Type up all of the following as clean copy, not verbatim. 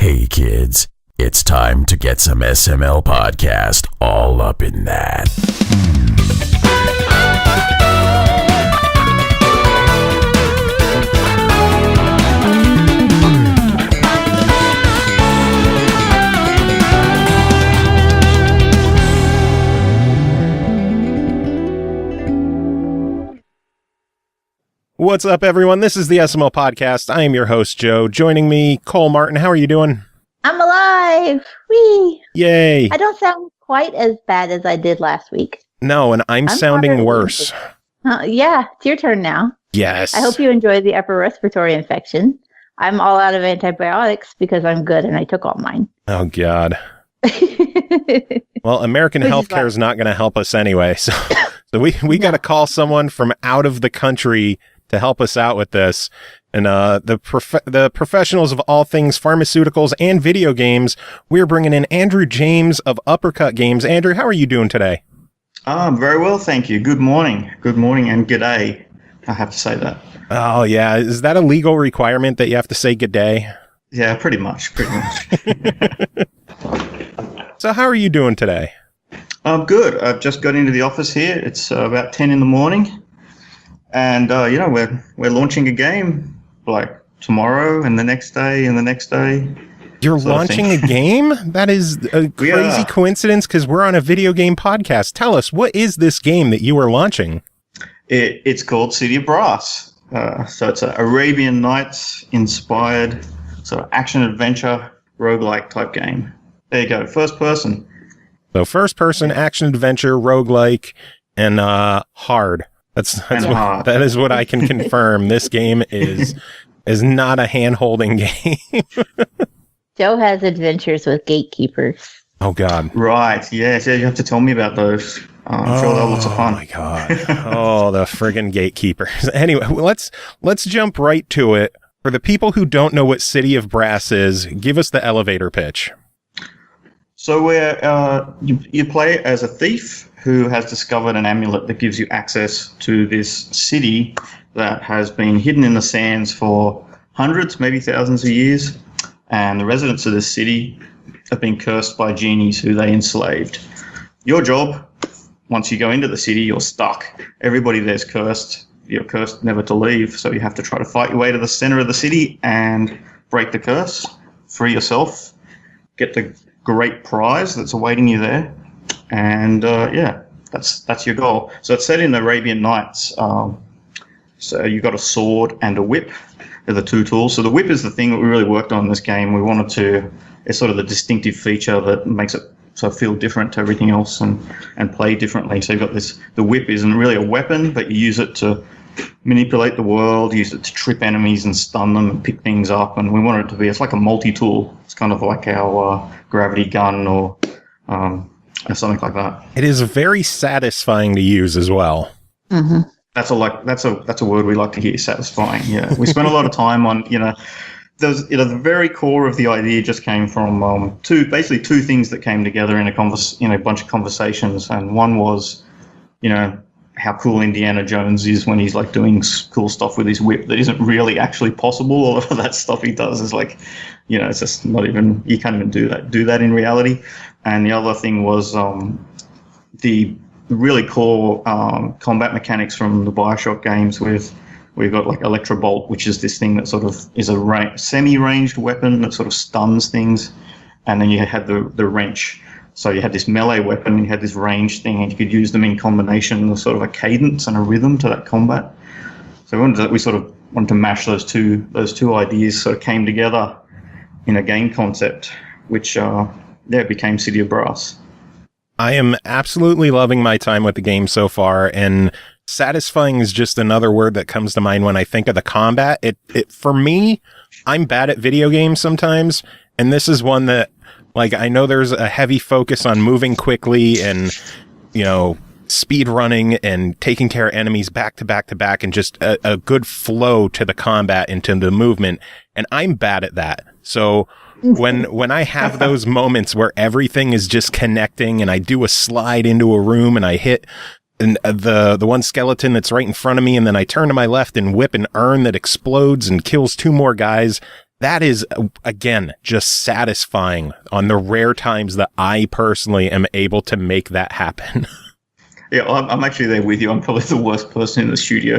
Hey kids, it's time to get some SML podcast all up in that. What's up, everyone? This is the SML Podcast. I am your host, Joe. Joining me, Cole Martin. How are you doing? I'm alive! Whee! Yay! I don't sound quite as bad as I did last week. No, and I'm sounding worse. Yeah, it's your turn now. Yes. I hope you enjoyed the upper respiratory infection. I'm all out of antibiotics because I'm good and I took all mine. Oh, God. Well, American healthcare is not going to help us anyway, so we got to call someone from out of the country to help us out with this. And the professionals of all things pharmaceuticals and video games, we're bringing in Andrew James of Uppercut Games. Andrew, how are you doing today? Very well, thank you. Good morning. Good morning and good day. I have to say that. Oh, yeah. Is that a legal requirement that you have to say good day? Yeah, pretty much. So how are you doing today? I'm good. I've just got into the office here. It's about 10 in the morning. And, we're launching a game like tomorrow and the next day and the next day. You're launching a game? That is a crazy coincidence because we're on a video game podcast. Tell us, what is this game that you are launching? It's called City of Brass. So it's an Arabian Nights inspired sort of action-adventure roguelike type game. There you go, first person. So first person, action-adventure, roguelike, and hard. That is what I can confirm. This game is not a hand-holding game. Joe has adventures with gatekeepers. Oh, God. Right, yes. Yeah, you have to tell me about those. I'm sure they're lots of fun. Oh, my God. Oh, the friggin' gatekeepers. Anyway, let's jump right to it. For the people who don't know what City of Brass is, give us the elevator pitch. So where you play as a thief who has discovered an amulet that gives you access to this city that has been hidden in the sands for hundreds, maybe thousands of years. And the residents of this city have been cursed by genies who they enslaved. Your job, once you go into the city, you're stuck. Everybody there's cursed. You're cursed never to leave. So you have to try to fight your way to the center of the city and break the curse, free yourself, get the great prize that's awaiting you there. And that's your goal. So it's set in the Arabian Nights. So you've got a sword and a whip. They're the two tools. So the whip is the thing that we really worked on in this game. We wanted to, it's sort of the distinctive feature that makes it so feel different to everything else and play differently. So you've got this, the whip isn't really a weapon, but you use it to manipulate the world, use it to trip enemies and stun them and pick things up. And we wanted it to be, it's like a multi-tool. It's kind of like our gravity gun or something like that. It is very satisfying to use as well. Mm-hmm. That's a word we like to hear, satisfying. Yeah, we spent a lot of time on, the very core of the idea just came from two things that came together in a bunch of conversations, and one was, how cool Indiana Jones is when he's like doing cool stuff with his whip that isn't really actually possible. All of that stuff he does is like, it's just not even, you can't even do that in reality. And the other thing was the really cool combat mechanics from the BioShock games we've got like Electro Bolt, which is this thing that sort of is a semi-ranged weapon that sort of stuns things. And then you had the wrench. So you had this melee weapon and you had this ranged thing, and you could use them in combination with sort of a cadence and a rhythm to that combat. So we sort of wanted to mash those two ideas sort of came together in a game concept, which became City of Brass. I am absolutely loving my time with the game so far, and satisfying is just another word that comes to mind when I think of the combat. It for me, I'm bad at video games sometimes, and this is one that, like, I know there's a heavy focus on moving quickly and, speed running and taking care of enemies back to back to back, and just a good flow to the combat and to the movement, and I'm bad at that. So when I have those moments where everything is just connecting and I do a slide into a room and I hit the one skeleton that's right in front of me, and then I turn to my left and whip an urn that explodes and kills two more guys, that is, again, just satisfying on the rare times that I personally am able to make that happen. Yeah, I'm actually there with you. I'm probably the worst person in the studio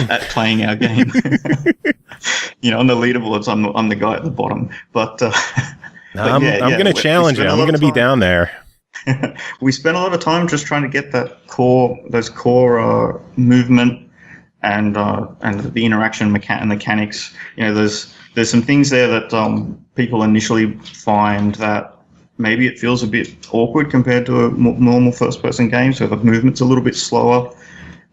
at playing our game. On the leaderboards, I'm the guy at the bottom. But, I'm going to challenge you. I'm going to be down there. We spent a lot of time just trying to get those core movement and the interaction mechanics. There's some things there that people initially find that maybe it feels a bit awkward compared to a normal first-person game. So the movement's a little bit slower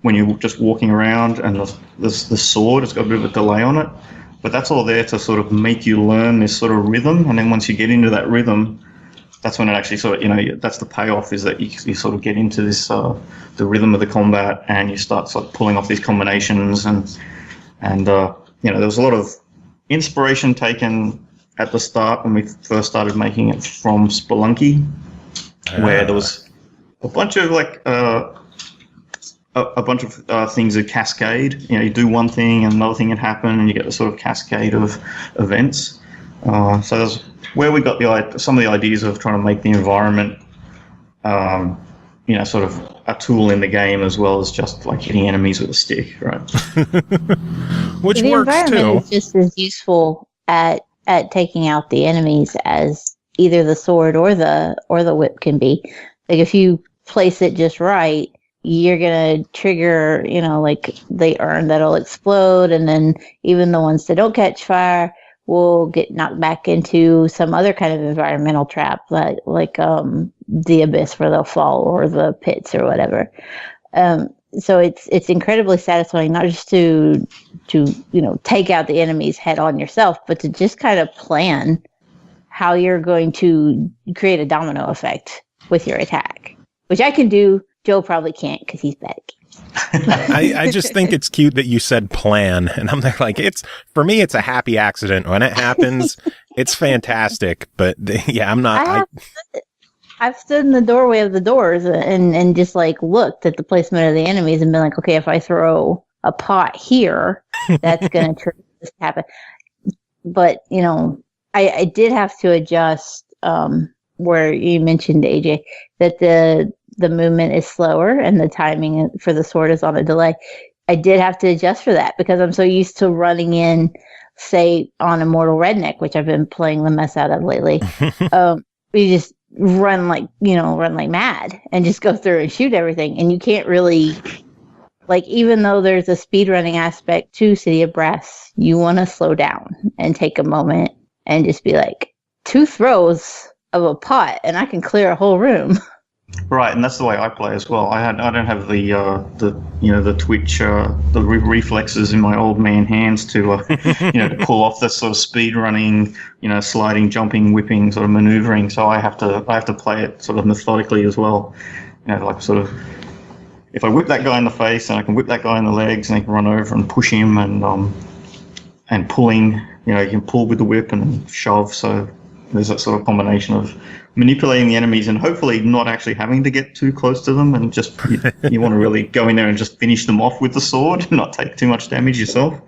when you're just walking around, and the sword has got a bit of a delay on it. But that's all there to sort of make you learn this sort of rhythm. And then once you get into that rhythm, that's when it actually sort of, that's the payoff, is that you sort of get into this the rhythm of the combat, and you start sort of pulling off these combinations. And there was a lot of inspiration taken at the start when we first started making it from Spelunky, where there was a bunch of things that cascade. You do one thing and another thing had happen, and you get the sort of cascade of events. So that's where we got some of the ideas of trying to make the environment, sort of a tool in the game, as well as just like hitting enemies with a stick, right? Which the works environment too. is just as useful at taking out the enemies as either the sword or the whip can be. Like if you place it just right, you're gonna trigger, like the urn that'll explode, and then even the ones that don't catch fire will get knocked back into some other kind of environmental trap, like the abyss where they'll fall, or the pits or whatever. So it's incredibly satisfying, not just to take out the enemies head on yourself, but to just kind of plan how you're going to create a domino effect with your attack, which I can do. Joe probably can't because he's bad at games. I just think it's cute that you said plan, and I'm there like, for me, it's a happy accident. When it happens, it's fantastic. But yeah, I'm not. I've stood in the doorway of the doors and just like looked at the placement of the enemies and been like, okay, if I throw a pot here, that's going to trigger this to happen. But, I did have to adjust where you mentioned, AJ, that the movement is slower and the timing for the sword is on a delay. I did have to adjust for that because I'm so used to running in, say, on Immortal Redneck, which I've been playing the mess out of lately. We just run like mad and just go through and shoot everything. And you can't really, even though there's a speedrunning aspect to City of Brass, you want to slow down and take a moment and just be like, 2 throws of a pot and I can clear a whole room. Right, and that's the way I play as well. I don't have the twitch, the reflexes in my old man hands to to pull off this sort of speed running, sliding, jumping, whipping sort of maneuvering. So I have to play it sort of methodically as well. Sort of, if I whip that guy in the face, and I can whip that guy in the legs, and I can run over and push him, and pulling. You can pull with the whip and shove. So there's that sort of combination of manipulating the enemies and hopefully not actually having to get too close to them, and just you want to really go in there and just finish them off with the sword and not take too much damage yourself.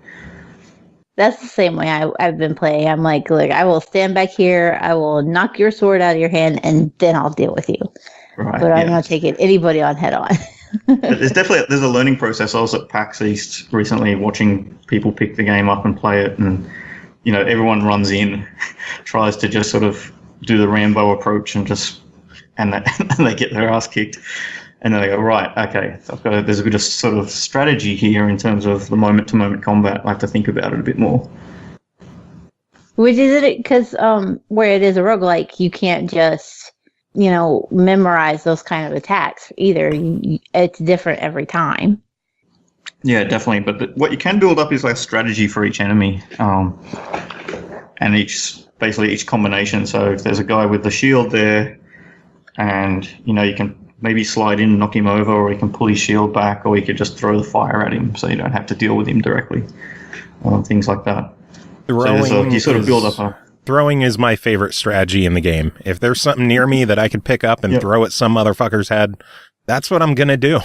That's the same way I've been playing. I'm like, look, I will stand back here, I will knock your sword out of your hand, and then I'll deal with you. Right, but I'm not taking anybody on head on. There's a learning process. I was at PAX East recently watching people pick the game up and play it, and everyone runs in, tries to just sort of do the Rambo approach and they get their ass kicked, and then they go, right, okay, there's a bit of sort of strategy here in terms of the moment-to-moment combat. I have to think about it a bit more. Which is it, because where it is a roguelike, you can't just memorize those kind of attacks either. It's different every time. Yeah, definitely. But what you can build up is like a strategy for each enemy, and each combination. So if there's a guy with the shield there, and you can maybe slide in and knock him over, or you can pull his shield back, or you could just throw the fire at him, so you don't have to deal with him directly. Things like that. You sort of build up a. Throwing is my favorite strategy in the game. If there's something near me that I can pick up and throw at some motherfucker's head, That's what I'm going to do.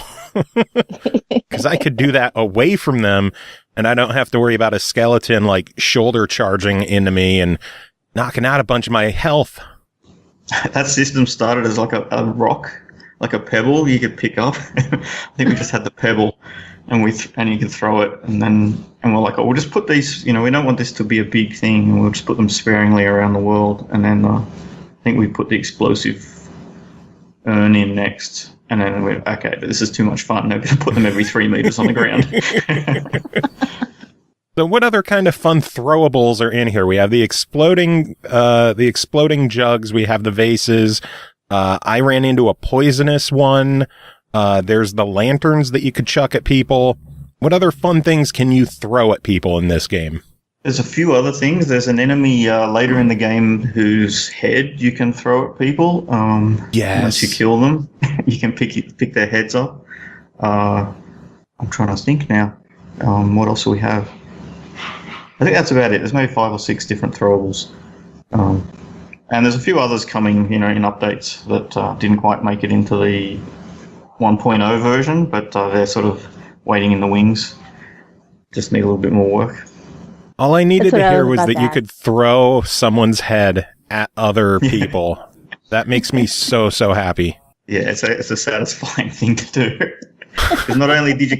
Because I could do that away from them, and I don't have to worry about a skeleton like shoulder charging into me and knocking out a bunch of my health. That system started as like a rock, like a pebble you could pick up. I think we just had the pebble, and you could throw it, and we're like, oh, we'll just put these. We don't want this to be a big thing, and we'll just put them sparingly around the world. And then I think we put the explosive urn in next. And then we're okay, but this is too much fun. We're going to put them every 3 meters on the ground. So what other kind of fun throwables are in here? We have the exploding jugs. We have the vases. I ran into a poisonous one. There's the lanterns that you could chuck at people. What other fun things can you throw at people in this game? There's a few other things. There's an enemy later in the game whose head you can throw at people. Yes. Once you kill them, you can pick their heads up. I'm trying to think now. What else do we have? I think that's about it. There's maybe 5 or 6 different throwables. And there's a few others coming, in updates that didn't quite make it into the 1.0 version, but they're sort of waiting in the wings. Just need a little bit more work. All I needed to hear was that you could throw someone's head at other people. That makes me so happy. Yeah, it's a satisfying thing to do. Because not only did you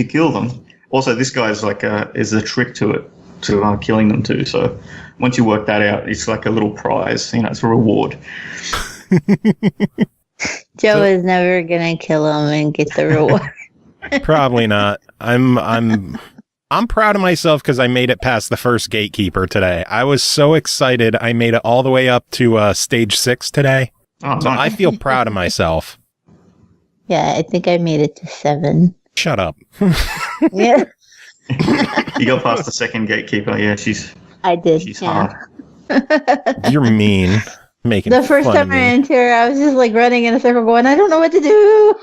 kill them, also this guy's like is a trick to it, to killing them too. So once you work that out, it's like a little prize. It's a reward. Joe is never gonna kill him and get the reward. Probably not. I'm proud of myself because I made it past the first gatekeeper today. I was so excited. I made it all the way up to stage 6 today. Oh, so nice. I feel proud of myself. Yeah, I think I made it to 7. Shut up. Yeah. You got past the second gatekeeper. Yeah, I did. She's hard. You're mean. Making the first fun time of I me. entered her, I was just like running in a circle going, I don't know what to do.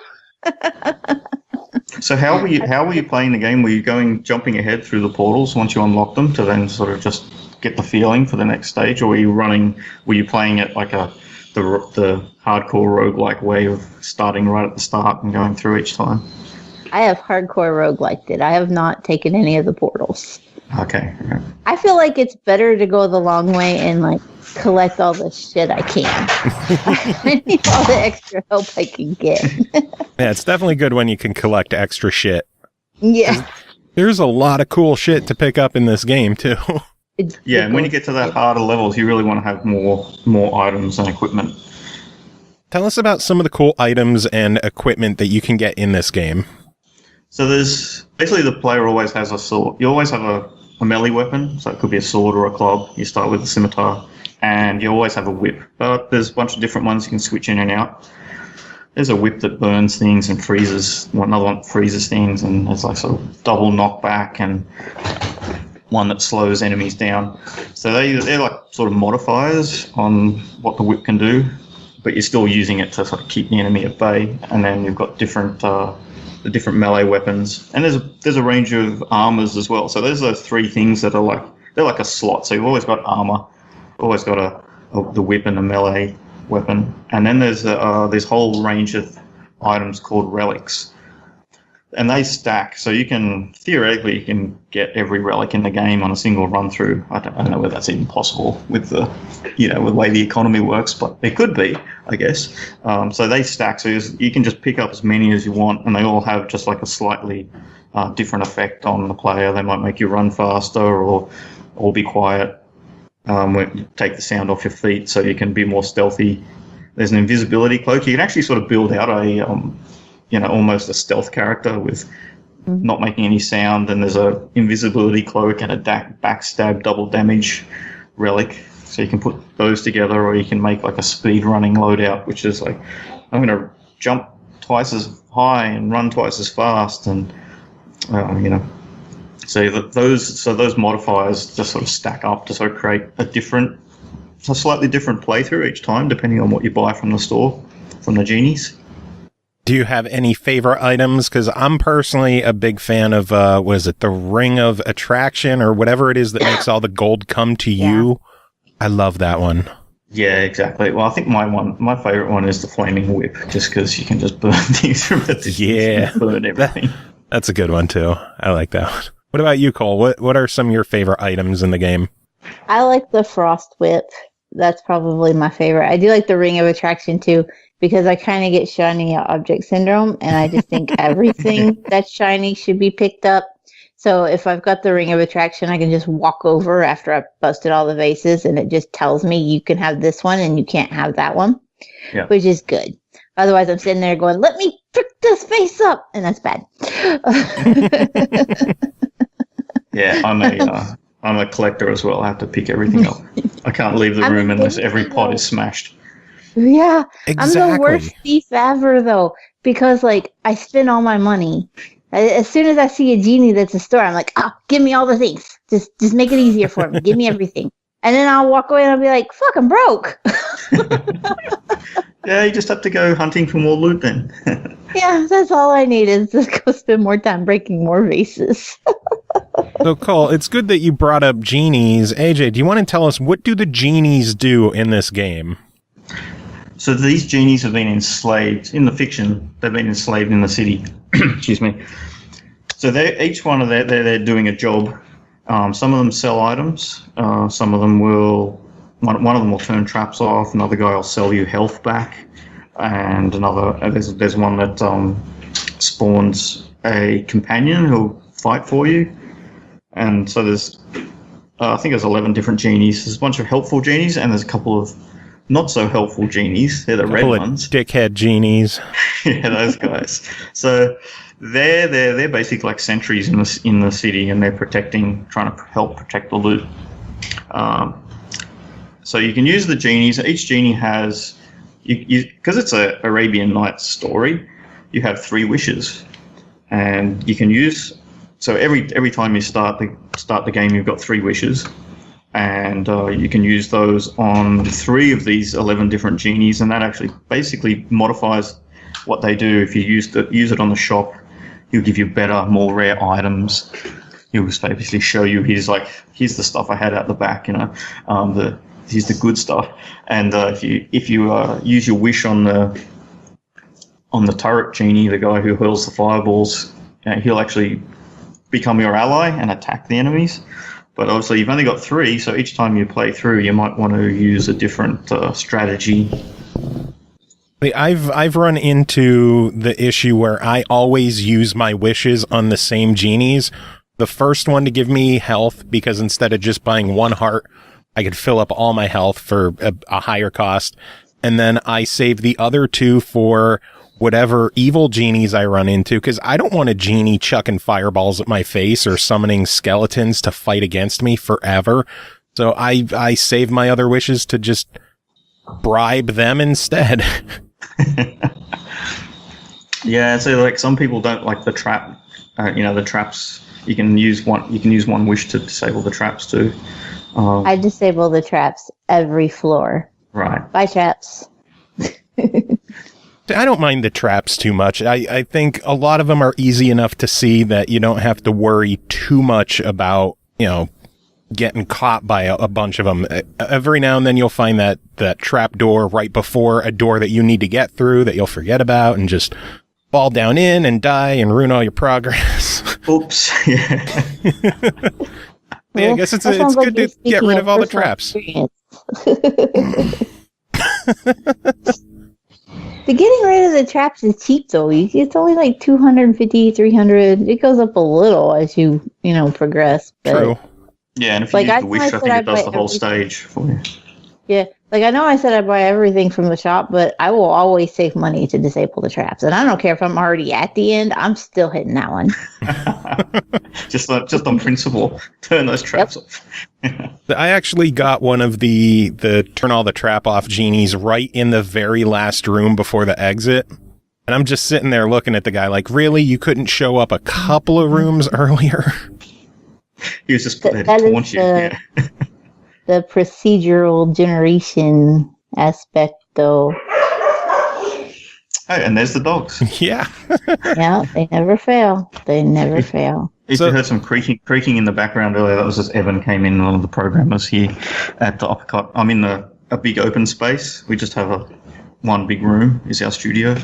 So how were you playing the game? Were you jumping ahead through the portals once you unlocked them to then sort of just get the feeling for the next stage, or were you playing it like the hardcore roguelike way of starting right at the start and going through each time? I have hardcore rogueliked it. I have not taken any of the portals. Okay. Right. I feel like it's better to go the long way and like collect all the shit I can. I need all the extra help I can get. Yeah, it's definitely good when you can collect extra shit. Yeah. There's a lot of cool shit to pick up in this game, too. Yeah, and when you get to that harder levels, you really want to have more items and equipment. Tell us about some of the cool items and equipment that you can get in this game. So there's basically the player always has a sword. You always have a melee weapon, so it could be a sword or a club. You start with a scimitar, and you always have a whip. But there's a bunch of different ones you can switch in and out. There's a whip that burns things and freezes. Another one freezes things, and there's like sort of double knockback, and one that slows enemies down. So they're like sort of modifiers on what the whip can do, but you're still using it to sort of keep the enemy at bay. And then you've got different melee weapons, and there's a range of armors as well. So there's those 3 things that are they're like a slot. So you've always got armor, always got the whip and a melee weapon, and then there's this whole range of items called relics, and they stack. So you can theoretically get every relic in the game on a single run through. I don't know whether that's even possible with the with the way the economy works, but it could be, I guess. So they stack, so you can just pick up as many as you want, and they all have just like a slightly different effect on the player. They might make you run faster or be quiet. Take the sound off your feet so you can be more stealthy. There's an invisibility cloak. You can actually sort of build out a almost a stealth character with not making any sound. And there's a invisibility cloak and a backstab double damage relic. So you can put those together, or you can make like a speed running loadout, which is like, I'm going to jump twice as high and run twice as fast, and So those modifiers just sort of stack up to sort of create a slightly different playthrough each time, depending on what you buy from the store, from the genies. Do you have any favorite items? Because I'm personally a big fan of, the Ring of Attraction or whatever it is that makes all the gold come to you? I love that one. Yeah, exactly. Well, I think my favorite one is the flaming whip, just because you can just burn things from it. Yeah, burn everything. That's a good one too. I like that one. What about you, Cole? What are some of your favorite items in the game? I like the frost whip. That's probably my favorite. I do like the ring of attraction too, because I kind of get shiny object syndrome, and I just think everything that's shiny should be picked up. So if I've got the ring of attraction, I can just walk over after I've busted all the vases, and it just tells me you can have this one and you can't have that one, which is good. Otherwise, I'm sitting there going, let me pick this vase up, and that's bad. Yeah, I'm a collector as well. I have to pick everything up. I can't leave the room unless every pot is smashed. Yeah, exactly. I'm the worst thief ever, though, because, like, I spend all my money. As soon as I see a genie that's a store, I'm like, give me all the things. Just make it easier for me. Give me everything. And then I'll walk away and I'll be like, fuck, I'm broke. Yeah, you just have to go hunting for more loot then. Yeah, that's all I need is to go spend more time breaking more vases. So, Cole, it's good that you brought up genies. AJ, do you want to tell us, what do the genies do in this game? So these genies have been enslaved in the fiction. They've been enslaved in the city. Excuse me. So each one of they're doing a job. Some of them sell items. Some of them will. One of them will turn traps off. Another guy will sell you health back, and there's one that spawns a companion who'll fight for you. And so there's I think there's 11 different genies. There's a bunch of helpful genies, and there's a couple of not so helpful genies. They're the red ones. Dickhead genies. Yeah, those guys. So they're basically like sentries in the city, and they're trying to help protect the loot. So you can use the genies. Each genie has, because it's a Arabian Nights story, you have 3 wishes, and you can use. So every time you start the game, you've got 3 wishes. And you can use those on 3 of these 11 different genies, and that actually basically modifies what they do. If you use it on the shop, he'll give you better, more rare items. He'll basically show you here's the stuff I had out the back, here's the good stuff. And if you use your wish on the turret genie, the guy who hurls the fireballs, he'll actually become your ally and attack the enemies. But obviously, you've only got 3, so each time you play through, you might want to use a different strategy. I've run into the issue where I always use my wishes on the same genies. The first one to give me health, because instead of just buying 1 heart, I could fill up all my health for a higher cost. And then I save the other 2 for whatever evil genies I run into, because I don't want a genie chucking fireballs at my face or summoning skeletons to fight against me forever. So I save my other wishes to just bribe them instead. Yeah, so like some people don't like the trap. The traps. You can use one wish to disable the traps too. I disable the traps every floor. Right. Bye, traps. I don't mind the traps too much. I think a lot of them are easy enough to see that you don't have to worry too much about, getting caught by a bunch of them. Every now and then you'll find that trap door right before a door that you need to get through that you'll forget about and just fall down in and die and ruin all your progress. Oops. Yeah. Yeah, I guess it's good to get rid of all the traps. The getting rid of the traps is cheap, though. It's only like 250, 300. It goes up a little as you progress. But True. Yeah, and if you use the wish, I think it does the whole stage for you. Yeah, I know I said I buy everything from the shop, but I will always save money to disable the traps. And I don't care if I'm already at the end, I'm still hitting that one. just on principle, turn those traps off. I actually got one of the turn all the trap off genies right in the very last room before the exit. And I'm just sitting there looking at the guy like, really? You couldn't show up a couple of rooms earlier? He was just put there to taunt you. The procedural generation aspect, though. Oh, and there's the dogs. Yeah. Yeah, they never fail. They never fail. If you heard some creaking in the background earlier, that was just Evan came in, one of the programmers here at the Uppercut. I'm in the a big open space. We just have one big room is our studio.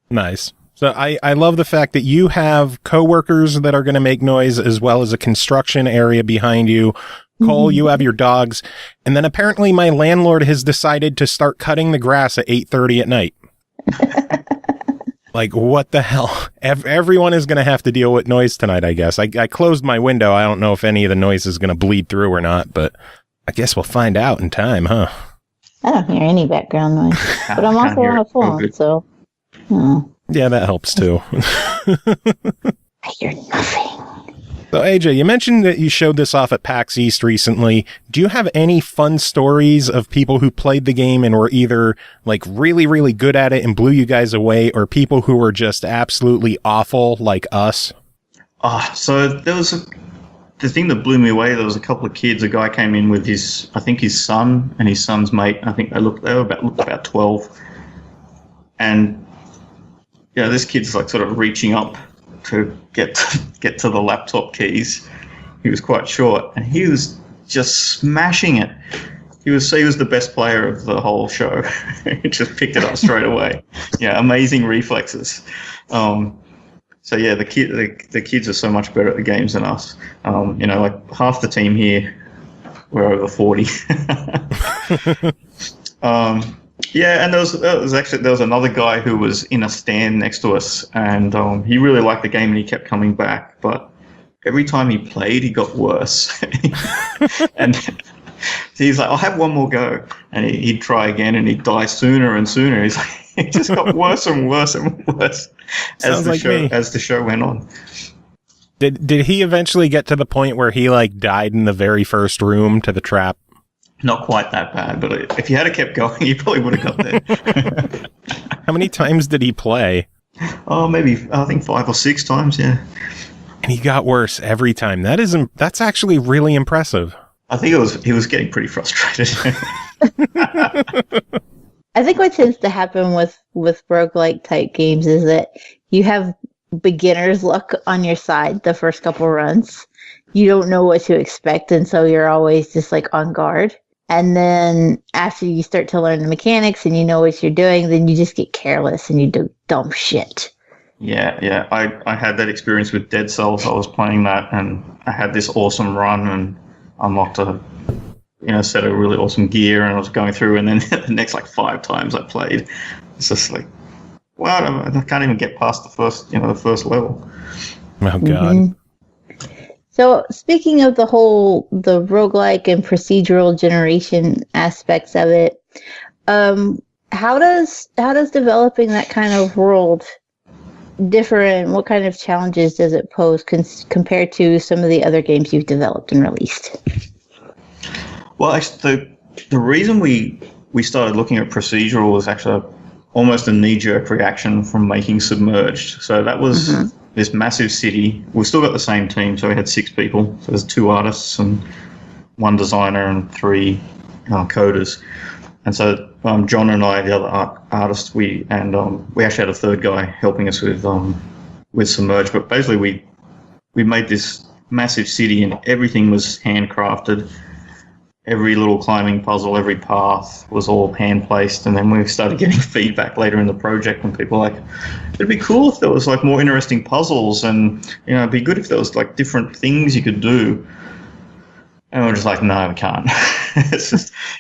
Nice. So I love the fact that you have coworkers that are going to make noise, as well as a construction area behind you. Cole, you have your dogs. And then apparently my landlord has decided to start cutting the grass at 8:30 at night. Like, what the hell? Everyone is going to have to deal with noise tonight, I guess. I closed my window. I don't know if any of the noise is going to bleed through or not, but I guess we'll find out in time, huh? I don't hear any background noise. But I'm also on a phone, so... Yeah, that helps too. I hear nothing. So AJ, you mentioned that you showed this off at PAX East recently. Do you have any fun stories of people who played the game and were either like really, really good at it and blew you guys away, or people who were just absolutely awful like us? So there was the thing that blew me away. There was a couple of kids. A guy came in with his son and his son's mate. I think they looked about 12. And yeah, this kid's like sort of reaching up to get to the laptop keys. He was quite short, and he was just smashing it. He was the best player of the whole show. He just picked it up straight away. Yeah, amazing reflexes. So yeah, the kids are so much better at the games than us. Like half the team here, we're over 40. Yeah, and there was another guy who was in a stand next to us, and he really liked the game and he kept coming back, but every time he played, he got worse. And he's like, I'll have one more go. And he'd try again and he'd die sooner and sooner. He's like, it just got worse and worse and worse as the show went on. Did he eventually get to the point where he like died in the very first room to the trap? Not quite that bad, but if he had kept going, he probably would have got there. How many times did he play? Oh, maybe, I think 5 or 6 times, yeah. And he got worse every time. That's actually really impressive. I think he was getting pretty frustrated. I think what tends to happen with roguelike type games is that you have beginner's luck on your side the first couple runs. You don't know what to expect, and so you're always just like on guard. And then after you start to learn the mechanics and you know what you're doing, then you just get careless and you do dumb shit. Yeah. I had that experience with Dead Cells. I was playing that and I had this awesome run and unlocked a set of really awesome gear, and I was going through, and then the next like 5 times I played, it's just like, wow, I can't even get past the first level. Oh God. Mm-hmm. So speaking of the roguelike and procedural generation aspects of it, how does developing that kind of world differ, and what kind of challenges does it pose compared to some of the other games you've developed and released? Well, actually, the reason we started looking at procedural was actually almost a knee-jerk reaction from making Submerged. So that was this massive city. We've still got the same team, so we had 6 people. So there's 2 artists and 1 designer and 3 coders. And so John and I, the other artist, we actually had a third guy helping us with Submerged. But basically, we made this massive city, and everything was handcrafted. Every little climbing puzzle, every path was all hand placed, and then we started getting feedback later in the project when people were like, it'd be cool if there was like more interesting puzzles, and it'd be good if there was like different things you could do. And we're just like, no, we can't.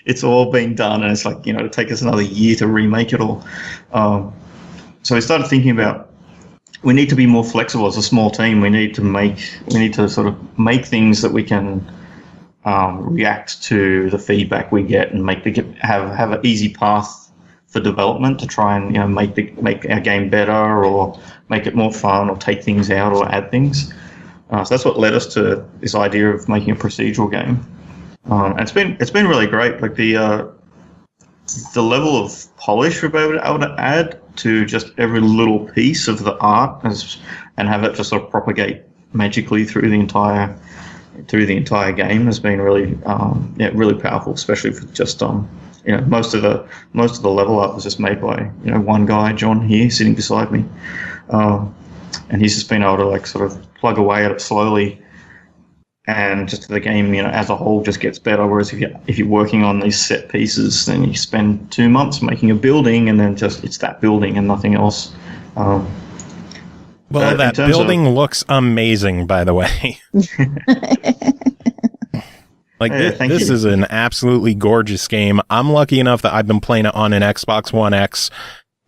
It's all been done, and it's like, it'll take us another year to remake it all. So we started thinking about, we need to be more flexible as a small team. We need to sort of make things that we can react to the feedback we get, and have an easy path for development to try and make our game better, or make it more fun, or take things out, or add things. So that's what led us to this idea of making a procedural game. And it's been really great. Like the level of polish we've been able to add to just every little piece of the art and have it just sort of propagate magically through the entire game has been really really powerful, especially for just most of the level art was just made by one guy, John, here sitting beside me, and he's just been able to like sort of plug away at it slowly and just the game, as a whole, just gets better. Whereas if you're working on these set pieces, then you spend 2 months making a building, and then it's that building and nothing else. Well, that building looks amazing, by the way. This is an absolutely gorgeous game. I'm lucky enough that I've been playing it on an Xbox One X.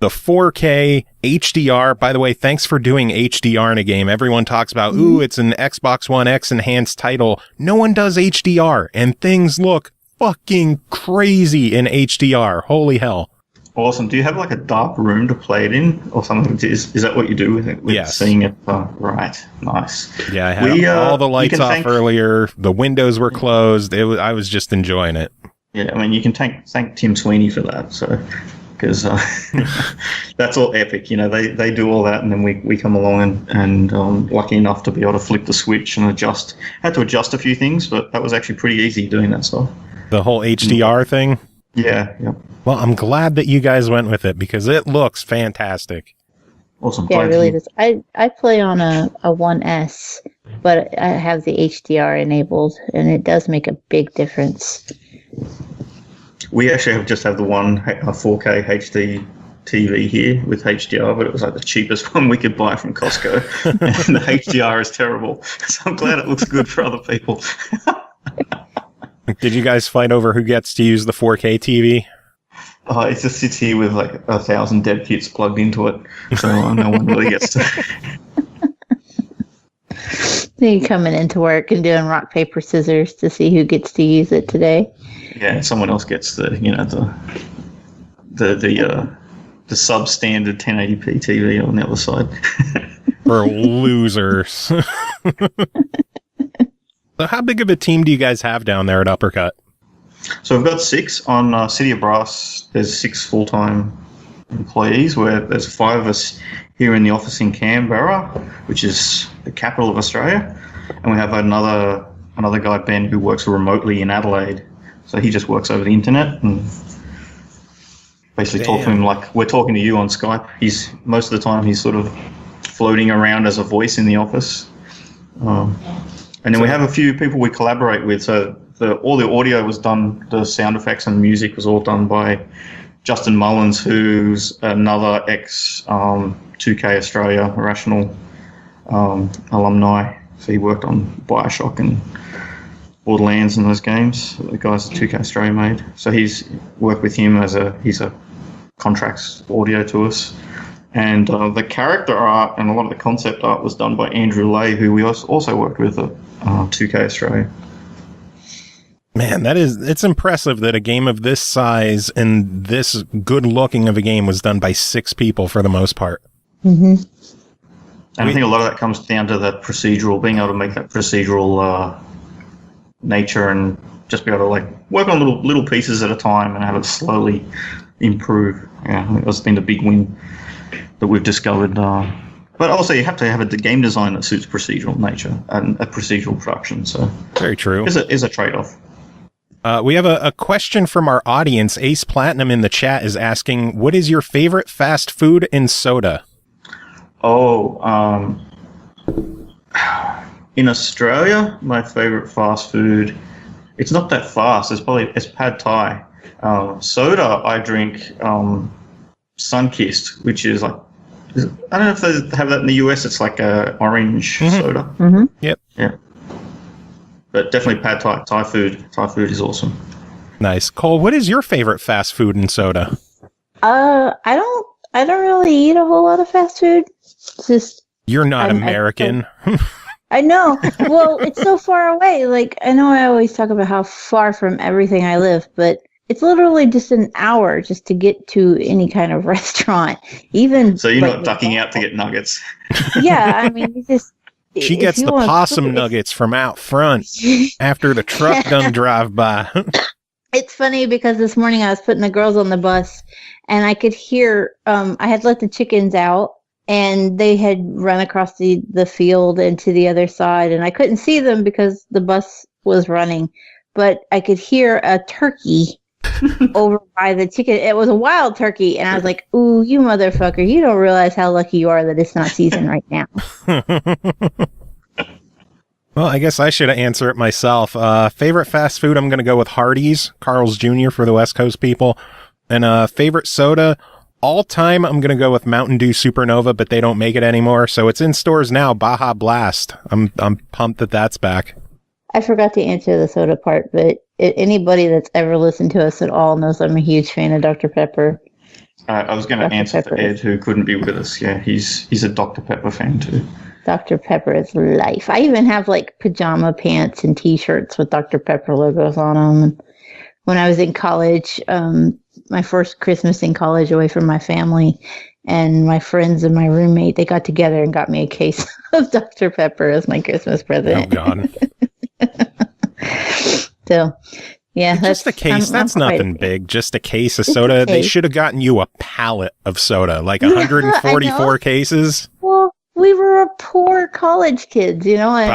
The 4K HDR, by the way, thanks for doing HDR in a game. Everyone talks about, it's an Xbox One X enhanced title. No one does HDR, and things look fucking crazy in HDR. Holy hell. Awesome. Do you have like a dark room to play it in or something? Is that what you do with it? Yes. Seeing it? Right. Nice. Yeah, I had all the lights off earlier. The windows were closed. I was just enjoying it. Yeah, I mean, you can thank Tim Sweeney for that. So, because that's all epic. They do all that, and then we come along and lucky enough to be able to flip the switch and adjust. Had to adjust a few things, but that was actually pretty easy doing that stuff. The whole HDR thing? Yeah. Well, I'm glad that you guys went with it because it looks fantastic. Awesome. Yeah, it really does. I play on a 1S, but I have the HDR enabled, and it does make a big difference. We actually just have the one 4K HD TV here with HDR, but it was like the cheapest one we could buy from Costco, and the HDR is terrible. So I'm glad it looks good for other people. Did you guys fight over who gets to use the 4K TV? It just sits here with like 1,000 dev kits plugged into it, so no one really gets to. You coming into work and doing rock, paper, scissors to see who gets to use it today. Yeah, someone else gets the substandard 1080p TV on the other side. For losers. So how big of a team do you guys have down there at Uppercut? So we've got 6 on City of Brass. There's 6 full-time employees, where there's 5 of us here in the office in Canberra, which is the capital of Australia. And we have another guy, Ben, who works remotely in Adelaide. So he just works over the internet and basically talk to him like we're talking to you on Skype. Most of the time he's sort of floating around as a voice in the office. And then we have a few people we collaborate with. So all the audio was done, the sound effects and music was all done by Justin Mullins, who's another ex-2K Australia Rational alumni. So he worked on Bioshock and Borderlands and those games, the guys that 2K Australia made. So he's worked with him he's a contracts audio to us. And the character art and a lot of the concept art was done by Andrew Lay, who we also worked with at 2K Australia. Man, it's impressive that a game of this size and this good looking of a game was done by 6 people for the most part. Mm-hmm. And I think a lot of that comes down to that procedural, being able to make that procedural nature and just be able to like work on little pieces at a time and have it slowly improve. Yeah, I think that's been the big win that we've discovered. But also you have to have a game design that suits procedural nature and a procedural production. So very true. Is a trade-off. We have a question from our audience. Ace Platinum in the chat is asking, what is your favorite fast food and soda? In Australia, my favorite fast food, it's not that fast. It's pad thai. Soda, I drink Sunkist, which is like, I don't know if they have that in the US. It's like a orange soda. Mm-hmm. Yep. Yeah. But definitely pad thai. Thai food. Thai food is awesome. Nice. Cole, what is your favorite fast food and soda? I don't really eat a whole lot of fast food. It's just you're not American. I know. Well, it's so far away. Like, I know I always talk about how far from everything I live, but it's literally just an hour just to get to any kind of restaurant. Even so, you're like, not ducking out to get nuggets. Yeah, I mean, you just. She gets the possum nuggets from out front after the truck done drive by. It's funny because this morning I was putting the girls on the bus and I could hear, I had let the chickens out and they had run across the field and to the other side and I couldn't see them because the bus was running, but I could hear a turkey over by the chicken. It was a wild turkey and I was like, ooh, you motherfucker, you don't realize how lucky you are that it's not season right now. Well, I guess I should answer it myself. Favorite fast food, I'm going to go with Hardee's, Carl's Jr. for the West Coast people. And favorite soda, all time, I'm going to go with Mountain Dew Supernova, but they don't make it anymore. So it's in stores now, Baja Blast. I'm pumped that that's back. I forgot to answer the soda part, but anybody that's ever listened to us at all knows I'm a huge fan of Dr. Pepper. I was going to answer for Ed, who couldn't be with us. Yeah, he's a Dr. Pepper fan too. Dr. Pepper is life. I even have like pajama pants and T-shirts with Dr. Pepper logos on them. And when I was in college, my first Christmas in college away from my family, and my friends and my roommate, they got together and got me a case of Dr. Pepper as my Christmas present. Oh, God. So, yeah. Just a case. That's nothing big. Just a case of soda. They should have gotten you a pallet of soda, like 144 cases. Well, we were poor college kids, you know, and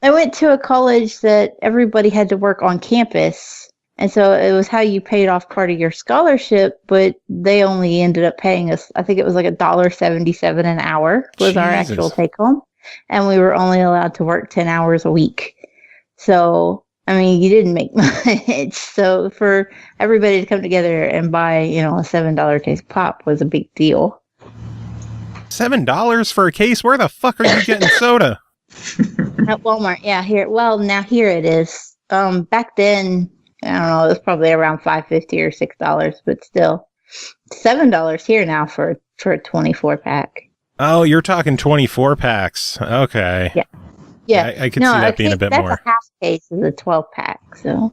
I went to a college that everybody had to work on campus. And so it was how you paid off part of your scholarship, but they only ended up paying us, I think it was like $1.77 an hour was our actual take home. And we were only allowed to work 10 hours a week. So, I mean, you didn't make much. So for everybody to come together and buy, you know, a $7 case of pop was a big deal. $7 for a case? Where the fuck are you getting soda? At Walmart. Yeah, here. Well, now here it is. Back then, I don't know, it was probably around $5.50 or $6, but still $7 here now for a 24 pack. Oh, you're talking 24 packs. Okay. Yeah. I could see that being a bit more. That's a half case is a 12 pack. So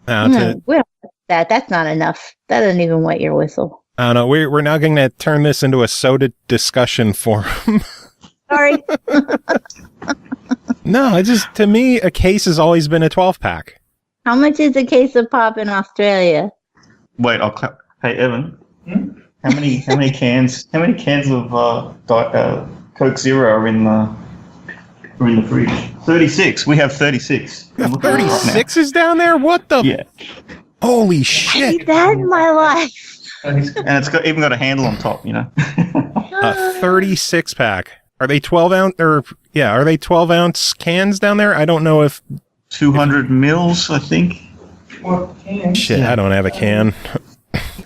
we don't want that. That's not enough. That doesn't even wet your whistle. I don't know. We're now going to turn this into a soda discussion forum. Sorry. No, to me, a case has always been a 12 pack. How much is a case of pop in Australia? Wait, hey Evan, how many cans of Coke Zero are in the fridge? 36. We have 36. 36 is down there? What the? Yeah. Holy I shit! need that in my life. And it's even got a handle on top, you know. A 36 pack. Are they 12 ounce? Are they 12 ounce cans down there? I don't know if 200 mils, I think. Shit, I don't have a can.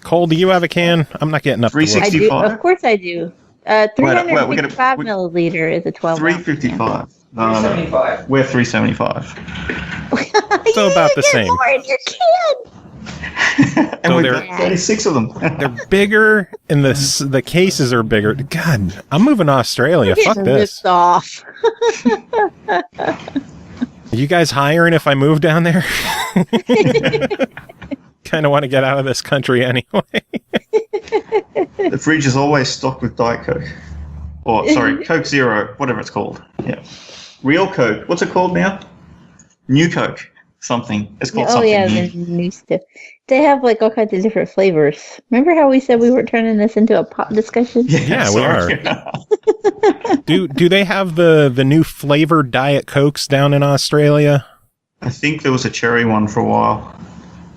Cole, do you have a can? I'm not getting up. 365. I do. Of course I do. 355 milliliter is a 12 355. 375. We're 375. So about the same. More in your can. And So we've they're- got 36 of them. They're bigger, and the cases are bigger. God, I'm moving to Australia. Fuck Getting this. ripped off. Are you guys hiring if I move down there? Kind of want to get out of this country anyway. The fridge is always stocked with Diet Coke. Or, sorry, Coke Zero, whatever it's called. Yeah. Real Coke. What's it called now? New Coke. Something. It's called something new. The new stuff. They have like all kinds of different flavors. Remember how we said we were turning this into a pop discussion? Yeah, we sorry. Do they have the new flavored Diet Cokes down in Australia? I think there was a cherry one for a while.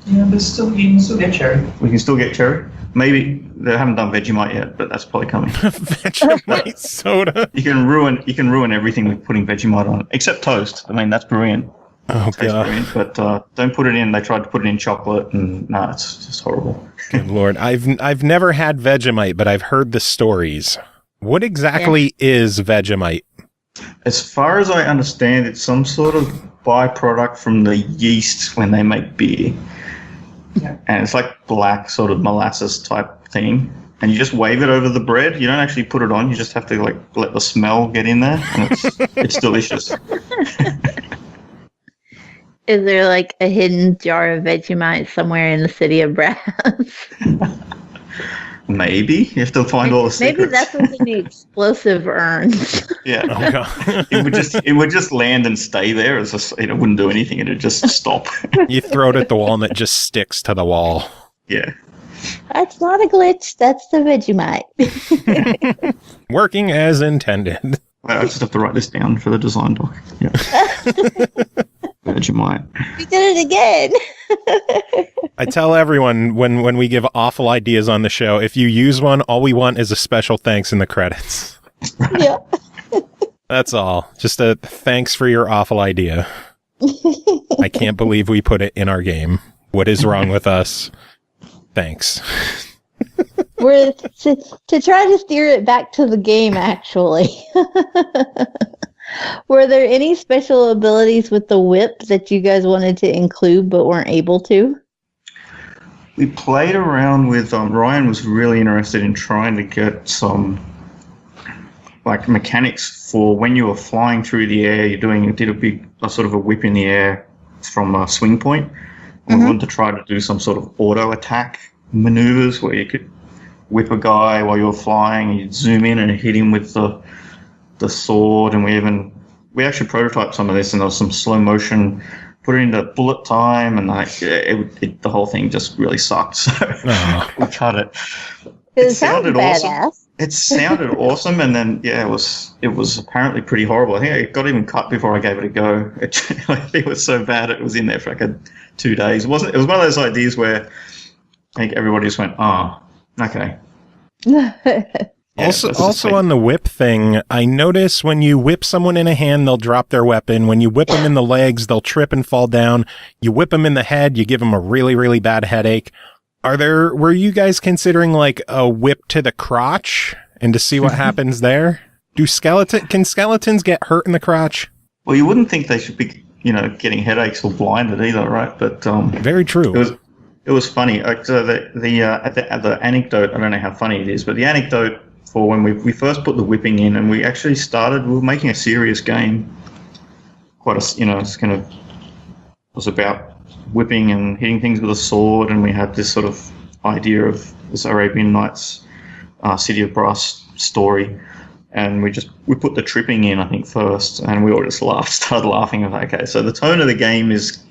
Yeah, but you can still get cherry. We can still get cherry. Maybe they haven't done Vegemite yet, but that's probably coming. Vegemite soda. You can ruin everything with putting Vegemite on it, except toast. I mean, that's brilliant. Oh Tastes god, brilliant, but don't put it in. They tried to put it in chocolate, and no, it's just horrible. good lord! I've never had Vegemite, but I've heard the stories. What exactly is Vegemite? As far as I understand, it's some sort of byproduct from the yeast when they make beer. Yeah. And it's like black sort of molasses type thing. And you just wave it over the bread. You don't actually put it on. You just have to like let the smell get in there. And it's delicious. Is there like a hidden jar of Vegemite somewhere in the city of brass? Maybe. You have to find all the secrets. Maybe that's what's in the explosive urns. Yeah. Oh god! It would just land and stay there. It's just, it wouldn't do anything. It'd just stop. You throw it at the wall and it just sticks to the wall. Yeah. That's not a glitch. That's the Vegemite. Working as intended. I just have to write this down for the design doc. Yeah. Vegemite. You did it again. I tell everyone when we give awful ideas on the show, if you use one, all we want is a special thanks in the credits. Yeah. That's all. Just a thanks for your awful idea. I can't believe we put it in our game. What is wrong with us? Thanks. We're to try to steer it back to the game, actually. Were there any special abilities with the whip that you guys wanted to include but weren't able to? We played around with, Ryan was really interested in trying to get some like mechanics for when you were flying through the air, you did a sort of a whip in the air from a swing point. And we wanted to try to do some sort of auto attack maneuvers where you could whip a guy while you were flying, and you'd zoom in and hit him with the sword. And we actually prototyped some of this, and there was some slow motion, put it into bullet time, and the whole thing just really sucked. So we cut it. It sounded awesome. Badass. It sounded awesome, and then it was apparently pretty horrible. I think it got even cut before I gave it a go. It was so bad it was in there for like 2 days. It was one of those ideas where I think everybody just went, "Oh, okay." Also on the whip thing, I notice when you whip someone in a hand, they'll drop their weapon. When you whip them in the legs, they'll trip and fall down. You whip them in the head, you give them a really, really bad headache. Were you guys considering like a whip to the crotch and to see what happens there? Can skeletons get hurt in the crotch? Well, you wouldn't think they should be, getting headaches or blinded either, right? But very true. It was funny. So the anecdote, I don't know how funny it is, but the anecdote for when we first put the whipping in, and we actually we were making a serious game. It was about whipping and hitting things with a sword, and we had this sort of idea of this Arabian Nights City of Brass story, and we put the tripping in, I think, first, and we all just started laughing. I was like, okay, so the tone of the game is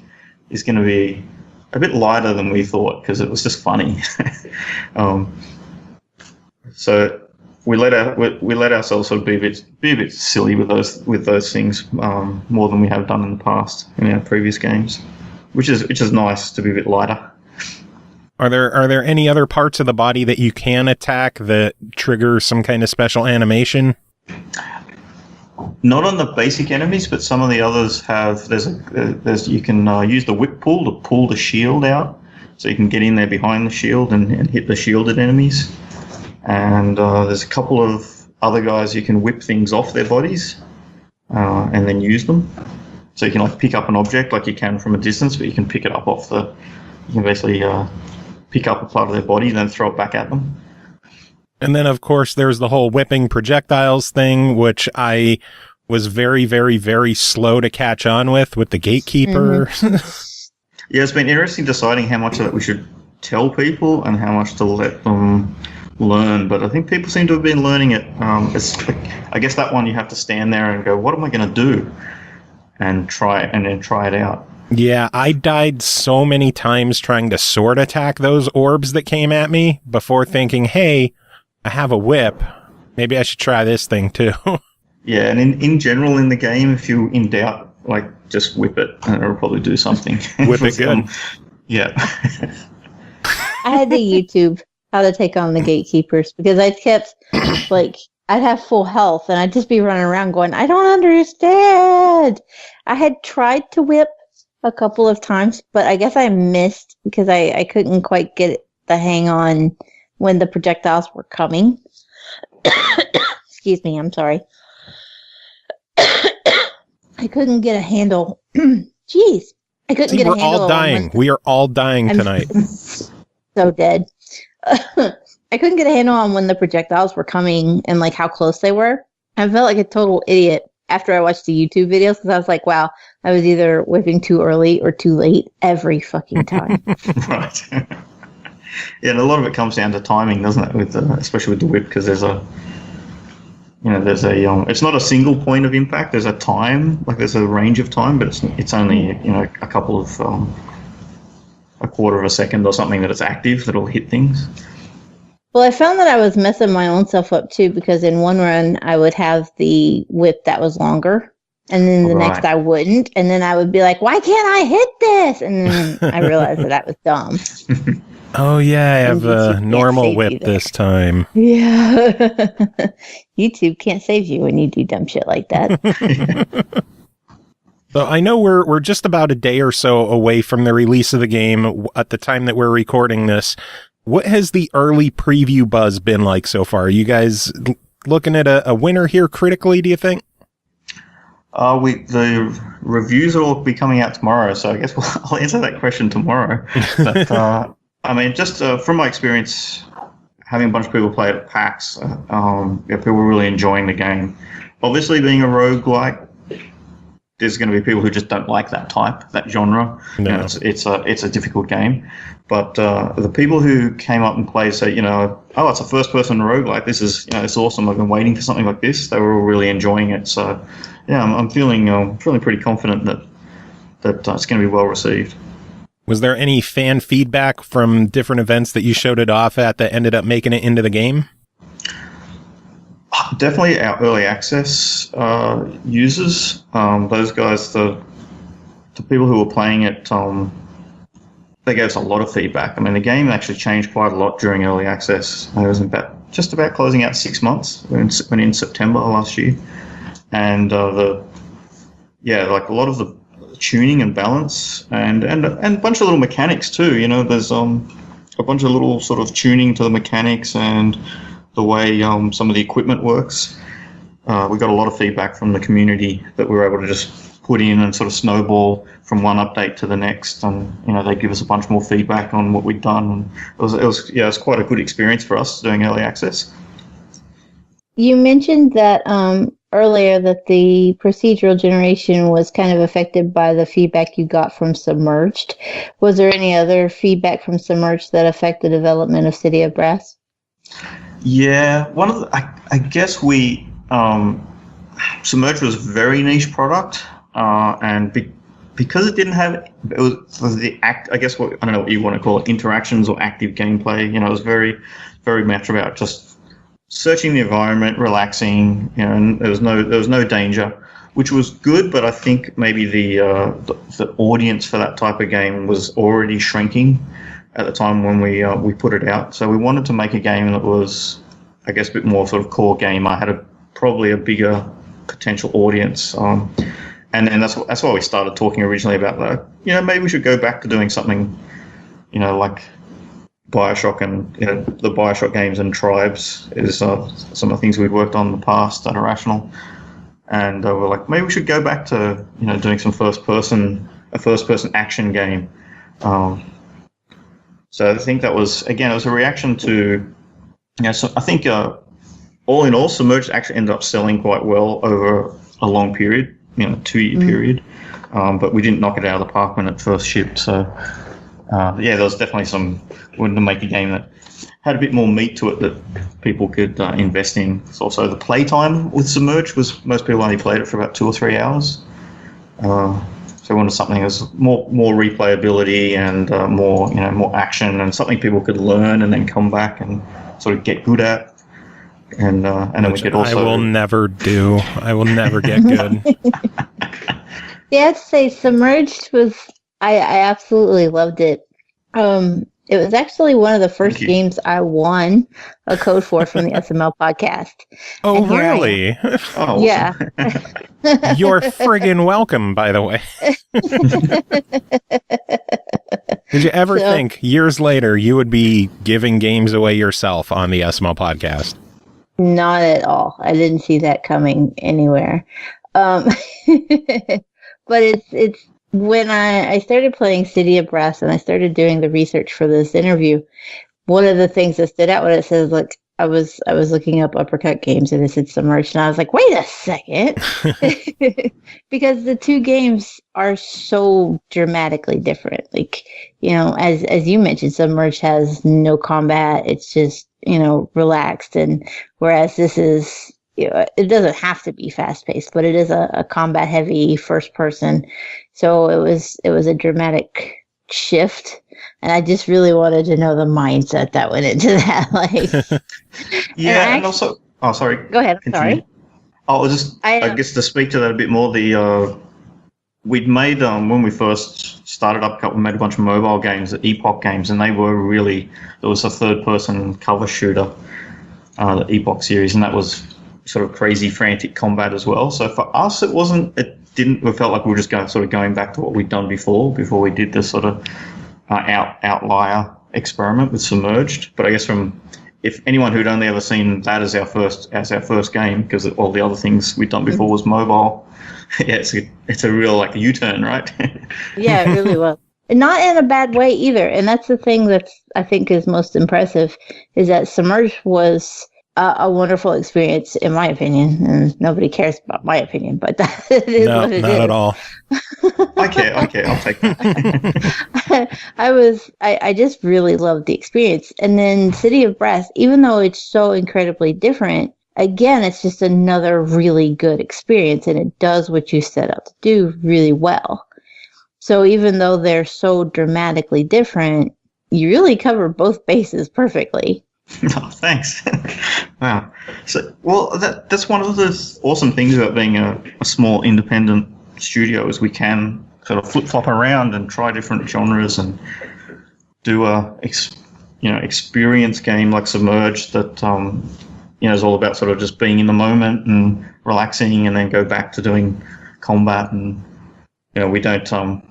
going to be a bit lighter than we thought, because it was just funny. So we let ourselves sort of be a bit silly with those things, more than we have done in the past in our previous games. Which is nice to be a bit lighter. Are there any other parts of the body that you can attack that trigger some kind of special animation? Not on the basic enemies, but some of the others have. You can use the whip pull to pull the shield out, so you can get in there behind the shield and hit the shielded enemies. And there's a couple of other guys you can whip things off their bodies and then use them. So you can pick up an object like you can from a distance, but you can pick it up you can basically pick up a part of their body and then throw it back at them. And then, of course, there's the whole whipping projectiles thing, which I was very, very, very slow to catch on with the gatekeeper. Mm-hmm. Yeah, it's been interesting deciding how much of that we should tell people and how much to let them learn. But I think people seem to have been learning it. I guess that one you have to stand there and go, what am I going to do? And try it out. Yeah, I died so many times trying to sword attack those orbs that came at me before thinking, hey, I have a whip. Maybe I should try this thing too. Yeah, and in general in the game, if you're in doubt, just whip it and it'll probably do something. Whip it good. Yeah. I had to YouTube how to take on the gatekeepers, because I kept I'd have full health and I'd just be running around going, I don't understand. I had tried to whip a couple of times, but I guess I missed because I couldn't quite get the hang on when the projectiles were coming. Excuse me, I'm sorry. I couldn't get a handle. Jeez. I couldn't get a handle. We're all dying. We are all dying tonight. So dead. I couldn't get a handle on when the projectiles were coming and how close they were. I felt like a total idiot after I watched the YouTube videos, because I was like, wow, I was either whipping too early or too late every fucking time. Right. Yeah, and a lot of it comes down to timing, doesn't it? Especially with the whip, because there's it's not a single point of impact. There's a time, there's a range of time, but it's only a couple of a quarter of a second or something that it's active that'll hit things. Well, I found that I was messing my own self up too, because in one run I would have the whip that was longer And then the Right. next I wouldn't. And then I would be like, why can't I hit this? And then I realized that was dumb. Oh, yeah, I have And YouTube a can't normal save you whip there. this time. Yeah. YouTube can't save you when you do dumb shit like that. So I know we're just about a day or so away from the release of the game at the time that we're recording this. What has the early preview buzz been like so far? Are you guys looking at a winner here critically, do you think? The reviews will all be coming out tomorrow, so I guess I'll answer that question tomorrow. But, I mean, just from my experience, having a bunch of people play it at PAX, people were really enjoying the game. Obviously, being a roguelike, there's going to be people who just don't like that genre. No. You know, it's a difficult game. But the people who came up and played say, oh, it's a first-person roguelike. This is, it's awesome. I've been waiting for something like this. They were all really enjoying it. So, yeah, I'm feeling pretty confident that it's going to be well received. Was there any fan feedback from different events that you showed it off at that ended up making it into the game? Definitely our early access users. Those guys, the people who were playing it, they gave us a lot of feedback. I mean, the game actually changed quite a lot during early access. It was just about closing out 6 months. We went in September last year. And like a lot of the tuning and balance and a bunch of little mechanics too. There's a bunch of little sort of tuning to the mechanics and the way some of the equipment works. We got a lot of feedback from the community that we were able to just put in and sort of snowball from one update to the next. And they give us a bunch more feedback on what we'd done. And it was quite a good experience for us doing early access. You mentioned that earlier that the procedural generation was kind of affected by the feedback you got from Submerged. Was there any other feedback from Submerged that affected the development of City of Brass? Yeah, I guess we Submerged was a very niche product, and because it didn't have I don't know what you want to call it, interactions or active gameplay. It was very, very much about just searching the environment, relaxing, and there was no danger, which was good. But I think maybe the audience for that type of game was already shrinking at the time when we put it out. So we wanted to make a game that was, I guess, a bit more sort of core game. I had probably a bigger potential audience, and that's why we started talking originally about that. Maybe we should go back to doing something, like BioShock and the BioShock games and Tribes is some of the things we'd worked on in the past at Irrational, and we're like, maybe we should go back to doing some first person action game. So I think that was, again, it was a reaction to, so I think all in all, Submerged actually ended up selling quite well over a long period, 2-year period, but we didn't knock it out of the park when it first shipped. So there was definitely wanted to make a game that had a bit more meat to it that people could invest in. Also, the playtime with Submerged was, most people only played it for about 2 or 3 hours. So we wanted something that was more replayability and more action, and something people could learn and then come back and sort of get good at. And then we could also. I will never do. I will never get good. Yeah, I'd say Submerged was. I absolutely loved it. It was actually one of the first games I won a code for from the SML podcast. Oh, really? Oh, yeah. You're friggin' welcome, by the way. Did you ever think years later you would be giving games away yourself on the SML podcast? Not at all. I didn't see that coming anywhere. But it's when I started playing City of Brass and I started doing the research for this interview, one of the things that stood out when it says, like, I was looking up Uppercut Games and it said Submerged, and I was like, wait a second. Because the two games are so dramatically different. Like, as you mentioned, Submerged has no combat. It's just, relaxed. And whereas this is, it doesn't have to be fast paced, but it is a combat heavy first person. So it was a dramatic shift, and I just really wanted to know the mindset that went into that. Like, yeah, and also, oh, sorry. Go ahead. Continue. Sorry. I guess to speak to that a bit more, we'd made, when we first started Uppercut, we made a bunch of mobile games, the Epoch games, and they were really, it was a third-person cover shooter, the Epoch series, and that was sort of crazy, frantic combat as well. So for us, we felt like we were just going back to what we'd done before we did this sort of outlier experiment with Submerged. But I guess if anyone who'd only ever seen that as our first game, because all the other things we'd done before was mobile, yeah, it's a real like U-turn, right? Yeah, it really was. And not in a bad way either. And that's the thing that I think is most impressive, is that Submerged was a wonderful experience, in my opinion. And nobody cares about my opinion, but it is what it is. Not at all. I care. I'll take that. I just really loved the experience. And then City of Brass, even though it's so incredibly different, again, it's just another really good experience, and it does what you set out to do really well. So even though they're so dramatically different, you really cover both bases perfectly. Oh, thanks. Wow. So, that's one of the awesome things about being a small independent studio, is we can sort of flip-flop around and try different genres and do a experience game like Submerged that is all about sort of just being in the moment and relaxing, and then go back to doing combat. And we don't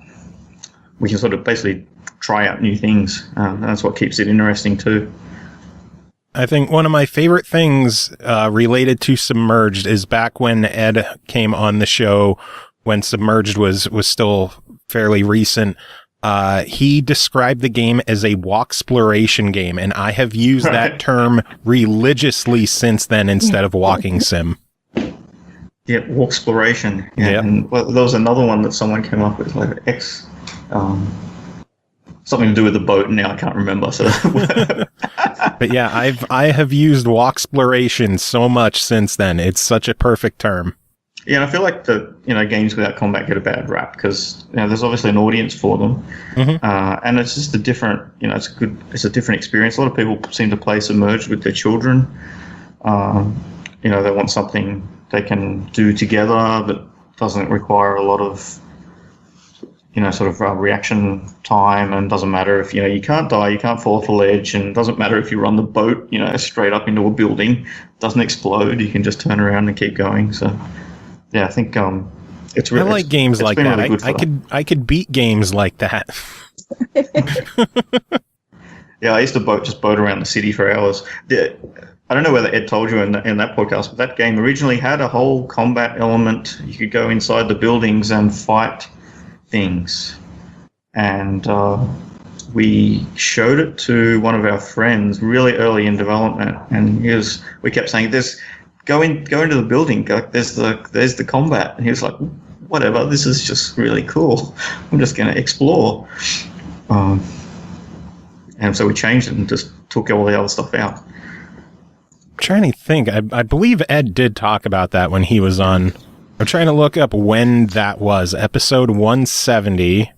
we can sort of basically try out new things, and that's what keeps it interesting too. I think one of my favorite things related to Submerged is back when Ed came on the show, when Submerged was still fairly recent. He described the game as a walk-exploration game, and I have used that term religiously since then instead of walking sim. Yeah, walk-exploration. Yeah. Yep. And there was another one that someone came up with, like something to do with the boat, and now I can't remember. So, but yeah, I have used walk-exploration so much since then. It's such a perfect term. Yeah, and I feel like games without combat get a bad rap because there's obviously an audience for them, and it's just a different, it's a different experience. A lot of people seem to play Submerged with their children. They want something they can do together that doesn't require a lot of, sort of reaction time, and doesn't matter if you can't die, you can't fall off a ledge, and doesn't matter if you run the boat straight up into a building, it doesn't explode. You can just turn around and keep going. So. Yeah, I think it's really. I like games like that. Really I could beat games like that. Yeah, I used to boat around the city for hours. I don't know whether Ed told you in that podcast, but that game originally had a whole combat element. You could go inside the buildings and fight things, and we showed it to one of our friends really early in development, and we kept saying this. Go into the building. There's the combat, and he was like, "Whatever. This is just really cool. I'm just going to explore." And so we changed it and just took all the other stuff out. I'm trying to think. I believe Ed did talk about that when he was on. I'm trying to look up when that was. Episode 170.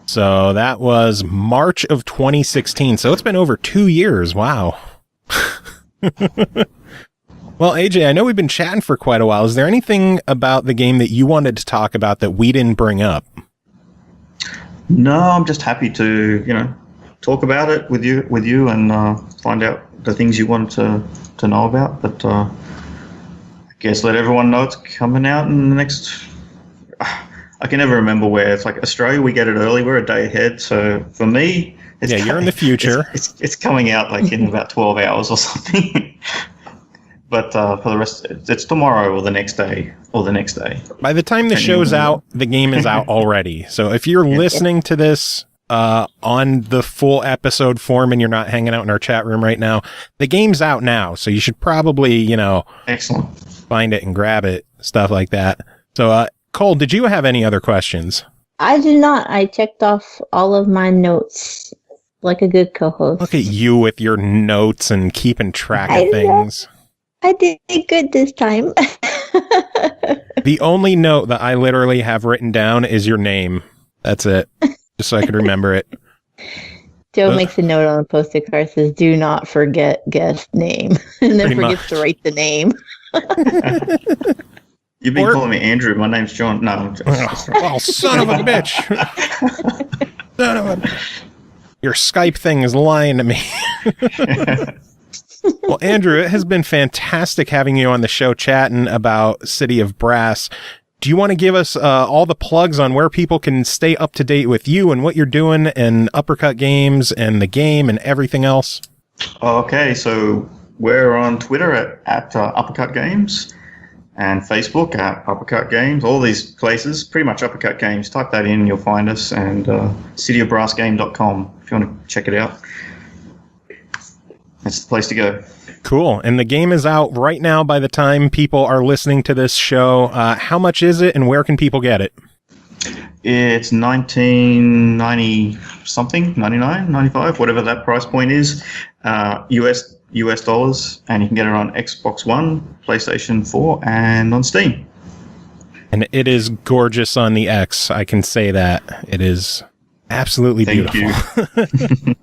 So that was March of 2016. So it's been over 2 years. Wow. Well, AJ, I know we've been chatting for quite a while. Is there anything about the game that you wanted to talk about that we didn't bring up? No, I'm just happy to, talk about it with you and find out the things you want to know about. But I guess let everyone know it's coming out in the next... I can never remember where. It's like Australia, we get it early. We're a day ahead. So for me... you're in the future. It's coming out like in about 12 hours or something. But for the rest, it's tomorrow or the next day or the next day. By the time the show's out, the game is out already. So if you're listening to this on the full episode form and you're not hanging out in our chat room right now, the game's out now. So you should probably, excellent, find it and grab it, stuff like that. So, Cole, did you have any other questions? I did not. I checked off all of my notes like a good co-host. Look at you with your notes and keeping track of things. I did good this time. The only note that I literally have written down is your name. That's it. Just so I could remember it. Joe makes a note on the post-it card, says, "Do not forget guest name," and then forgets to write the name. You've been calling me Andrew. My name's John. No, I'm just... Oh, son of a bitch! Son of a... Your Skype thing is lying to me. Well, Andrew, it has been fantastic having you on the show chatting about City of Brass. Do you want to give us all the plugs on where people can stay up to date with you and what you're doing and Uppercut Games and the game and everything else? Okay, so we're on Twitter at Uppercut Games and Facebook at Uppercut Games. All these places, pretty much Uppercut Games. Type that in, you'll find us, and cityofbrassgame.com if you want to check it out. That's the place to go. Cool. And the game is out right now by the time people are listening to this show. How much is it and where can people get it? It's $19.90 something, $99, $95, whatever that price point is, US dollars, and you can get it on Xbox One, PlayStation 4, and on Steam. And it is gorgeous on the X. I can say that. It is absolutely beautiful. Thank you.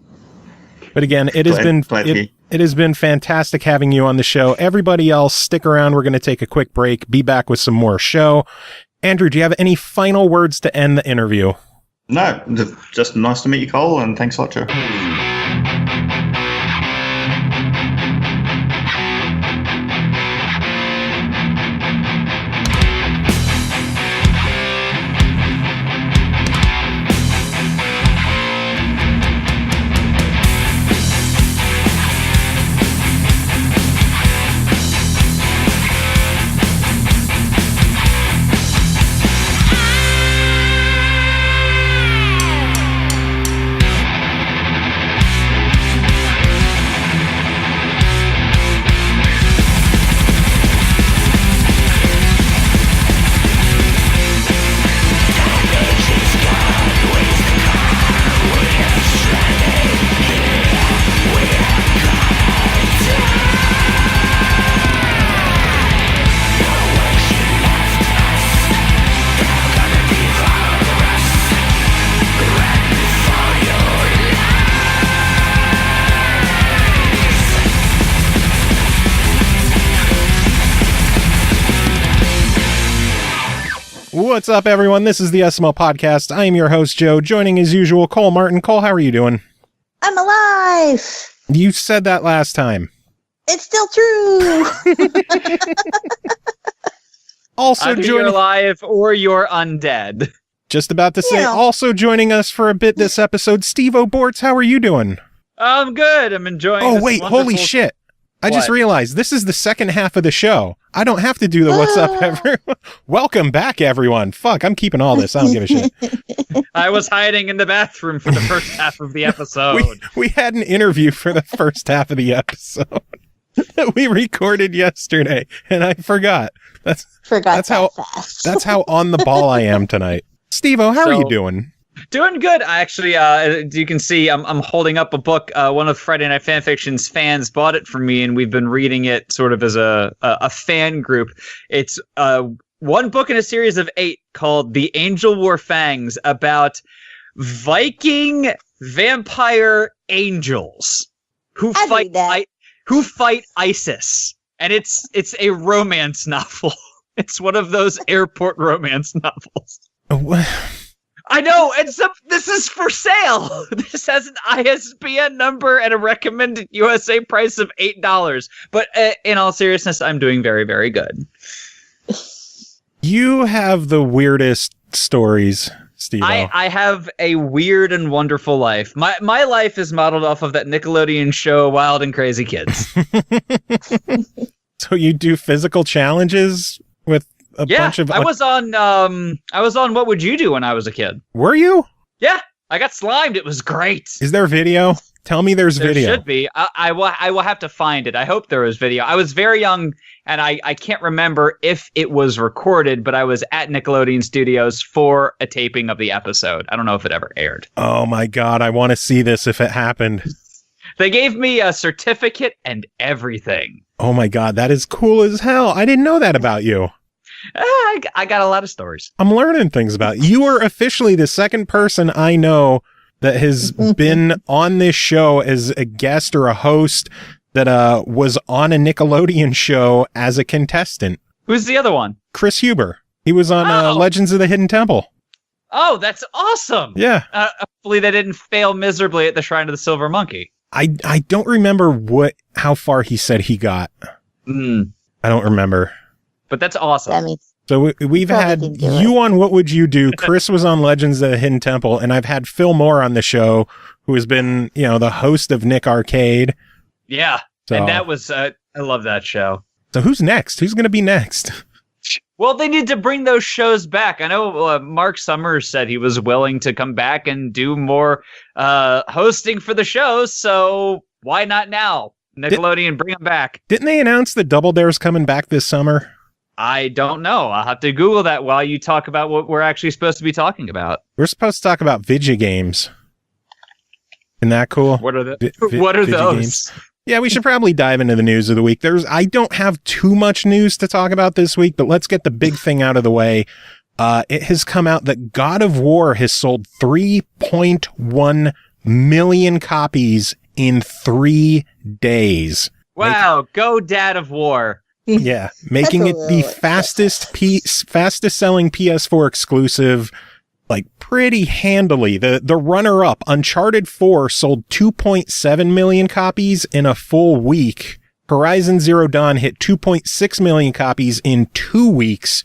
But again, it has been fantastic having you on the show. Everybody else, stick around. We're going to take a quick break, be back with some more show. Andrew, do you have any final words to end the interview? No, just nice to meet you, Cole, and thanks a lot, Joe. What's up, everyone? This is the SML Podcast. I am your host, Joe. Joining, as usual, Cole Martin. Cole, how are you doing? I'm alive. You said that last time. It's still true. Also Either you're alive or you're undead. Just about to say, also joining us for a bit this episode, Stevo Bortz. How are you doing? I'm good. I'm enjoying Oh, this wait, wonderful... holy shit. I just realized this is the second half of the show. I don't have to do the what's up, everyone. Welcome back, everyone. Fuck, I'm keeping all this. I don't give a shit. I was hiding in the bathroom for the first half of the episode. We had an interview for the first half of the episode that we recorded yesterday, and I forgot. That's how on the ball I am tonight. Stevo, how are you doing? Doing good. I actually, you can see, I'm holding up a book. One of Friday Night Fanfiction's fans bought it for me, and we've been reading it sort of as a fan group. It's one book in a series of 8 called "The Angel Wore Fangs," about Viking vampire angels who fight ISIS, and it's a romance novel. It's one of those airport romance novels. I know, and this is for sale. This has an ISBN number and a recommended USA price of $8. But in all seriousness, I'm doing very, very good. You have the weirdest stories, Steve. I have a weird and wonderful life. My life is modeled off of that Nickelodeon show, Wild and Crazy Kids. So you do physical challenges with a bunch of... I was on What Would You Do when I was a kid. Were you? Yeah, I got slimed. It was great. Is there video? Tell me there's video. There should be. I will have to find it. I hope there is video. I was very young, and I can't remember if it was recorded, but I was at Nickelodeon Studios for a taping of the episode. I don't know if it ever aired. Oh my God, I want to see this if it happened. They gave me a certificate and everything. Oh my God, that is cool as hell. I didn't know that about you. I got a lot of stories. I'm learning things about you. You are officially the second person I know that has been on this show as a guest or a host that was on a Nickelodeon show as a contestant. Who's the other one? Chris Huber. He was on Legends of the Hidden Temple. Oh, that's awesome. Yeah. Hopefully they didn't fail miserably at the Shrine of the Silver Monkey. I don't remember how far he said he got. I don't remember. But that's awesome. That means So we've had you on What Would You Do? Chris was on Legends of the Hidden Temple, and I've had Phil Moore on the show, who has been, the host of Nick Arcade. Yeah, so, and that was, I love that show. So who's next? Who's going to be next? Well, they need to bring those shows back. I know Mark Summers said he was willing to come back and do more hosting for the shows, so why not now? Nickelodeon, bring them back. Didn't they announce that Double Dare's coming back this summer? I don't know. I'll have to Google that while you talk about what we're actually supposed to be talking about. We're supposed to talk about video games. Isn't that cool? What are what are those? Games? Yeah, we should probably dive into the news of the week. I don't have too much news to talk about this week, but let's get the big thing out of the way. It has come out that God of War has sold 3.1 million copies in 3 days. Wow, go Dad of War. Yeah, making it the fastest selling PS4 exclusive, like pretty handily. The runner-up, Uncharted 4, sold 2.7 million copies in a full week. Horizon Zero Dawn hit 2.6 million copies in 2 weeks.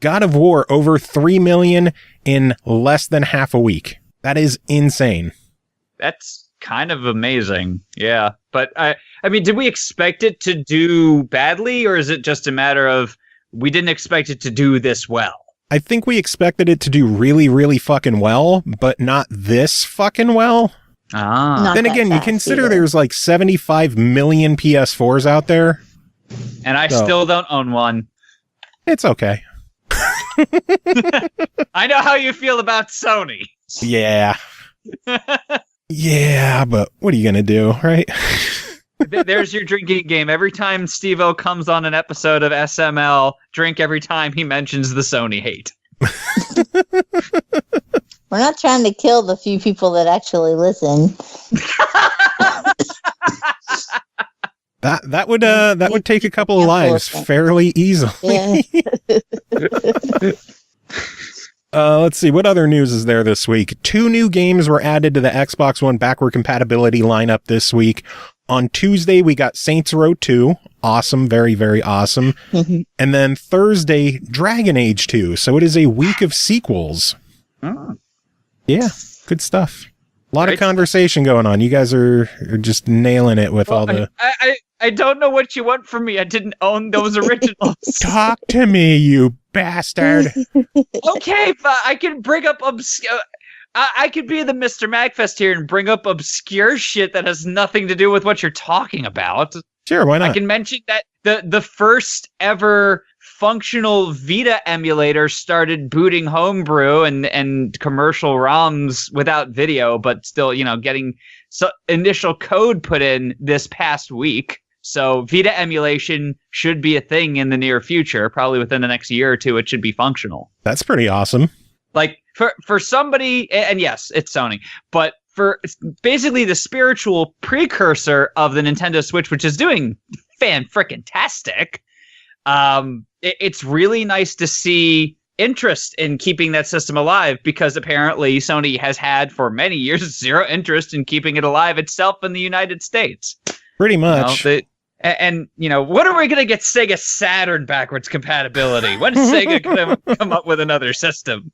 God of War over 3 million in less than half a week. That is insane. That's kind of amazing. Yeah. But I mean, did we expect it to do badly, or is it just a matter of we didn't expect it to do this well? I think we expected it to do really, really fucking well, but not this fucking well. Then again, you consider there's like 75 million PS4s out there. And I still don't own one. It's okay. I know how you feel about Sony. Yeah. Yeah, but what are you going to do, right? There's your drinking game. Every time Stevo comes on an episode of SML, drink every time he mentions the Sony hate. We're not trying to kill the few people that actually listen. That would take a couple of lives fairly easily. Yeah. Let's see, what other news is there this week? 2 new games were added to the Xbox One backward compatibility lineup this week. On Tuesday, we got Saints Row 2. Awesome. Very, very awesome. And then Thursday, Dragon Age 2. So it is a week of sequels. Oh. Yeah, good stuff. A lot of conversation going on. You guys are just nailing it with all the... I don't know what you want from me. I didn't own those originals. Talk to me, you bastard. Okay, but I can bring up I could be the Mr. Magfest here and bring up obscure shit that has nothing to do with what you're talking about. Sure, why not? I can mention that the first ever functional Vita emulator started booting homebrew and commercial ROMs without video, but still, getting initial code put in this past week. So Vita emulation should be a thing in the near future. Probably within the next year or two, it should be functional. That's pretty awesome. Like for somebody, and yes, it's Sony, but for basically the spiritual precursor of the Nintendo Switch, which is doing fan-frickin-tastic, it's really nice to see interest in keeping that system alive, because apparently Sony has had for many years zero interest in keeping it alive itself in the United States. Pretty much. What are we going to get Sega Saturn backwards compatibility? When is Sega going to come up with another system?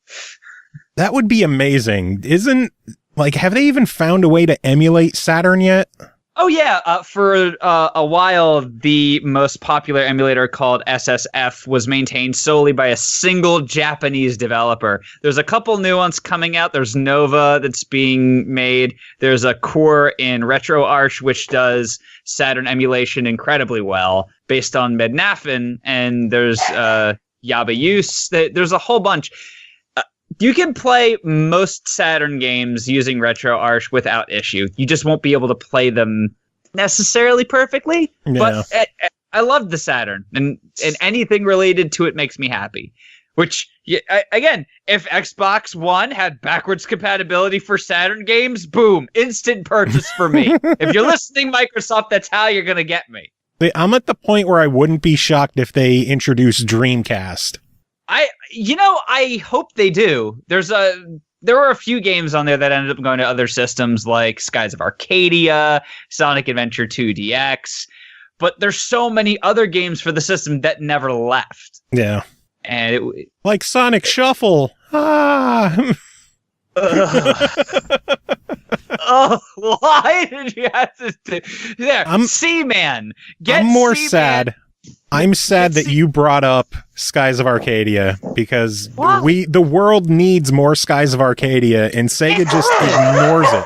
That would be amazing. Have they even found a way to emulate Saturn yet? Oh, yeah. For a while, the most popular emulator called SSF was maintained solely by a single Japanese developer. There's a couple new ones coming out. There's Nova that's being made. There's a core in RetroArch, which does Saturn emulation incredibly well, based on Mednafen. And there's Yabayus. There's a whole bunch. You can play most Saturn games using RetroArch without issue. You just won't be able to play them necessarily perfectly. Yeah. But I love the Saturn, and anything related to it makes me happy. Which, again, if Xbox One had backwards compatibility for Saturn games, boom, instant purchase for me. If you're listening, Microsoft, that's how you're going to get me. I'm at the point where I wouldn't be shocked if they introduced Dreamcast. I hope they do. There were a few games on there that ended up going to other systems like Skies of Arcadia, Sonic Adventure 2 DX, but there's so many other games for the system that never left. Yeah. And like Sonic Shuffle. Ah. Oh, why did you have to do there? Seaman. I'm more Seaman. sad. I'm sad that you brought up Skies of Arcadia because the world needs more Skies of Arcadia and Sega just ignores it.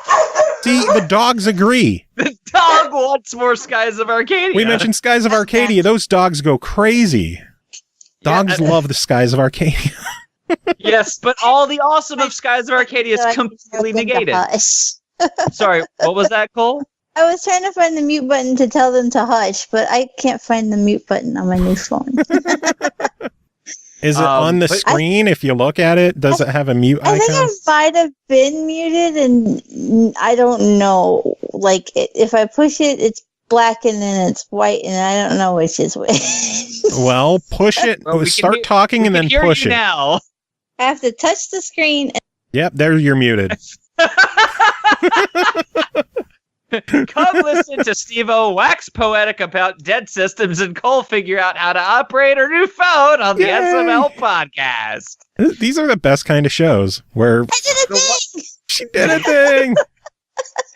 See, the dogs agree. The dog wants more Skies of Arcadia. We mentioned Skies of Arcadia. Those dogs go crazy. Dogs love the Skies of Arcadia. Yes, but all the awesome of Skies of Arcadia is completely negated. Sorry, what was that, Cole? I was trying to find the mute button to tell them to hush, but I can't find the mute button on my new phone. Is it on the screen? If you look at it, does it have a mute icon? I think I might have been muted, and I don't know. Like, if I push it, it's black, and then it's white, and I don't know which is which. Well, push it. Start talking and then push it. Now. I have to touch the screen. Yep, there you're muted. Come listen to Stevo wax poetic about dead systems and Cole figure out how to operate her new phone on the SML podcast. These are the best kind of shows where I did a thing! She did a thing!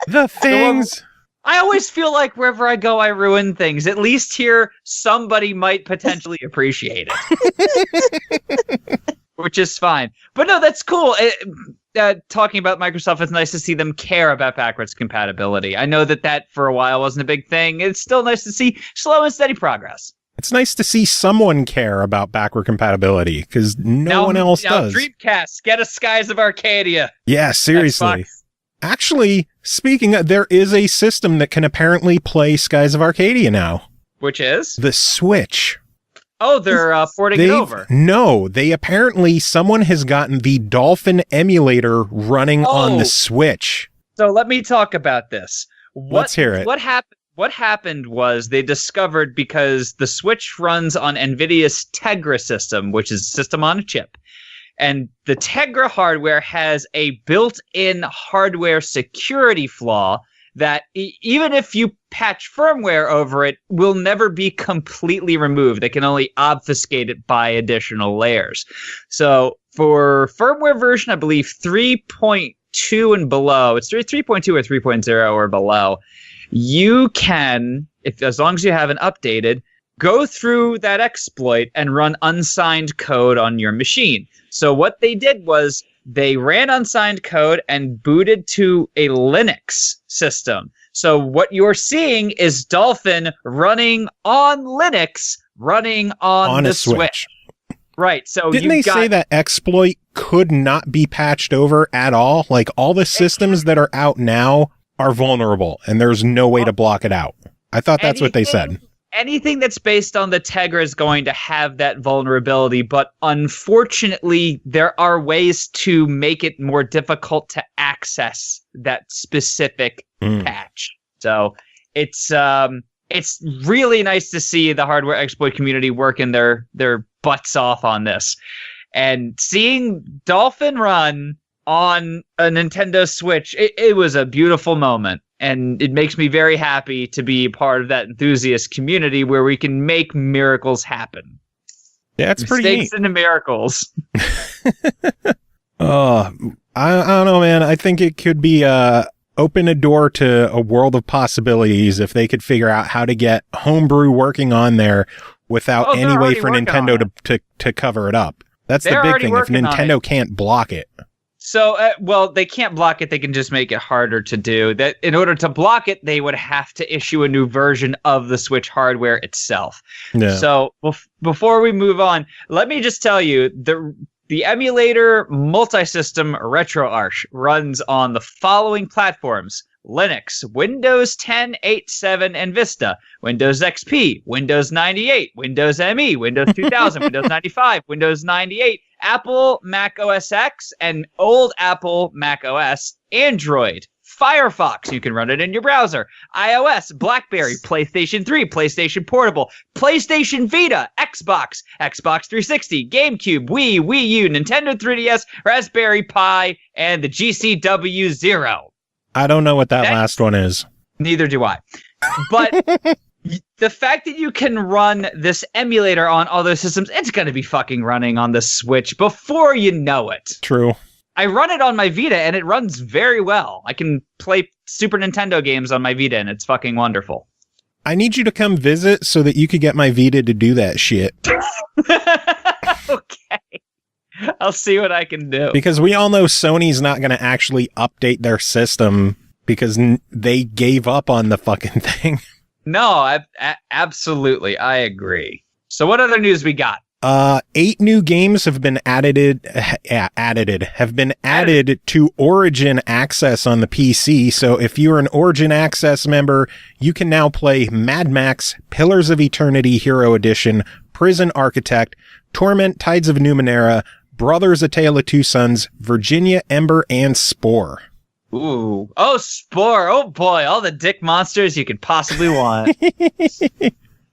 The things! I always feel like wherever I go, I ruin things. At least here, somebody might potentially appreciate it. Which is fine. But no, that's cool. Talking about Microsoft, it's nice to see them care about backwards compatibility. I know that for a while wasn't a big thing. It's still nice to see slow and steady progress. It's nice to see someone care about backward compatibility, because no one else does. Dreamcast, get a Skies of Arcadia. Yeah, seriously. Xbox. Actually, speaking of, there is a system that can apparently play Skies of Arcadia now. Which is? The Switch. Oh, they're porting it over. No, someone has gotten the Dolphin emulator running on the Switch. So let me talk about this. Let's hear it. What happened was they discovered, because the Switch runs on NVIDIA's Tegra system, which is a system on a chip. And the Tegra hardware has a built-in hardware security flaw that even if you patch firmware over it, will never be completely removed. They can only obfuscate it by additional layers. So for firmware version, I believe 3.2 and below, it's 3.2 or 3.0 or below, you can, as long as you haven't updated, go through that exploit and run unsigned code on your machine. So what they did was they ran unsigned code and booted to a Linux system. So what you're seeing is Dolphin running on Linux, running on the Switch. Right. So didn't they say that exploit could not be patched over at all? Like, all the systems that are out now are vulnerable, and there's no way to block it out. I thought that's what they said. Anything that's based on the Tegra is going to have that vulnerability, but unfortunately, there are ways to make it more difficult to access that specific patch. So it's really nice to see the hardware exploit community working their butts off on this. And seeing Dolphin run on a Nintendo Switch, it was a beautiful moment. And it makes me very happy to be part of that enthusiast community where we can make miracles happen. Yeah, it's pretty neat. Mistakes into miracles. I don't know, man. I think it could be open a door to a world of possibilities if they could figure out how to get homebrew working on there without any way for Nintendo to cover it up. That's the big thing. If Nintendo can't block it. So, they can't block it. They can just make it harder to do. That in order to block it, they would have to issue a new version of the Switch hardware itself. Yeah. So, before we move on, let me just tell you, The emulator multi-system RetroArch runs on the following platforms: Linux, Windows 10, 8, 7, and Vista, Windows XP, Windows 98, Windows ME, Windows 2000, Windows 95, Windows 98, Apple Mac OS X, and old Apple Mac OS, Android, Firefox, you can run it in your browser, iOS, BlackBerry, PlayStation 3, PlayStation Portable, PlayStation Vita, Xbox, Xbox 360, GameCube, Wii, Wii U, Nintendo 3DS, Raspberry Pi, and the GCW Zero. I don't know what that last one is. Neither do I. But the fact that you can run this emulator on all those systems, it's going to be fucking running on the Switch before you know it. True. I run it on my Vita, and it runs very well. I can play Super Nintendo games on my Vita, and it's fucking wonderful. I need you to come visit so that you could get my Vita to do that shit. Okay. I'll see what I can do. Because we all know Sony's not going to actually update their system because they gave up on the fucking thing. No, absolutely. I agree. So what other news we got? 8 new games have been added to Origin Access on the PC. So if you're an Origin Access member, you can now play Mad Max, Pillars of Eternity Hero Edition, Prison Architect, Torment, Tides of Numenera, Brothers: A Tale of Two Sons, Virginia, Ember, and Spore. Ooh. Oh, Spore. Oh boy, all the dick monsters you could possibly want.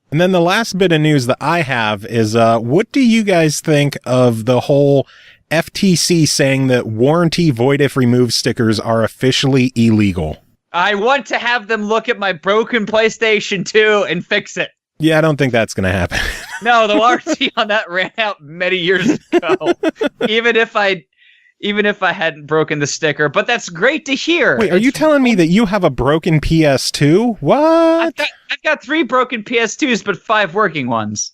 And then the last bit of news that I have is, what do you guys think of the whole FTC saying that warranty void if removed stickers are officially illegal? I want to have them look at my broken PlayStation 2 and fix it. Yeah, I don't think that's going to happen. No, the warranty on that ran out many years ago. Even if I hadn't broken the sticker, but that's great to hear. Wait, are you telling me that you have a broken PS2? What? I've got 3 broken PS2s, but 5 working ones.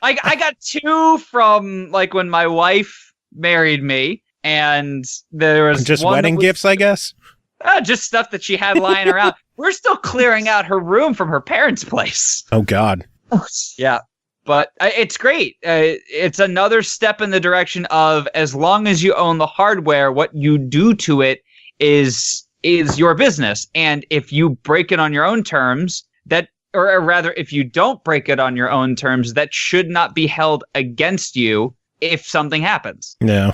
I got 2 from like when my wife married me, and there was just wedding gifts, I guess. Just stuff that she had lying around. We're still clearing out her room from her parents' place. Oh God. Oh, yeah. But it's great. It's another step in the direction of, as long as you own the hardware, what you do to it is your business. And if you break it on your own terms, or rather, if you don't break it on your own terms, that should not be held against you if something happens. Yeah.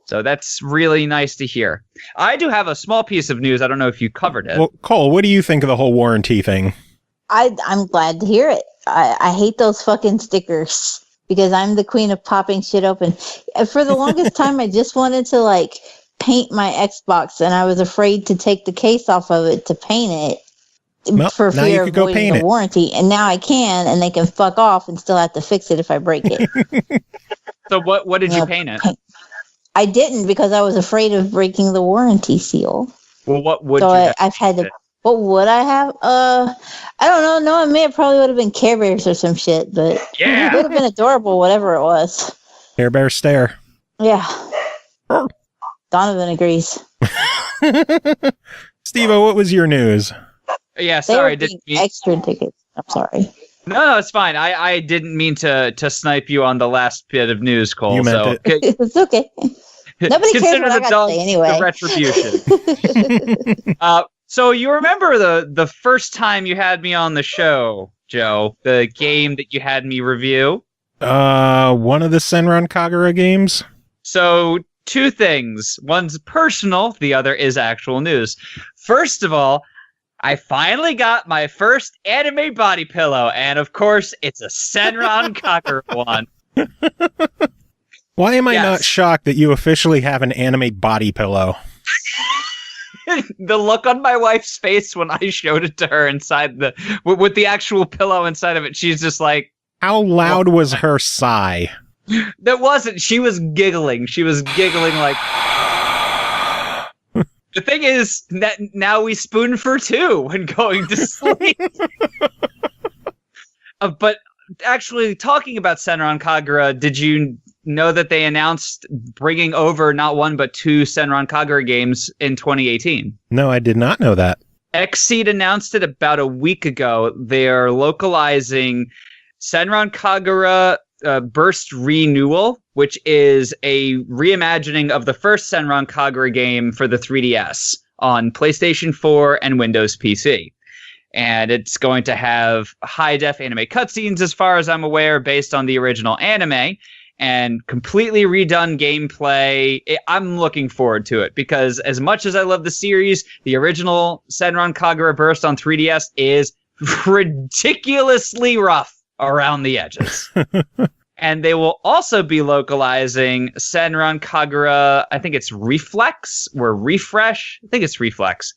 So that's really nice to hear. I do have a small piece of news. I don't know if you covered it. Well, Cole, what do you think of the whole warranty thing? I'm glad to hear it. I hate those fucking stickers because I'm the queen of popping shit open. For the longest time, I just wanted to like paint my Xbox, and I was afraid to take the case off of it to paint it for fear of avoiding the warranty. And now I can, and they can fuck off and still have to fix it if I break it. So what did you paint it? I didn't because I was afraid of breaking the warranty seal. Well, what would I've had to. What would I have? I don't know. No, I may have probably would have been Care Bears or some shit, but it would have been adorable, whatever it was. Care Bear stare. Yeah. Donovan agrees. Stevo, what was your news? Yeah, sorry. Extra tickets. I'm sorry. No, it's fine. I didn't mean to snipe you on the last bit of news, Cole. You meant it. It's okay. Nobody cares what I got to say anyway. The retribution. So you remember the first time you had me on the show, Joe, the game that you had me review? One of the Senran Kagura games? So 2 things. One's personal, the other is actual news. First of all, I finally got my first anime body pillow, and of course, it's a Senran Kagura one. Why am I not shocked that you officially have an anime body pillow? The look on my wife's face when I showed it to her inside with the actual pillow inside of it, she's just like... How loud was her sigh? That wasn't. She was giggling. She was giggling like... The thing is, that now we spoon for 2 when going to sleep. But actually, talking about Senran Kagura, did you know that they announced bringing over not 1 but 2 Senran Kagura games in 2018? No, I did not know that. Xseed announced it about a week ago. They are localizing Senran Kagura Burst Renewal, which is a reimagining of the first Senran Kagura game for the 3DS on PlayStation 4 and Windows PC. And it's going to have high-def anime cutscenes, as far as I'm aware, based on the original anime, and completely redone gameplay. I'm looking forward to it, because as much as I love the series, the original Senran Kagura Burst on 3DS is ridiculously rough around the edges. And they will also be localizing Senran Kagura, I think it's Reflex or Refresh. I think it's Reflex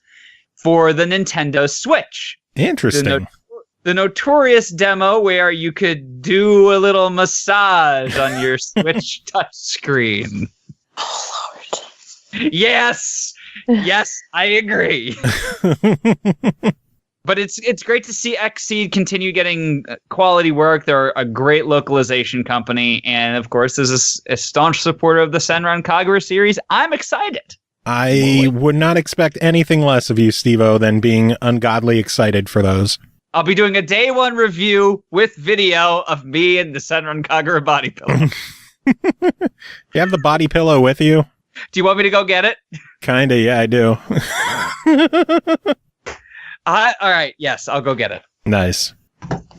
for the Nintendo Switch. Interesting. The notorious demo where you could do a little massage on your Switch touchscreen. Oh, Lord. Yes, I agree. But it's great to see Xseed continue getting quality work. They're a great localization company, and of course, as a staunch supporter of the Senran Kagura series, I'm excited. I would not expect anything less of you, Stevo, than being ungodly excited for those. I'll be doing a day one review with video of me and the Senran Kagura body pillow. You have the body pillow with you? Do you want me to go get it? Kinda, yeah, I do. All right, yes, I'll go get it. Nice.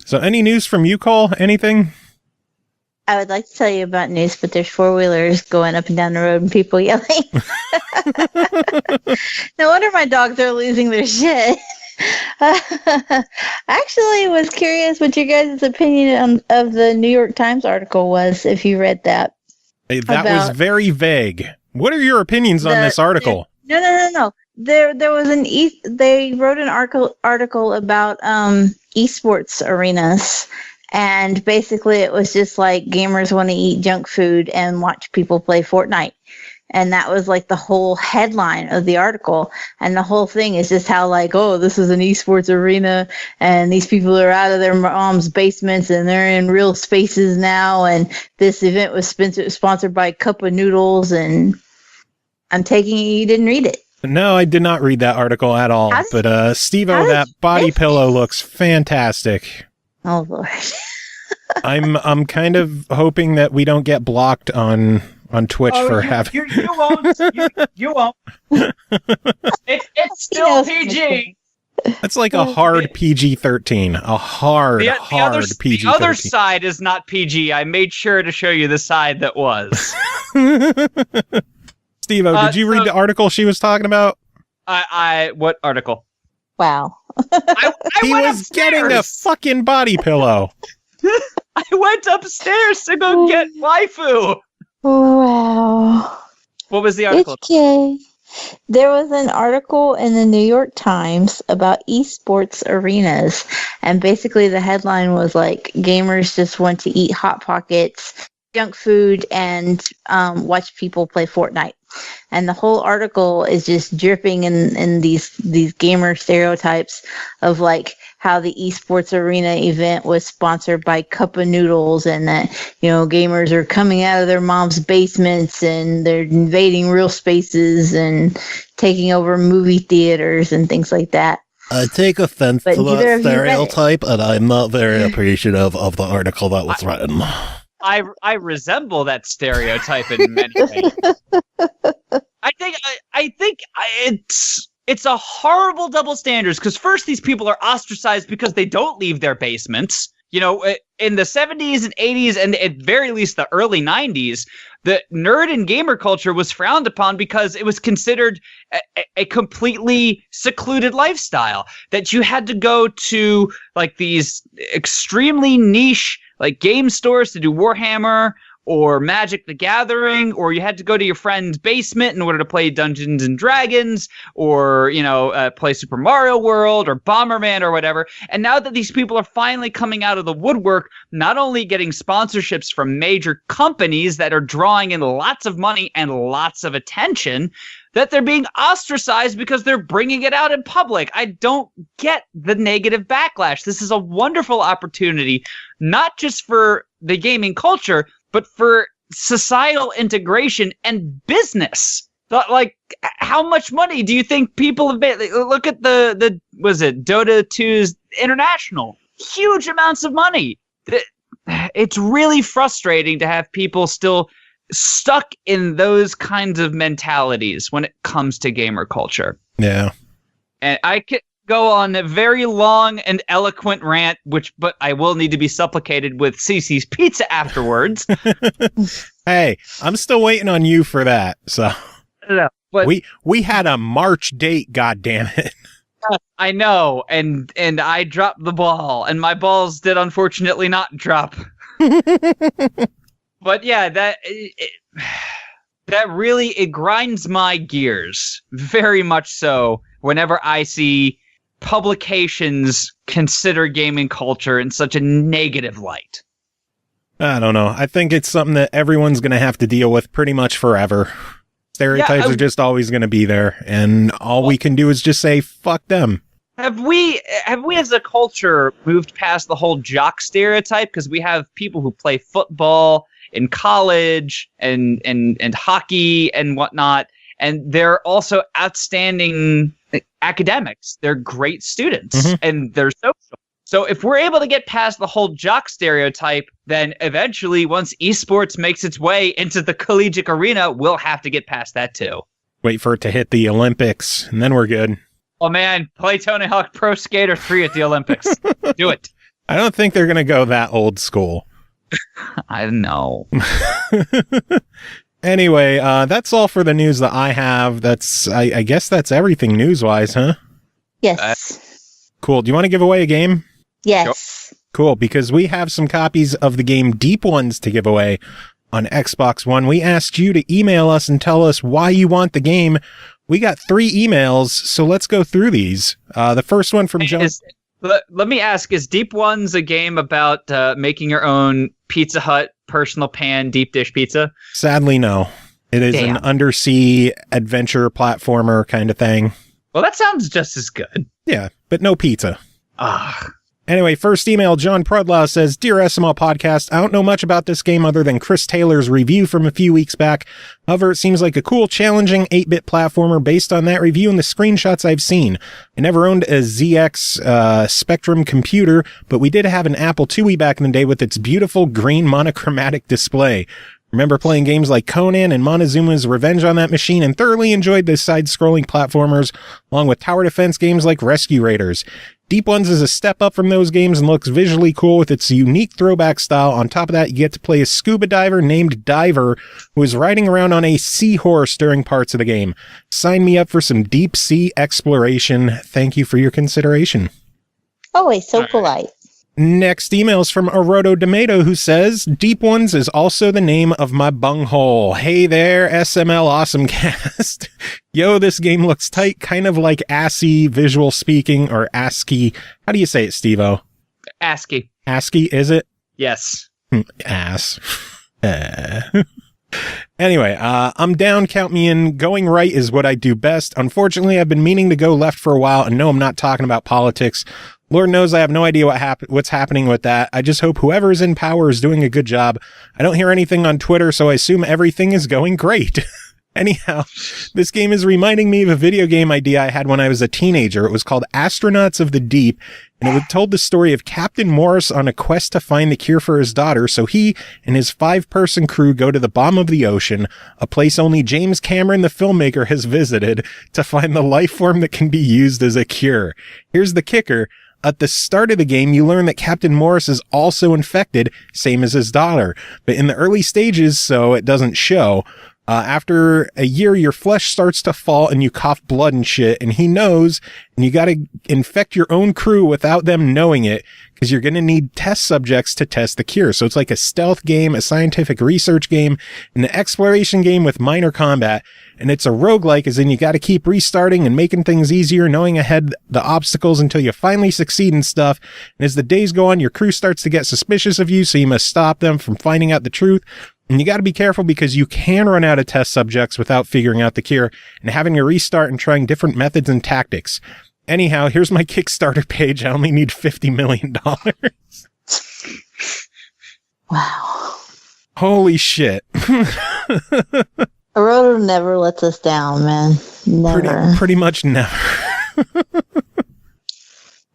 So any news from you, Cole? Anything? I would like to tell you about news, but there's four-wheelers going up and down the road and people yelling. No wonder my dogs are losing their shit. I actually was curious what your guys' opinion of the New York Times article was, if you read that. That was very vague. What are your opinions on this article? No. There was they wrote an article about esports arenas, and basically it was just like gamers want to eat junk food and watch people play Fortnite. And that was like the whole headline of the article. And the whole thing is just how like, oh, this is an esports arena and these people are out of their mom's basements and they're in real spaces now. And this event was sponsored by Cup of Noodles. And I'm taking it you didn't read it. No, I did not read that article at all. But Stevo, that body pillow looks fantastic. Oh, Lord. I'm kind of hoping that we don't get blocked on Twitch for having... You won't. You won't. It's still PG. That's like a hard PG-13. A hard PG-13. The other side is not PG. I made sure to show you the side that was. Stevo, did you read the article she was talking about? What article? Wow. He was getting a fucking body pillow. I went upstairs to go get waifu. Wow. What was the article? Okay. There was an article in the New York Times about esports arenas, and basically the headline was like, gamers just want to eat Hot Pockets, junk food, and watch people play Fortnite. And the whole article is just dripping in these gamer stereotypes of like how the esports arena event was sponsored by Cup of Noodles, and that, you know, gamers are coming out of their mom's basements and they're invading real spaces and taking over movie theaters and things like that. I take offense to that stereotype, and I'm not very appreciative of the article that was written. I resemble that stereotype in many ways. I think it's a horrible double standards, because first, these people are ostracized because they don't leave their basements. You know, in the 70s and 80s, and at very least the early 90s, the nerd and gamer culture was frowned upon because it was considered a completely secluded lifestyle, that you had to go to like these extremely niche like game stores to do Warhammer or Magic the Gathering, or you had to go to your friend's basement in order to play Dungeons and Dragons, or, you know, play Super Mario World or Bomberman or whatever. And now that these people are finally coming out of the woodwork, not only getting sponsorships from major companies that are drawing in lots of money and lots of attention, that they're being ostracized because they're bringing it out in public. I don't get the negative backlash. This is a wonderful opportunity, not just for the gaming culture, but for societal integration and business. Like, how much money do you think people have made? Look at was it Dota 2's international? Huge amounts of money. it's really frustrating to have people still stuck in those kinds of mentalities when it comes to gamer culture. Yeah. And I could go on a very long and eloquent rant, but I will need to be supplicated with Cece's Pizza afterwards. Hey, I'm still waiting on you for that. So but we had a March date, goddammit. I know, and I dropped the ball, and my balls did unfortunately not drop. But yeah, that really, it grinds my gears very much so whenever I see publications consider gaming culture in such a negative light. I don't know. I think it's something that everyone's going to have to deal with pretty much forever. Stereotypes are just always going to be there, and all we can do is just say, fuck them. Have we as a culture moved past the whole jock stereotype? Because we have people who play football in college and hockey and whatnot, and they're also outstanding academics. They're great students, and they're social. So if we're able to get past the whole jock stereotype, then eventually, once esports makes its way into the collegiate arena, we'll have to get past that too. Wait for it to hit the Olympics, and then we're good. Oh man, play Tony Hawk Pro Skater 3 at the Olympics. Do it. I don't think they're going to go that old school. I know. Anyway, that's all for the news that I have. I guess that's everything news-wise, huh? Yes. Cool. Do you want to give away a game? Yes. Cool, because we have some copies of the game Deep Ones to give away on Xbox One. We asked you to email us and tell us why you want the game. We got 3 emails, so let's go through these. The first one from John. Let me ask, is Deep Ones a game about making your own Pizza Hut personal pan deep dish pizza? Sadly, no. It is an undersea adventure platformer kind of thing. Well, that sounds just as good. Yeah, but no pizza. Ah. Anyway, first email, John Prudlow says, Dear SML Podcast, I don't know much about this game other than Chris Taylor's review from a few weeks back. However, it seems like a cool, challenging 8-bit platformer based on that review and the screenshots I've seen. I never owned a ZX Spectrum computer, but we did have an Apple IIe back in the day with its beautiful green monochromatic display. Remember playing games like Conan and Montezuma's Revenge on that machine and thoroughly enjoyed the side-scrolling platformers, along with tower defense games like Rescue Raiders. Deep Ones is a step up from those games and looks visually cool with its unique throwback style. On top of that, you get to play a scuba diver named Diver, who is riding around on a seahorse during parts of the game. Sign me up for some deep sea exploration. Thank you for your consideration. Always so polite. Next email is from Aroto Tomato, who says, Deep Ones is also the name of my bunghole. Hey there, SML Awesome Cast. Yo, this game looks tight, kind of like ASCII visual speaking, or ASCII. How do you say it, Stevo? ASCII. ASCII, is it? Yes. Ass. Anyway, I'm down, count me in. Going right is what I do best. Unfortunately, I've been meaning to go left for a while, and no, I'm not talking about politics. Lord knows I have no idea what's happening with that. I just hope whoever is in power is doing a good job. I don't hear anything on Twitter, so I assume everything is going great. Anyhow, this game is reminding me of a video game idea I had when I was a teenager. It was called Astronauts of the Deep, and it told the story of Captain Morris on a quest to find the cure for his daughter, so he and his 5-person crew go to the bottom of the ocean, a place only James Cameron, the filmmaker, has visited, to find the life form that can be used as a cure. Here's the kicker. At the start of the game, you learn that Captain Morris is also infected, same as his daughter. But in the early stages, so it doesn't show, after a year, your flesh starts to fall and you cough blood and shit, and he knows, and you gotta infect your own crew without them knowing it, because you're gonna need test subjects to test the cure. So it's like a stealth game, a scientific research game, and an exploration game with minor combat. And it's a roguelike, as in you gotta keep restarting and making things easier, knowing ahead the obstacles until you finally succeed and stuff. And as the days go on, your crew starts to get suspicious of you, so you must stop them from finding out the truth. And you got to be careful because you can run out of test subjects without figuring out the cure and having to restart and trying different methods and tactics. Anyhow, here's my Kickstarter page. I only need $50 million. Wow. Holy shit. Aroto never lets us down, man. Never. Pretty much never.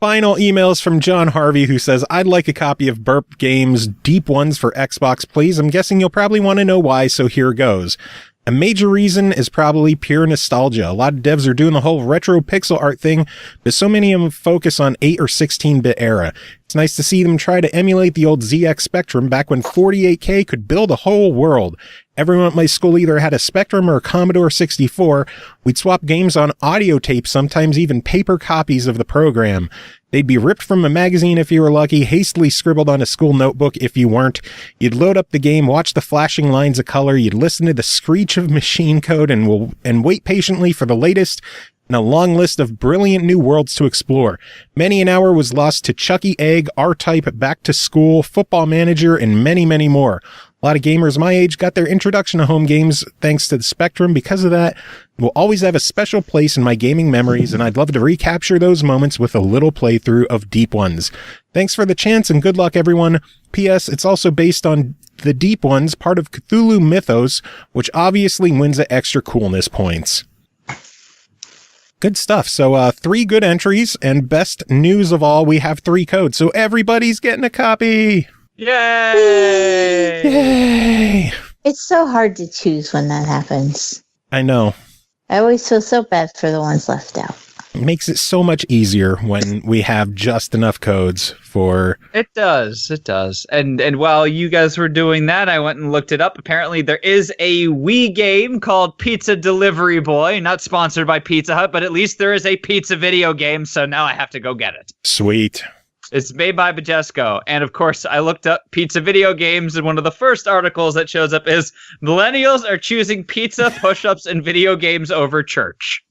Final emails from John Harvey, who says, I'd like a copy of Burp Games' Deep Ones for Xbox, please. I'm guessing you'll probably want to know why, so here goes. A major reason is probably pure nostalgia. A lot of devs are doing the whole retro pixel art thing, but so many of them focus on 8 or 16-bit era. It's nice to see them try to emulate the old ZX Spectrum back when 48K could build a whole world. Everyone at my school either had a Spectrum or a Commodore 64. We'd swap games on audio tape, sometimes even paper copies of the program. They'd be ripped from a magazine if you were lucky, hastily scribbled on a school notebook if you weren't. You'd load up the game, watch the flashing lines of color, you'd listen to the screech of machine code, and wait patiently for the latest in a long list of brilliant new worlds to explore. Many an hour was lost to Chucky Egg, R-Type, Back to School, Football Manager, and many, many more. A lot of gamers my age got their introduction to home games thanks to the Spectrum. Because of that, it will always have a special place in my gaming memories, and I'd love to recapture those moments with a little playthrough of Deep Ones. Thanks for the chance, and good luck, everyone. P.S. It's also based on the Deep Ones, part of Cthulhu mythos, which obviously wins at extra coolness points. Good stuff. So 3 good entries, and best news of all, we have 3 codes, so everybody's getting a copy. Yay! Yay! It's so hard to choose when that happens. I know. I always feel so bad for the ones left out. It makes it so much easier when we have just enough codes for... It does. And while you guys were doing that, I went and looked it up. Apparently there is a Wii game called Pizza Delivery Boy, not sponsored by Pizza Hut, but at least there is a pizza video game, so now I have to go get it. Sweet. It's made by Bajesco. And of course, I looked up pizza video games, and one of the first articles that shows up is millennials are choosing pizza, push-ups, and video games over church.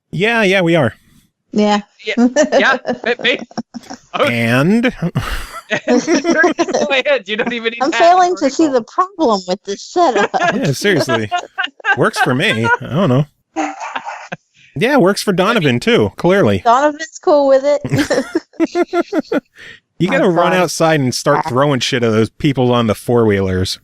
Yeah, we are. Yeah. Yeah. Okay. And? You don't even need I'm failing to see the problem with this setup. Yeah, seriously. Works for me. I don't know. Yeah, works for Donovan, too, clearly. Donovan's cool with it. You gotta run outside and start throwing shit at those people on the four-wheelers.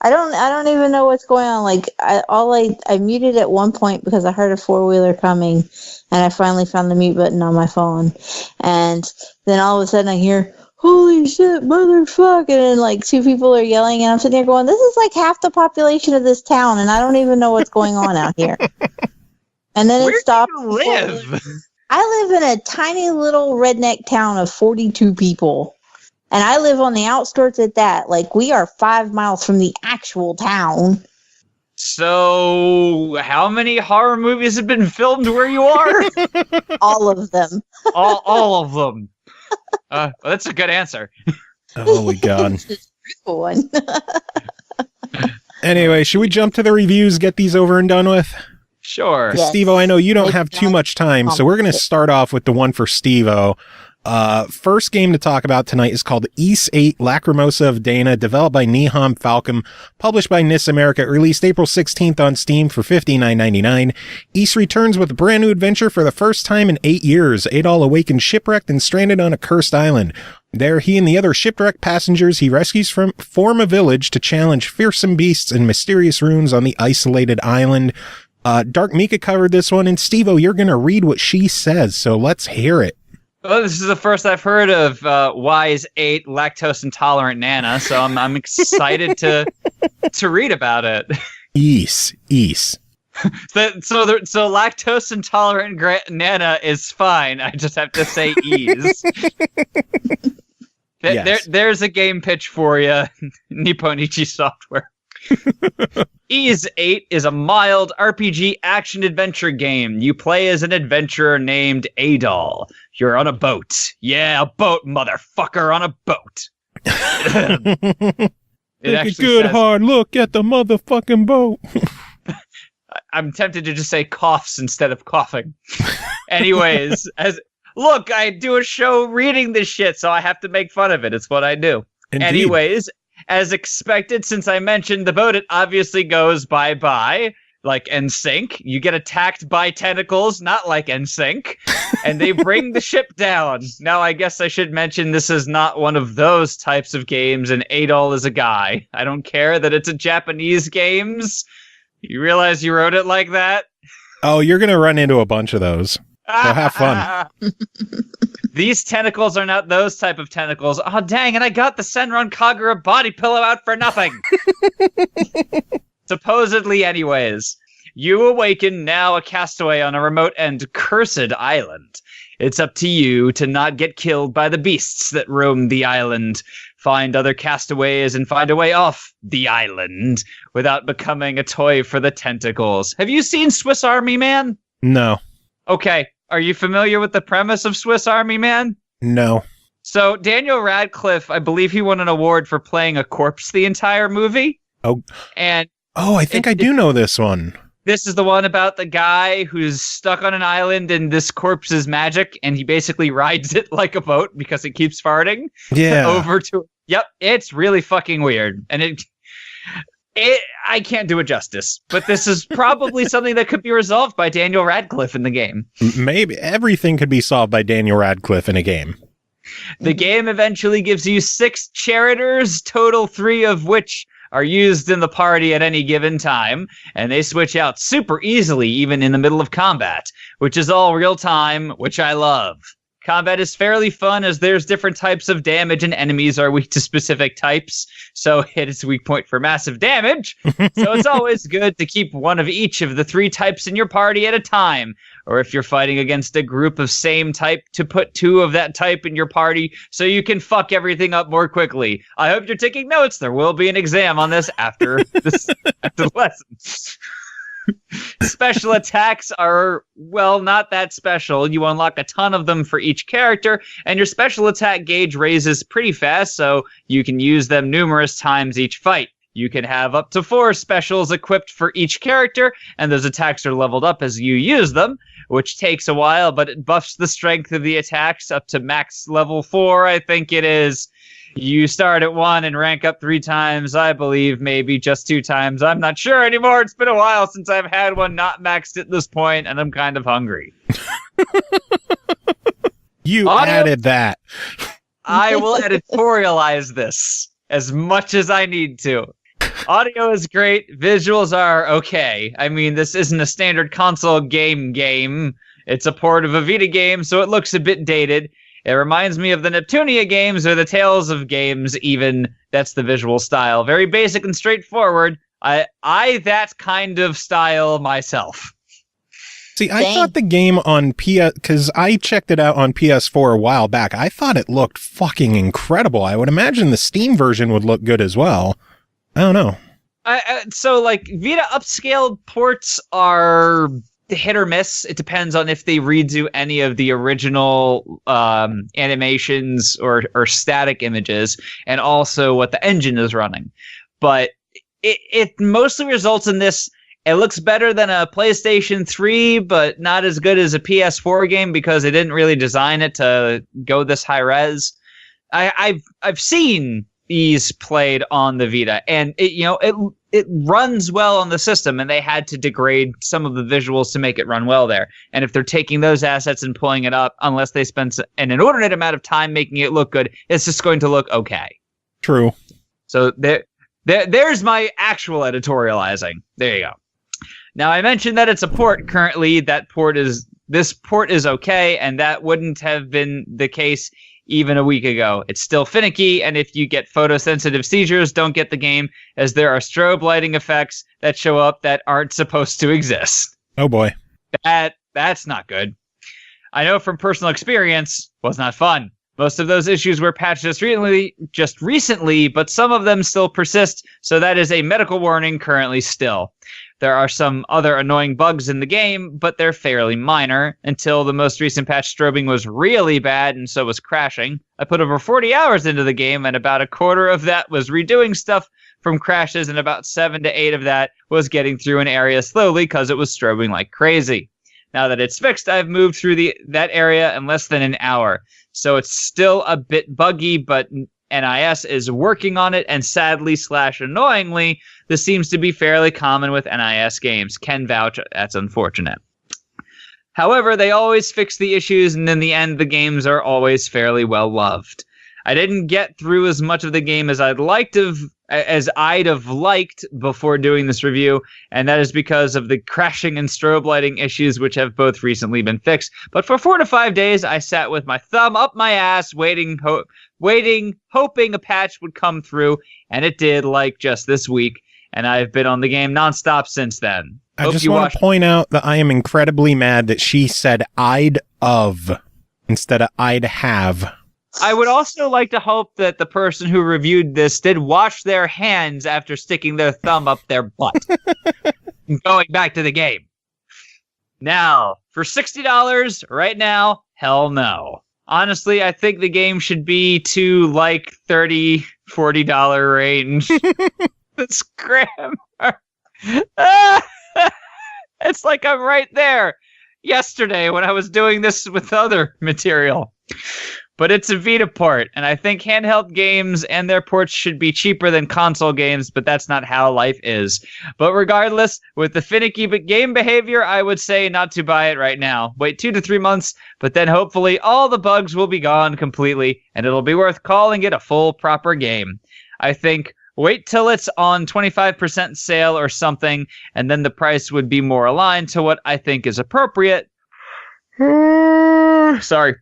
I don't even know what's going on. Like, I muted at one point because I heard a four-wheeler coming, and I finally found the mute button on my phone. And then all of a sudden I hear, holy shit, motherfucker, and then like 2 people are yelling, and I'm sitting there going, this is like half the population of this town, and I don't even know what's going on out here. And then it stopped. Where do you live? I live in a tiny little redneck town of 42 people. And I live on the outskirts at that. Like, we are 5 miles from the actual town. So, how many horror movies have been filmed where you are? All of them. all of them. Well, that's a good answer. Holy God. One. Anyway, should we jump to the reviews, get these over and done with? Sure. Yes. Stevo, I know you don't have too much time, so we're going to start off with the one for Stevo. First game to talk about tonight is called Ys 8 Lacrimosa of Dana, developed by Nihon Falcom, published by NIS America, released April 16th on Steam for $59.99. Ys returns with a brand new adventure for the first time in 8 years. Adol awakens shipwrecked and stranded on a cursed island. There, he and the other shipwrecked passengers he rescues form a village to challenge fearsome beasts and mysterious runes on the isolated island. Dark Mika covered this one, and Stevo, you're going to read what she says, so let's hear it. Well, this is the first I've heard of Ys 8 lactose intolerant Nana, so I'm excited to read about it. Ys. So lactose intolerant Nana is fine. I just have to say ease. Yes. There's a game pitch for you, Nipponichi Software. Ys 8 is a mild RPG action-adventure game. You play as an adventurer named Adol. You're on a boat. Yeah, a boat, motherfucker, on a boat. Take a good hard look at the motherfucking boat. I'm tempted to just say coughs instead of coughing. Anyways, look, I do a show reading this shit, so I have to make fun of it. It's what I do. Indeed. Anyways, as expected, since I mentioned the boat, it obviously goes bye-bye, like NSYNC. You get attacked by tentacles, not like NSYNC, and they bring the ship down. Now, I guess I should mention this is not one of those types of games, and Adol is a guy. I don't care that it's a Japanese games. You realize you wrote it like that? Oh, you're going to run into a bunch of those. have fun. These tentacles are not those type of tentacles. Oh, dang, and I got the Senran Kagura body pillow out for nothing. Supposedly, anyways. You awaken now a castaway on a remote and cursed island. It's up to you to not get killed by the beasts that roam the island. Find other castaways and find a way off the island without becoming a toy for the tentacles. Have you seen Swiss Army Man? No. Okay. Are you familiar with the premise of Swiss Army Man? No. So Daniel Radcliffe, I believe he won an award for playing a corpse the entire movie. Oh. And I think I do know this one. This is the one about the guy who's stuck on an island and this corpse is magic, and he basically rides it like a boat because it keeps farting. Yeah. Over to Yep, it's really fucking weird. And I can't do it justice, but this is probably something that could be resolved by Daniel Radcliffe in the game. Maybe everything could be solved by Daniel Radcliffe in a game. The game eventually gives you 6 Charitors, total 3 of which are used in the party at any given time, and they switch out super easily even in the middle of combat, which is all real time, which I love. Combat is fairly fun as there's different types of damage and enemies are weak to specific types, so it is a weak point for massive damage. So it's always good to keep one of each of the 3 types in your party at a time, or if you're fighting against a group of same type, to put 2 of that type in your party so you can fuck everything up more quickly. I hope you're taking notes. There will be an exam on this after after the lesson. Special attacks are, well, not that special. You unlock a ton of them for each character, and your special attack gauge raises pretty fast, so you can use them numerous times each fight. You can have up to 4 specials equipped for each character, and those attacks are leveled up as you use them, which takes a while, but it buffs the strength of the attacks up to max level 4, I think it is. You start at 1 and rank up 3 times, I believe, maybe just 2 times. I'm not sure anymore. It's been a while since I've had one not maxed at this point, and I'm kind of hungry. You added that. I will editorialize this as much as I need to. Audio is great. Visuals are okay. I mean, this isn't a standard console game. It's a port of a Vita game, so it looks a bit dated. It reminds me of the Neptunia games or the Tales of games, even. That's the visual style. Very basic and straightforward. I that kind of style myself. See, I thought the game on PS, because I checked it out on PS4 a while back, I thought it looked fucking incredible. I would imagine the Steam version would look good as well. I don't know. So, like, Vita upscaled ports are hit or miss. It depends on if they redo any of the original animations or static images, and also what the engine is running. But it mostly results in this. It looks better than a PlayStation 3, but not as good as a PS4 game because they didn't really design it to go this high res. I've seen these played on the Vita, and it runs well on the system, and they had to degrade some of the visuals to make it run well there. And if they're taking those assets and pulling it up, unless they spend an inordinate amount of time making it look good, it's just going to look okay. True. So there's my actual editorializing. There you go. Now, I mentioned that it's a port currently. This port is okay, and that wouldn't have been the case even a week ago. It's still finicky, and if you get photosensitive seizures, don't get the game, as there are strobe lighting effects that show up that aren't supposed to exist. Oh boy. That's not good. I know from personal experience, was not fun. Most of those issues were patched just recently, but some of them still persist, so that is a medical warning currently still. There are some other annoying bugs in the game, but they're fairly minor. Until the most recent patch, strobing was really bad, and so was crashing. I put over 40 hours into the game, and about a quarter of that was redoing stuff from crashes, and about 7 to 8 of that was getting through an area slowly because it was strobing like crazy. Now that it's fixed, I've moved through that area in less than an hour. So it's still a bit buggy, but NIS is working on it, and sadly / annoyingly, this seems to be fairly common with NIS games. Can vouch, that's unfortunate. However, they always fix the issues, and in the end, the games are always fairly well loved. I didn't get through as much of the game as I'd like to as I'd have liked before doing this review, and that is because of the crashing and strobe lighting issues, which have both recently been fixed. But for 4 to 5 days, I sat with my thumb up my ass, waiting, hoping a patch would come through, and it did, like just this week, and I've been on the game nonstop since then. I just want to point out that I am incredibly mad that she said I'd of instead of I'd have. I would also like to hope that the person who reviewed this did wash their hands after sticking their thumb up their butt. Going back to the game. Now, for $60 right now, hell no. Honestly, I think the game should be to like $30, $40 range. That's grammar. It's like I'm right there yesterday when I was doing this with other material. But it's a Vita port, and I think handheld games and their ports should be cheaper than console games, but that's not how life is. But regardless, with the finicky game behavior, I would say not to buy it right now. Wait 2 to 3 months, but then hopefully all the bugs will be gone completely, and it'll be worth calling it a full, proper game. I think wait till it's on 25% sale or something, and then the price would be more aligned to what I think is appropriate. Sorry.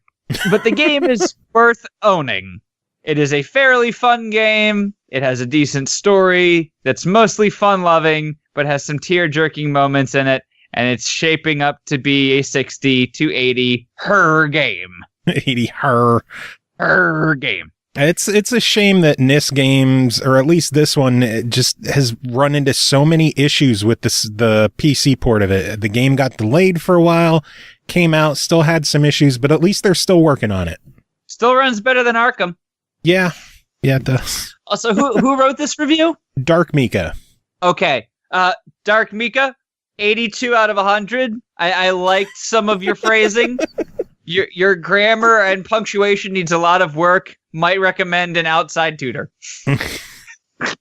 But the game is worth owning. It is a fairly fun game. It has a decent story that's mostly fun-loving, but has some tear-jerking moments in it, and it's shaping up to be a 60 to 80 her game. 80 her game. It's a shame that NIS games, or at least this one, just has run into so many issues with the PC port of it. The game got delayed for a while, came out, still had some issues, but at least they're still working on it. Still runs better than Arkham. Yeah, it does. Also, who wrote this review? Dark Mika. Okay, Dark Mika, 82 out of 100. I liked some of your phrasing. Your grammar and punctuation needs a lot of work. Might recommend an outside tutor.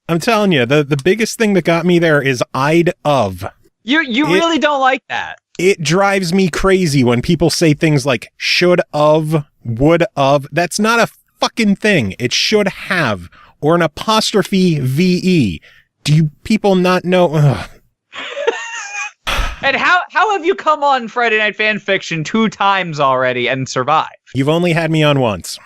I'm telling you, the biggest thing that got me there is I'd of. You really don't like that. It drives me crazy when people say things like should of, would of. That's not a fucking thing. It should have, or an apostrophe VE. Do you people not know? Ugh. And how have you come on Friday Night Fanfiction 2 times already and survived? You've only had me on once.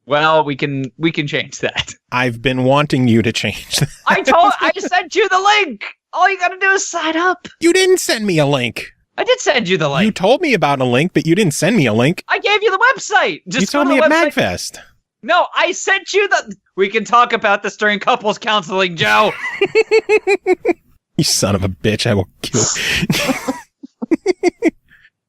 Well, we can change that. I've been wanting you to change that. I sent you the link. All you gotta do is sign up. You didn't send me a link. I did send you the link. You told me about a link, but you didn't send me a link. I gave you the website. You told me at MagFest. No, I sent you the... We can talk about this during couples counseling, Joe. You son of a bitch, I will kill you.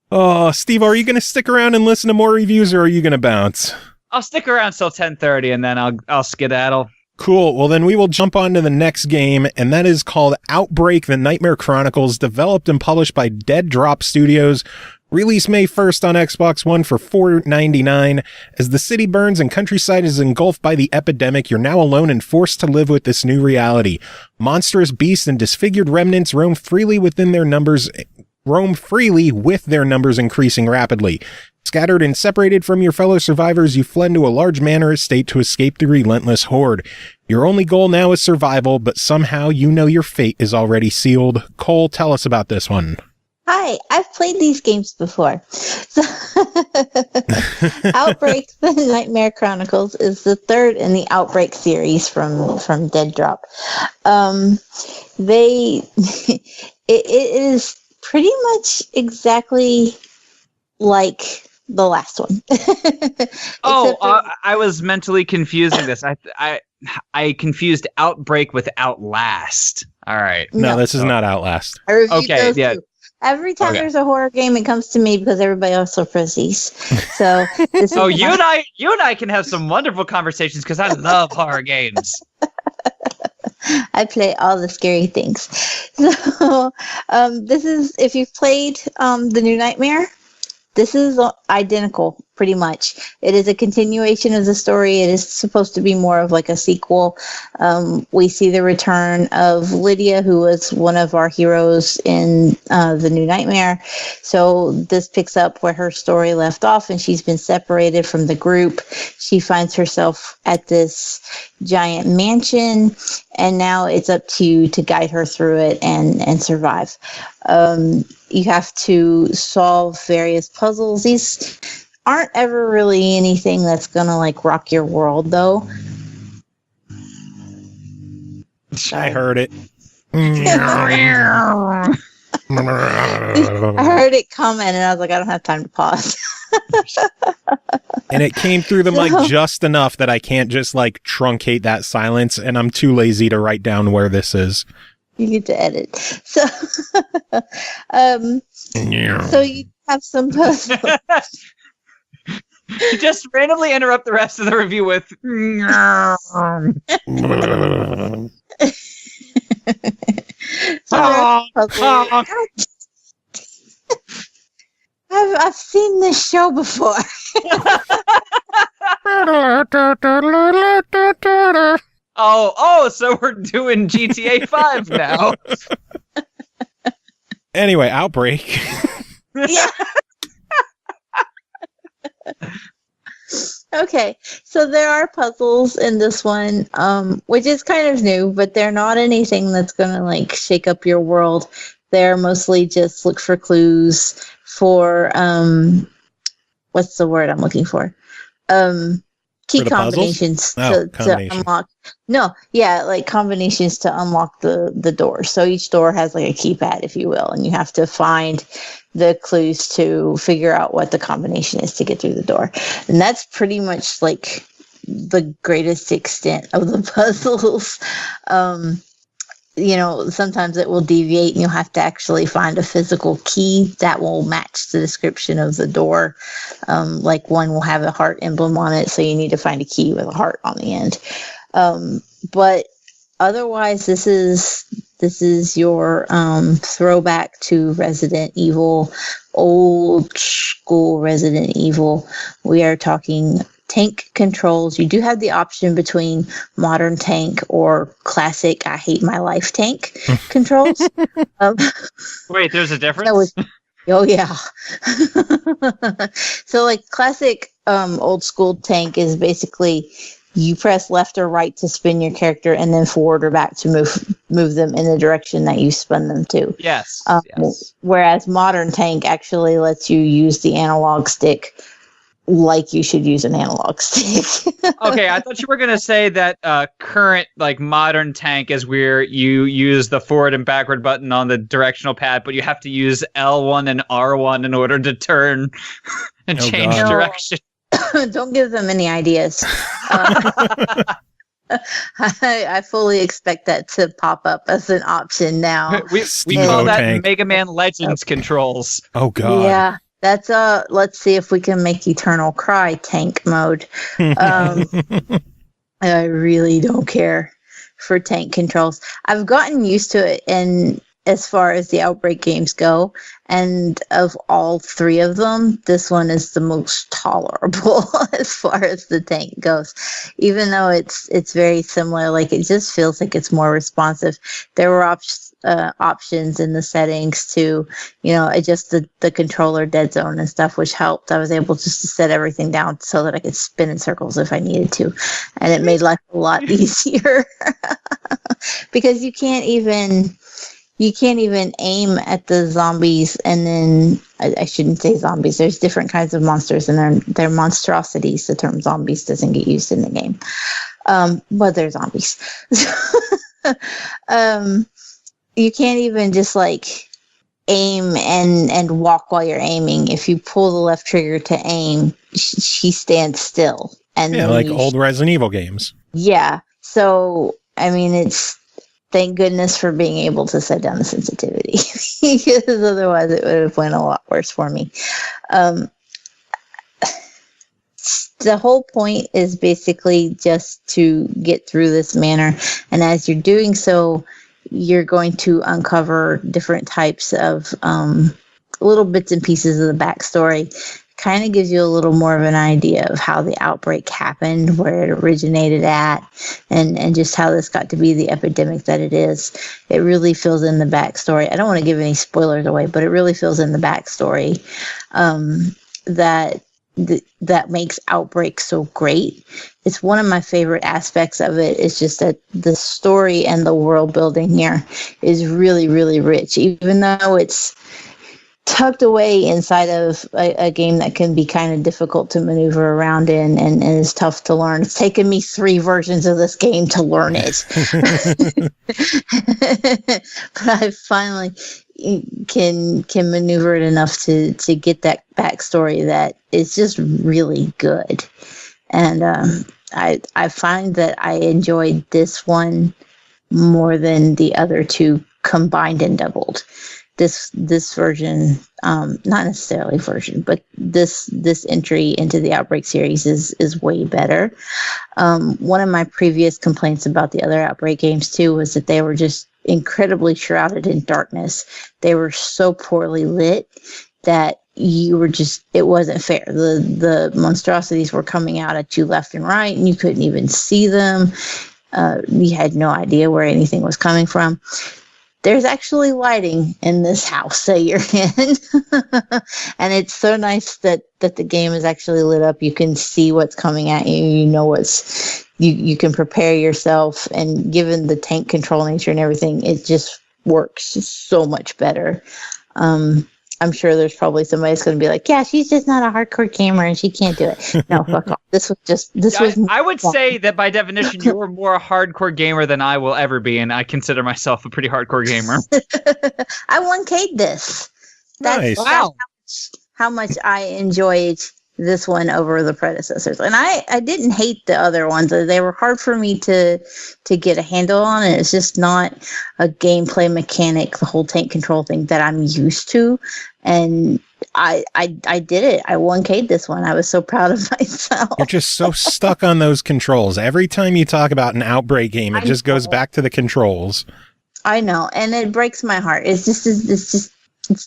Oh, Steve, are you going to stick around and listen to more reviews, or are you going to bounce? I'll stick around till 10:30, and then I'll skedaddle. Cool. Well, then we will jump on to the next game, and that is called Outbreak: The Nightmare Chronicles, developed and published by Dead Drop Studios. Released May 1st on Xbox One for $4.99. As the city burns and countryside is engulfed by the epidemic, you're now alone and forced to live with this new reality. Monstrous beasts and disfigured remnants roam freely with their numbers increasing rapidly. Scattered and separated from your fellow survivors, you fled to a large manor estate to escape the relentless horde. Your only goal now is survival, but somehow you know your fate is already sealed. Cole, tell us about this one. Hi, I've played these games before. So Outbreak: The Nightmare Chronicles is the third in the Outbreak series from Dead Drop. It is pretty much exactly like the last one. I was mentally confusing this. I confused Outbreak with Outlast. All right. No, this is not Outlast. I reviewed those yeah. too. Every time there's a horror game, it comes to me because everybody else are pussies. So this is you and I can have some wonderful conversations because I love horror games. I play all the scary things. So this is, if you've played the new Nightmare, This is identical, pretty much. It is a continuation of the story. It is supposed to be more of like a sequel. We see the return of Lydia, who was one of our heroes in The New Nightmare. So this picks up where her story left off, and she's been separated from the group. She finds herself at this giant mansion, and now it's up to you to guide her through it and survive. You have to solve various puzzles. These aren't ever really anything that's gonna like rock your world, though. I heard it. I heard it coming, and I was like, I don't have time to pause. And it came through the mic just enough that I can't just like truncate that silence, and I'm too lazy to write down where this is. You get to edit. So, so you have some puzzles. You just randomly interrupt the rest of the review with. I've seen this show before. Oh, so we're doing GTA 5 now. Anyway, Outbreak. Yeah. Okay, so there are puzzles in this one, which is kind of new, but they're not anything that's gonna like shake up your world. They're mostly just look for clues for what's the word I'm looking for? Key combinations to unlock. No, yeah, like combinations to unlock the door. So each door has like a keypad, if you will, and you have to find the clues to figure out what the combination is to get through the door. And that's pretty much like the greatest extent of the puzzles. You know, sometimes it will deviate and you'll have to actually find a physical key that will match the description of the door. Like one will have a heart emblem on it, so you need to find a key with a heart on the end. But otherwise, this is your throwback to Resident Evil, old school Resident Evil. We are talking tank controls. You do have the option between modern tank or classic I hate my life tank controls. Wait, there's a difference? Oh yeah. So like classic old school tank is basically you press left or right to spin your character and then forward or back to move them in the direction that you spun them to. Yes. Whereas modern tank actually lets you use the analog stick like you should use an analog stick. Okay, I thought you were going to say that current, like, modern tank is where you use the forward and backward button on the directional pad, but you have to use L1 and R1 in order to turn and change direction. Don't give them any ideas. I fully expect that to pop up as an option now. We call that Mega Man Legends controls. Oh, God. Yeah. That's let's see if we can make Eternal Cry tank mode. I really don't care for tank controls. I've gotten used to it, and as far as the Outbreak games go, and of all three of them, this one is the most tolerable as far as the tank goes. Even though it's very similar, like it just feels like it's more responsive. There were options in the settings to, adjust the controller dead zone and stuff, which helped. I was able just to set everything down so that I could spin in circles if I needed to, and it made life a lot easier because you can't even aim at the zombies, and then I shouldn't say zombies. There's different kinds of monsters, and they're monstrosities. The term zombies doesn't get used in the game, but they're zombies. You can't even just like aim and walk while you're aiming. If you pull the left trigger to aim, she stands still. And like old Resident Evil games. Yeah. So I mean, it's. Thank goodness for being able to set down the sensitivity because otherwise it would have went a lot worse for me. The whole point is basically just to get through this manor. And as you're doing so, you're going to uncover different types of little bits and pieces of the backstory. Kind of gives you a little more of an idea of how the outbreak happened, where it originated at, and just how this got to be the epidemic that it is. It really fills in the backstory. I don't want to give any spoilers away, but it really fills in the backstory that makes Outbreak so great. It's one of my favorite aspects of it. It's just that the story and the world building here is really, really rich, even though it's tucked away inside of a game that can be kind of difficult to maneuver around in and is tough to learn. It's taken me 3 versions of this game to learn it. But I finally can maneuver it enough to get that backstory that is just really good. And I find that I enjoyed this one more than the other 2 combined and doubled. This version, not necessarily version, but this entry into the Outbreak series is way better. One of my previous complaints about the other Outbreak games too was that they were just incredibly shrouded in darkness. They were so poorly lit that it wasn't fair. The monstrosities were coming out at you left and right, and you couldn't even see them. You had no idea where anything was coming from. There's actually lighting in this house that you're in. And it's so nice that the game is actually lit up. You can see what's coming at you. You know you can prepare yourself. And given the tank control nature and everything, it just works so much better. I'm sure there's probably somebody that's going to be like, yeah, she's just not a hardcore gamer and she can't do it. No, fuck off. I would say that by definition, you're more a hardcore gamer than I will ever be, and I consider myself a pretty hardcore gamer. I 1K'd this. Nice. Wow. How much I enjoyed this one over the predecessors. And I didn't hate the other ones. They were hard for me to get a handle on. And it's just not a gameplay mechanic, the whole tank control thing that I'm used to. And I did it. I 1K'd this one. I was so proud of myself. You're just so stuck on those controls. Every time you talk about an Outbreak game, it just goes back to the controls. I know. And it breaks my heart. It's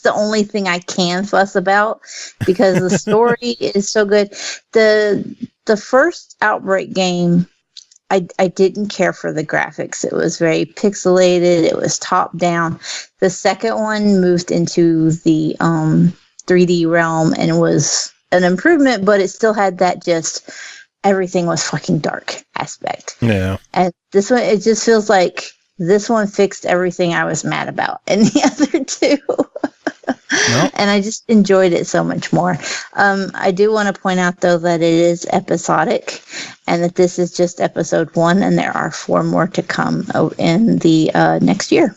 the only thing I can fuss about because the story is so good. The first Outbreak game, I didn't care for the graphics. It was very pixelated. It was top down. The second one moved into the 3D realm and was an improvement, but it still had that just everything was fucking dark aspect. Yeah. And this one, it just feels like this one fixed everything I was mad about in the other 2. Nope. And I just enjoyed it so much more. I do want to point out, though, that it is episodic and that this is just episode 1 and there are 4 more to come in the next year.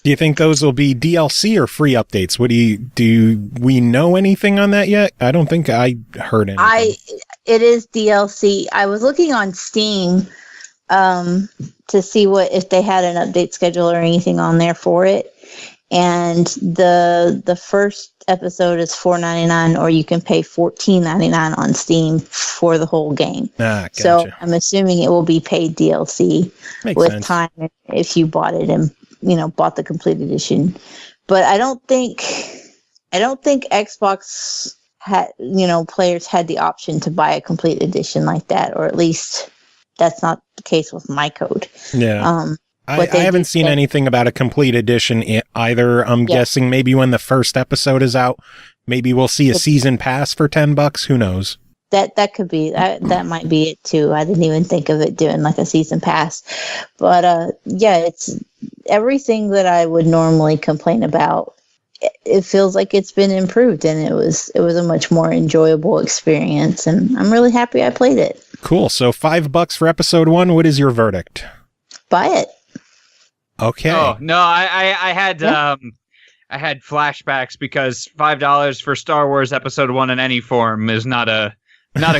Do you think those will be DLC or free updates? Do we know anything on that yet? I don't think I heard anything. It is DLC. I was looking on Steam to see if they had an update schedule or anything on there for it. And the first episode is $4.99, or you can pay $14.99 on Steam for the whole game. Gotcha. So I'm assuming it will be paid DLC. Makes with sense. Time if you bought it and bought the complete edition. But I don't think Xbox had players had the option to buy a complete edition like that, or at least that's not the case with my code. Yeah. I haven't seen anything about a complete edition either. I'm guessing maybe when the first episode is out, maybe we'll see a season pass for $10. Who knows? That could be that might be it too. I didn't even think of it doing like a season pass, but it's everything that I would normally complain about. It feels like it's been improved, and it was a much more enjoyable experience, and I'm really happy I played it. Cool. So $5 for episode 1. What is your verdict? Buy it. Okay. Oh no, I had I had flashbacks because $5 for Star Wars Episode 1 in any form is not a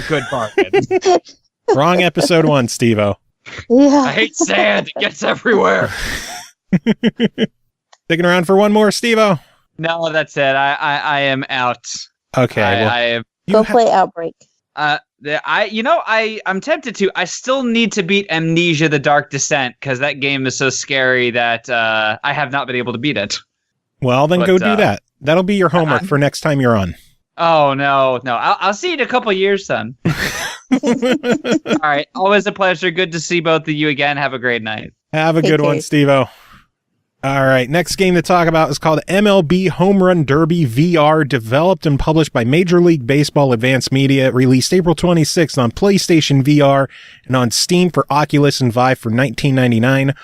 good bargain. Wrong episode 1, Stevo. Yeah. I hate sand. It gets everywhere. Sticking around for one more, Stevo? No, that's it. I am out. Okay. Go play Outbreak. I'm tempted to. I still need to beat Amnesia: The Dark Descent because that game is so scary that I have not been able to beat it. Well, then go do that. That'll be your homework for next time you're on. Oh, no. I'll see you in a couple years, then. All right. Always a pleasure. Good to see both of you again. Have a great night. Have a good one, Stevo. All right. Next game to talk about is called MLB Home Run Derby VR, developed and published by Major League Baseball Advanced Media, released April 26th on PlayStation VR and on Steam for Oculus and Vive for $19.99.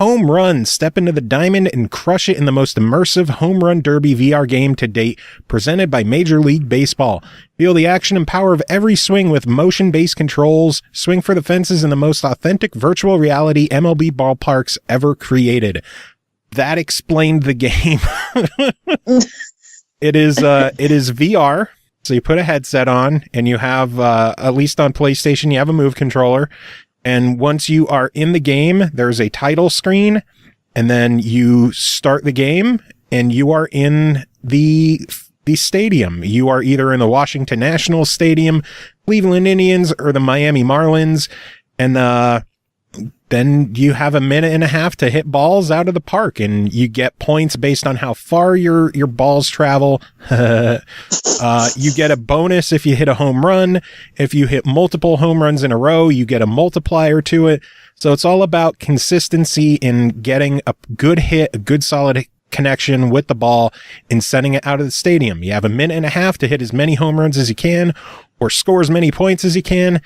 Home Run. Step into the diamond and crush it in the most immersive Home Run Derby VR game to date, presented by Major League Baseball. Feel the action and power of every swing with motion-based controls. Swing for the fences in the most authentic virtual reality MLB ballparks ever created. That explained the game. It is VR. So you put a headset on and you have, at least on PlayStation, you have a Move controller. And once you are in the game, there's a title screen, and then you start the game, and you are in the stadium. You are either in the Washington Nationals Stadium, Cleveland Indians, or the Miami Marlins, and then you have a minute and a half to hit balls out of the park, and you get points based on how far your balls travel. You get a bonus if you hit a home run. If you hit multiple home runs in a row, you get a multiplier to it. So it's all about consistency in getting a good hit, a good solid connection with the ball, and sending it out of the stadium. You have a minute and a half to hit as many home runs as you can, or score as many points as you can,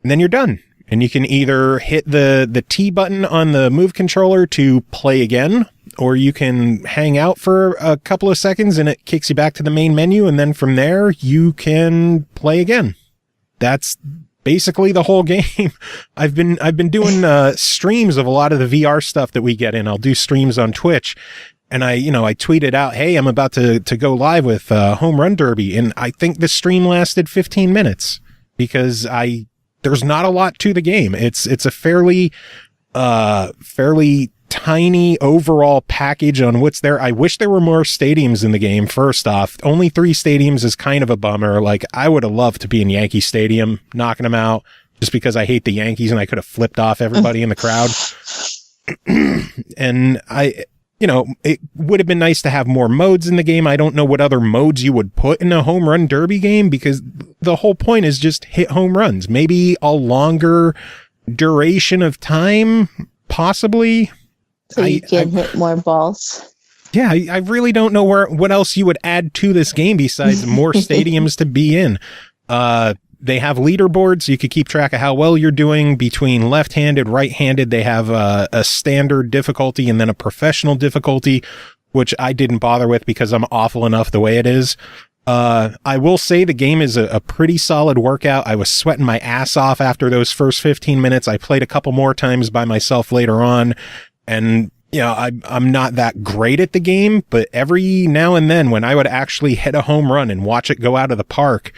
and then you're done. And you can either hit the T button on the Move controller to play again, or you can hang out for a couple of seconds and it kicks you back to the main menu. And then from there, you can play again. That's basically the whole game. I've been doing streams of a lot of the VR stuff that we get in. I'll do streams on Twitch. And I tweeted out, hey, I'm about to go live with Home Run Derby. And I think the stream lasted 15 minutes because there's not a lot to the game. It's a fairly tiny overall package on what's there. I wish there were more stadiums in the game. First off, only 3 stadiums is kind of a bummer. Like, I would have loved to be in Yankee Stadium, knocking them out, just because I hate the Yankees and I could have flipped off everybody in the crowd. And it would have been nice to have more modes in the game. I don't know what other modes you would put in a home run derby game, because the whole point is just hit home runs. Maybe a longer duration of time, possibly. So you can hit more balls. Yeah, I really don't know what else you would add to this game besides more stadiums to be in. They have leaderboards, so you could keep track of how well you're doing between left-handed, right-handed. They have a standard difficulty and then a professional difficulty, which I didn't bother with because I'm awful enough the way it is. I will say the game is a pretty solid workout. I was sweating my ass off after those first 15 minutes. I played a couple more times by myself later on, and I'm not that great at the game, but every now and then when I would actually hit a home run and watch it go out of the park,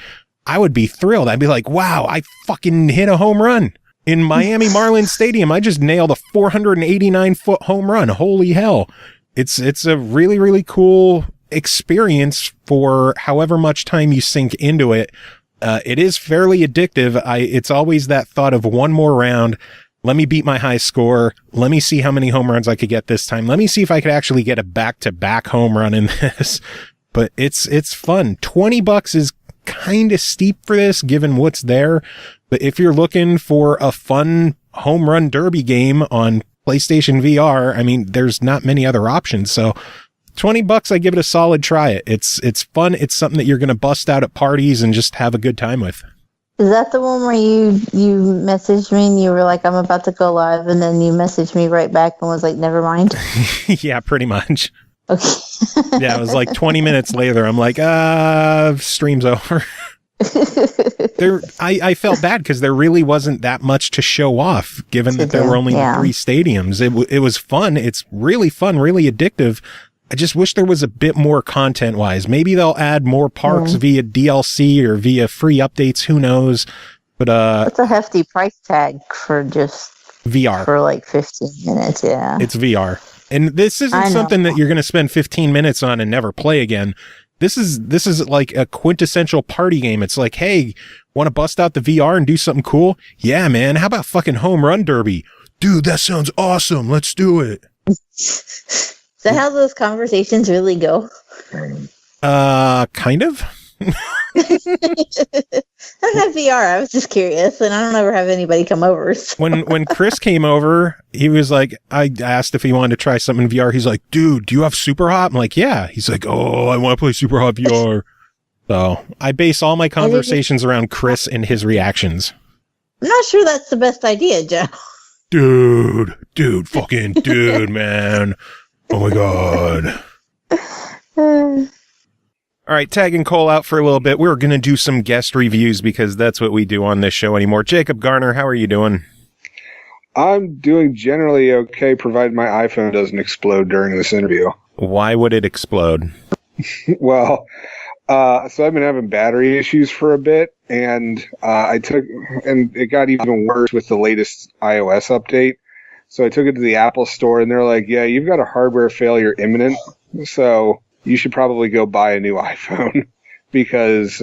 I would be thrilled. I'd be like, wow, I fucking hit a home run in Miami Marlins Stadium. I just nailed a 489-foot home run. Holy hell. It's a really, really cool experience for however much time you sink into it. It is fairly addictive. It's always that thought of one more round. Let me beat my high score. Let me see how many home runs I could get this time. Let me see if I could actually get a back-to-back home run in this. But it's fun. $20 is kind of steep for this given what's there, but if you're looking for a fun home run derby game on PlayStation VR, I mean, there's not many other options. So $20, I give it a solid try. It's fun. It's something that you're going to bust out at parties and just have a good time with. Is that the one where you messaged me and you were like, I'm about to go live, and then you messaged me right back and was like, never mind? Yeah, pretty much. Okay. Yeah, it was like 20 minutes later. I'm like, stream's over. I felt bad because there really wasn't that much to show off, given that there were only 3 stadiums. It was fun. It's really fun, really addictive. I just wish there was a bit more content-wise. Maybe they'll add more parks via DLC or via free updates. Who knows? But it's a hefty price tag for just VR for like 15 minutes. Yeah, it's VR. And this isn't something that you're going to spend 15 minutes on and never play again. This is like a quintessential party game. It's like, hey, want to bust out the VR and do something cool? Yeah, man. How about fucking home run derby? Dude, that sounds awesome. Let's do it. Is that how those conversations really go? Kind of. I don't have VR. I was just curious, and I don't ever have anybody come over. So. When Chris came over, he was like, I asked if he wanted to try something in VR. He's like, dude, do you have Super Hot? I'm like, yeah. He's like, oh, I want to play Super Hot VR. So I base all my conversations around Chris and his reactions. I'm not sure that's the best idea, Joe. Dude, fucking dude, man. Oh my God. All right, tagging Cole out for a little bit. We're going to do some guest reviews because that's what we do on this show anymore. Jacob Garner, how are you doing? I'm doing generally okay, provided my iPhone doesn't explode during this interview. Why would it explode? Well, so I've been having battery issues for a bit, and it got even worse with the latest iOS update. So I took it to the Apple store, and they're like, yeah, you've got a hardware failure imminent, so you should probably go buy a new iPhone. Because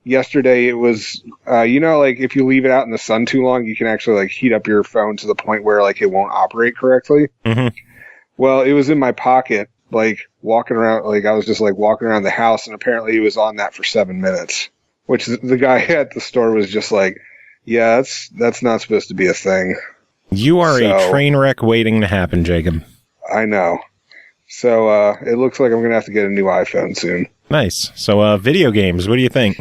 yesterday it was, like if you leave it out in the sun too long, you can actually like heat up your phone to the point where like it won't operate correctly. Mm-hmm. Well, it was in my pocket, like walking around, like I was just like walking around the house, and apparently it was on that for 7 minutes, which the guy at the store was just like, yeah, that's not supposed to be a thing. You are a train wreck waiting to happen, Jacob. I know. So it looks like I'm going to have to get a new iPhone soon. Nice. So video games, what do you think?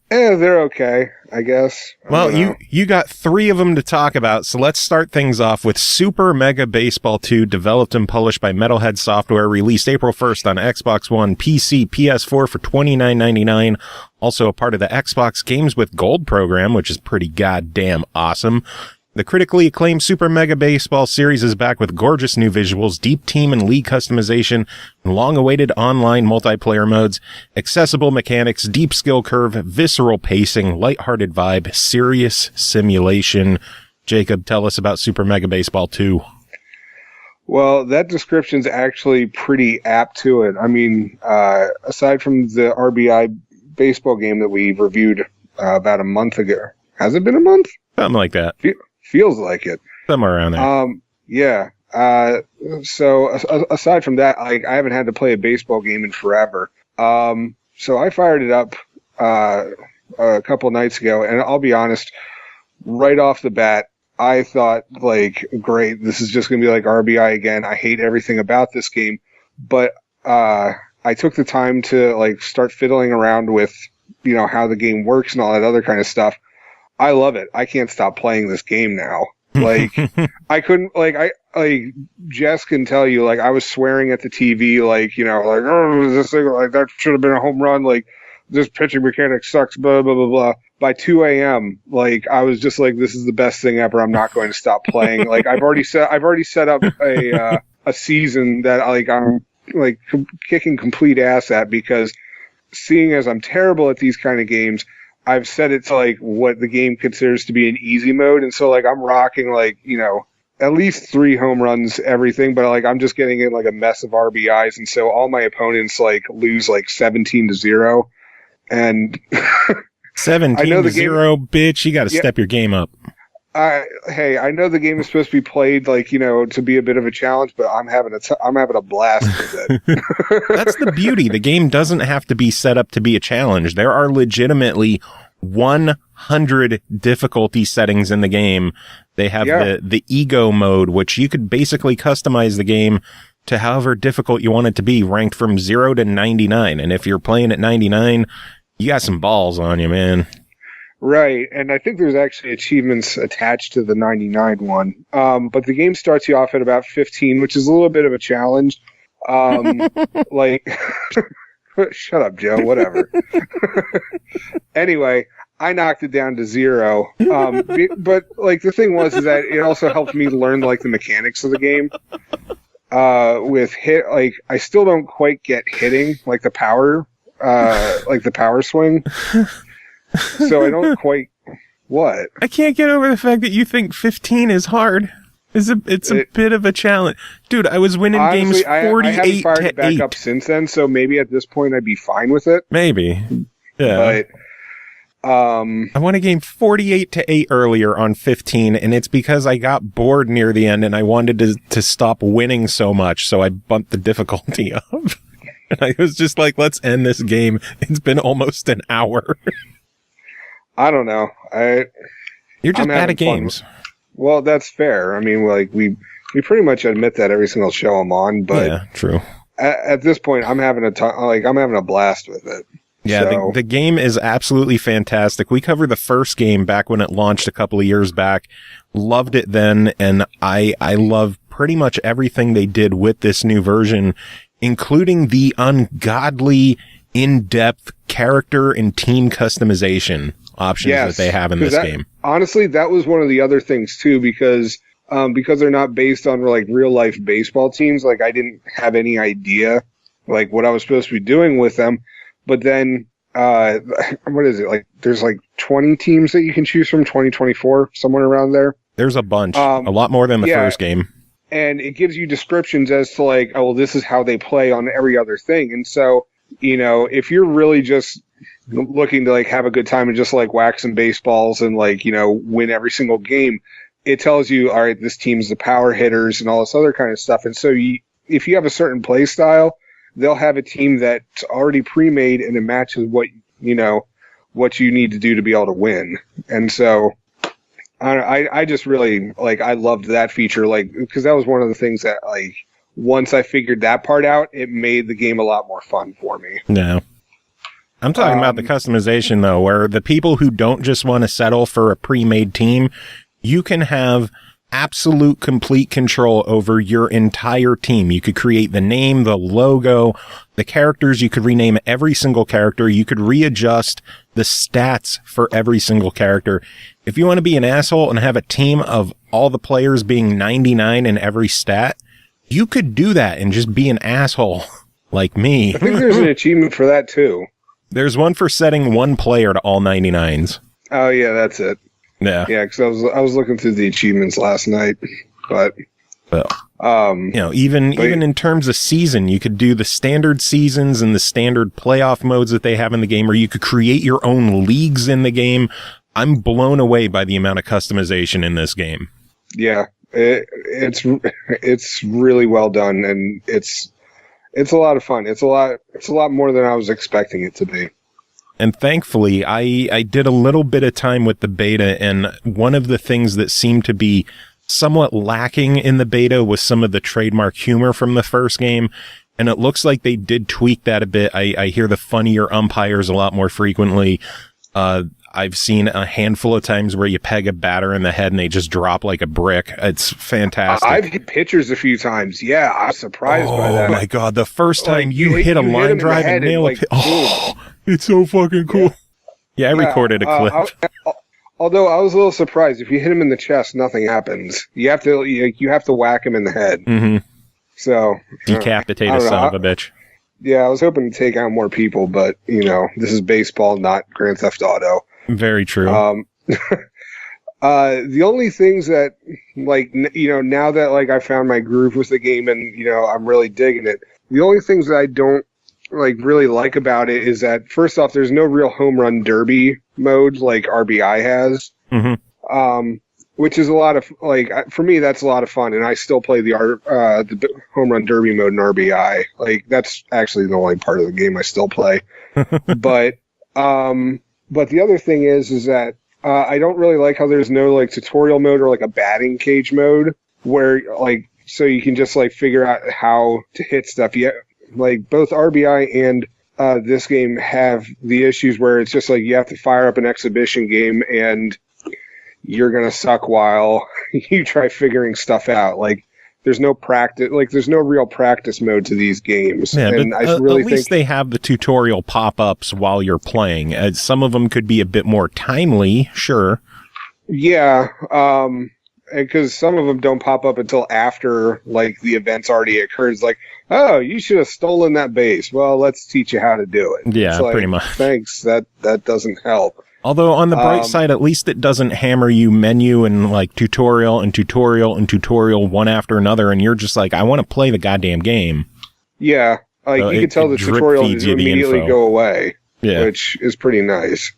They're okay, I guess. Well, you got 3 of them to talk about, so let's start things off with Super Mega Baseball 2, developed and published by Metalhead Software, released April 1st on Xbox One, PC, PS4 for $29.99. Also a part of the Xbox Games with Gold program, which is pretty goddamn awesome. The critically acclaimed Super Mega Baseball series is back with gorgeous new visuals, deep team and league customization, and long-awaited online multiplayer modes, accessible mechanics, deep skill curve, visceral pacing, lighthearted vibe, serious simulation. Jacob, tell us about Super Mega Baseball 2. Well, that description's actually pretty apt to it. I mean, aside from the RBI baseball game that we reviewed about a month ago. Has it been a month? Something like that. Feels like it. Somewhere around there. Yeah. So aside from that, I haven't had to play a baseball game in forever. So I fired it up a couple nights ago, and I'll be honest, right off the bat, I thought, like, great, this is just going to be like RBI again. I hate everything about this game. But I took the time to, like, start fiddling around with, how the game works and all that other kind of stuff. I love it. I can't stop playing this game now. Like, I couldn't, Jess can tell you, like, I was swearing at the TV, oh, this thing, like, that should have been a home run, like, this pitching mechanic sucks, blah, blah, blah, blah. By 2 a.m., like, I was just like, this is the best thing ever. I'm not going to stop playing. Like, I've already set up a season that, like, I'm, like, kicking complete ass at, because seeing as I'm terrible at these kind of games, I've set it to, like, what the game considers to be an easy mode. And so, like, I'm rocking, like, at least 3 home runs, everything. But, like, I'm just getting in, like, a mess of RBIs. And so all my opponents, like, lose, like, 17-0. And 17-0, bitch. You got to step your game up. Hey, I know the game is supposed to be played, like, to be a bit of a challenge, but I'm having a blast with it. That's the beauty. The game doesn't have to be set up to be a challenge. There are legitimately 100 difficulty settings in the game. They have the ego mode, which you could basically customize the game to however difficult you want it to be, ranked from 0 to 99. And if you're playing at 99, you got some balls on you, man. Right, and I think there's actually achievements attached to the 99 one. But the game starts you off at about 15, which is a little bit of a challenge. Like, shut up, Joe, whatever. Anyway, I knocked it down to 0. But, like, the thing is that it also helped me learn, like, the mechanics of the game. With hit, like, I still don't quite get hitting, like the power swing. So I don't quite... What? I can't get over the fact that you think 15 is hard. It's a bit of a challenge. Dude, I was winning games 48 to 8. I haven't fired it back up since then, so maybe at this point I'd be fine with it. Maybe. Yeah. But, I won a game 48 to 8 earlier on 15, and it's because I got bored near the end and I wanted to stop winning so much, so I bumped the difficulty up. And I was just like, let's end this game. It's been almost an hour. I don't know. You're just bad at games. Well, that's fair. I mean, like we pretty much admit that every single show I'm on, but yeah, true. At this point, I'm having a blast with it. Yeah, so. the game is absolutely fantastic. We covered the first game back when it launched a couple of years back. Loved it then, and I love pretty much everything they did with this new version, including the ungodly in-depth character and team customization options that they have in this game. Honestly, that was one of the other things too, because they're not based on like real life baseball teams. Like I didn't have any idea like what I was supposed to be doing with them. But then, what is it? Like there's like 20 teams that you can choose from, 2024, somewhere around there. There's a bunch, a lot more than the first game. And it gives you descriptions as to like, oh, well, this is how they play on every other thing. And so, you know, if you're really just looking to like have a good time and just like whack some baseballs and like, you know, win every single game, it tells you, all right, this team's the power hitters and all this other kind of stuff. And so if you have a certain play style, they'll have a team that's already pre-made and it matches what, you know, what you need to do to be able to win. And so I just really like, I loved that feature, like, because that was one of the things that like, once I figured that part out, it made the game a lot more fun for me. No. I'm talking about the customization, though, where the people who don't just want to settle for a pre-made team, you can have absolute complete control over your entire team. You could create the name, the logo, the characters. You could rename every single character. You could readjust the stats for every single character. If you want to be an asshole and have a team of all the players being 99 in every stat, you could do that and just be an asshole like me. I think there's an achievement for that, too. There's one for setting one player to all 99s. Oh, yeah, that's it. Yeah. Yeah, because I was looking through the achievements last night, but you know, even in terms of season, you could do the standard seasons and the standard playoff modes that they have in the game, or you could create your own leagues in the game. I'm blown away by the amount of customization in this game. Yeah, it's really well done, and it's a lot of fun. It's a lot more than I was expecting it to be. And thankfully, I did a little bit of time with the beta, and one of the things that seemed to be somewhat lacking in the beta was some of the trademark humor from the first game, and it looks like they did tweak that a bit. I hear the funnier umpires a lot more frequently. I've seen a handful of times where you peg a batter in the head and they just drop like a brick. It's fantastic. I've hit pitchers a few times. Yeah, I'm surprised by that. Oh my God. The first time you hit a line drive and nail a pitch. Oh, it's so fucking cool. Yeah, I recorded a clip. Although I was a little surprised. If you hit him in the chest, nothing happens. You have to whack him in the head. Mm-hmm. So decapitate a son of a bitch. Yeah, I was hoping to take out more people, but you know, this is baseball, not Grand Theft Auto. Very true. The only things that, like, you know, now that like I found my groove with the game and you know I'm really digging it, the only things that I don't like really like about it is that first off, there's no real home run derby mode like RBI has. Mm-hmm. Which is a lot of like for me that's a lot of fun, and I still play the home run derby mode in RBI. Like that's actually the only part of the game I still play. But the other thing is that I don't really like how there's no like tutorial mode or like a batting cage mode where like so you can just like figure out how to hit stuff. Yeah, like both RBI and this game have the issues where it's just like you have to fire up an exhibition game and you're gonna suck while you try figuring stuff out. Like there's no practice, like there's no real practice mode to these games. Yeah, and but at least they have the tutorial pop-ups while you're playing. Some of them could be a bit more timely, sure. Yeah, because some of them don't pop up until after like the event's already occurred. It's like, oh, you should have stolen that base. Well, let's teach you how to do it. Yeah, like, pretty much. Thanks. That doesn't help. Although on the bright side, at least it doesn't hammer you menu and like tutorial and tutorial and tutorial one after another, and you're just like, I want to play the goddamn game. Yeah, like so you can tell the tutorial immediately go away, which is pretty nice.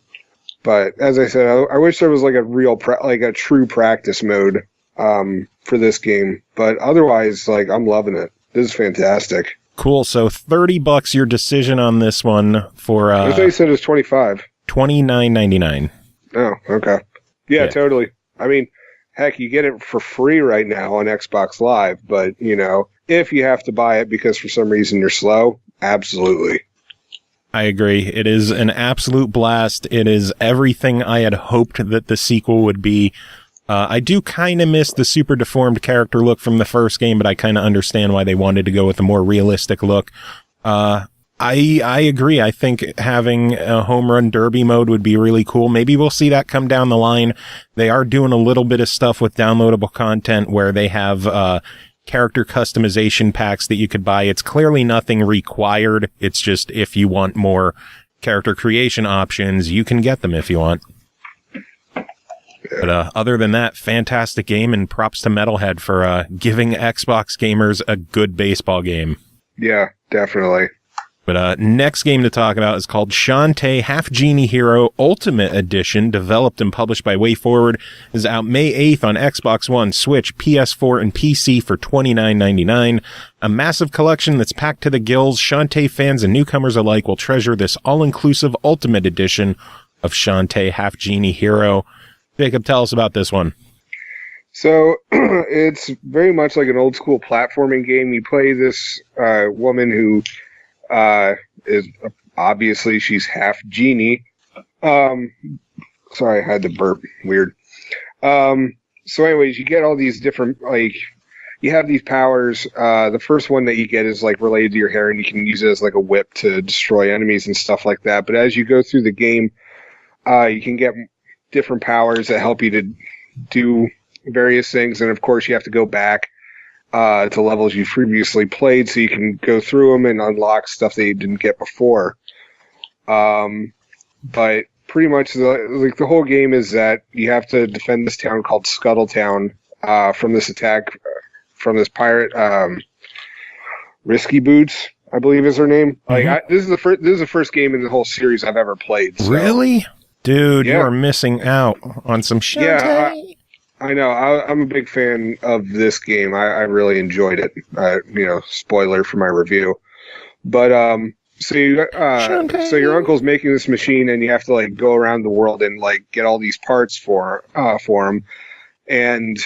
But as I said, I wish there was like a real like a true practice mode for this game. But otherwise, like I'm loving it. This is fantastic. Cool. So $30 your decision on this one for I thought you said it was 25. $29.99. Oh, okay. Yeah, totally. I mean, heck, you get it for free right now on Xbox Live, but, you know, if you have to buy it because for some reason you're slow, absolutely. I agree. It is an absolute blast. It is everything I had hoped that the sequel would be. I do kind of miss the super deformed character look from the first game, but I kind of understand why they wanted to go with a more realistic look. I agree. I think having a home run derby mode would be really cool. Maybe we'll see that come down the line. They are doing a little bit of stuff with downloadable content where they have character customization packs that you could buy. It's clearly nothing required. It's just if you want more character creation options, you can get them if you want. But other than that, fantastic game, and props to Metalhead for giving Xbox gamers a good baseball game. Yeah, definitely. But next game to talk about is called Shantae Half-Genie Hero Ultimate Edition, developed and published by WayForward. Is out May 8th on Xbox One, Switch, PS4, and PC for $29.99. A massive collection that's packed to the gills. Shantae fans and newcomers alike will treasure this all-inclusive Ultimate Edition of Shantae Half-Genie Hero. Jacob, tell us about this one. So, it's very much like an old-school platforming game. You play this woman who... is obviously she's half genie. Sorry, I had to burp. Weird. So anyways, you get all these different, like, you have these powers. The first one that you get is like related to your hair, and you can use it as like a whip to destroy enemies and stuff like that. But as you go through the game, you can get different powers that help you to do various things. And of course, you have to go back to levels you previously played, so you can go through them and unlock stuff that you didn't get before. But pretty much the whole game is that you have to defend this town called Scuttletown from this attack from this pirate, Risky Boots, I believe is her name. Mm-hmm. Like this is the first game in the whole series I've ever played. So. Really, dude, Yeah. you're missing out on some shit. Yeah. I know. I'm a big fan of this game. I really enjoyed it. Spoiler for my review. But so your uncle's making this machine, and you have to like go around the world and like get all these parts for him. And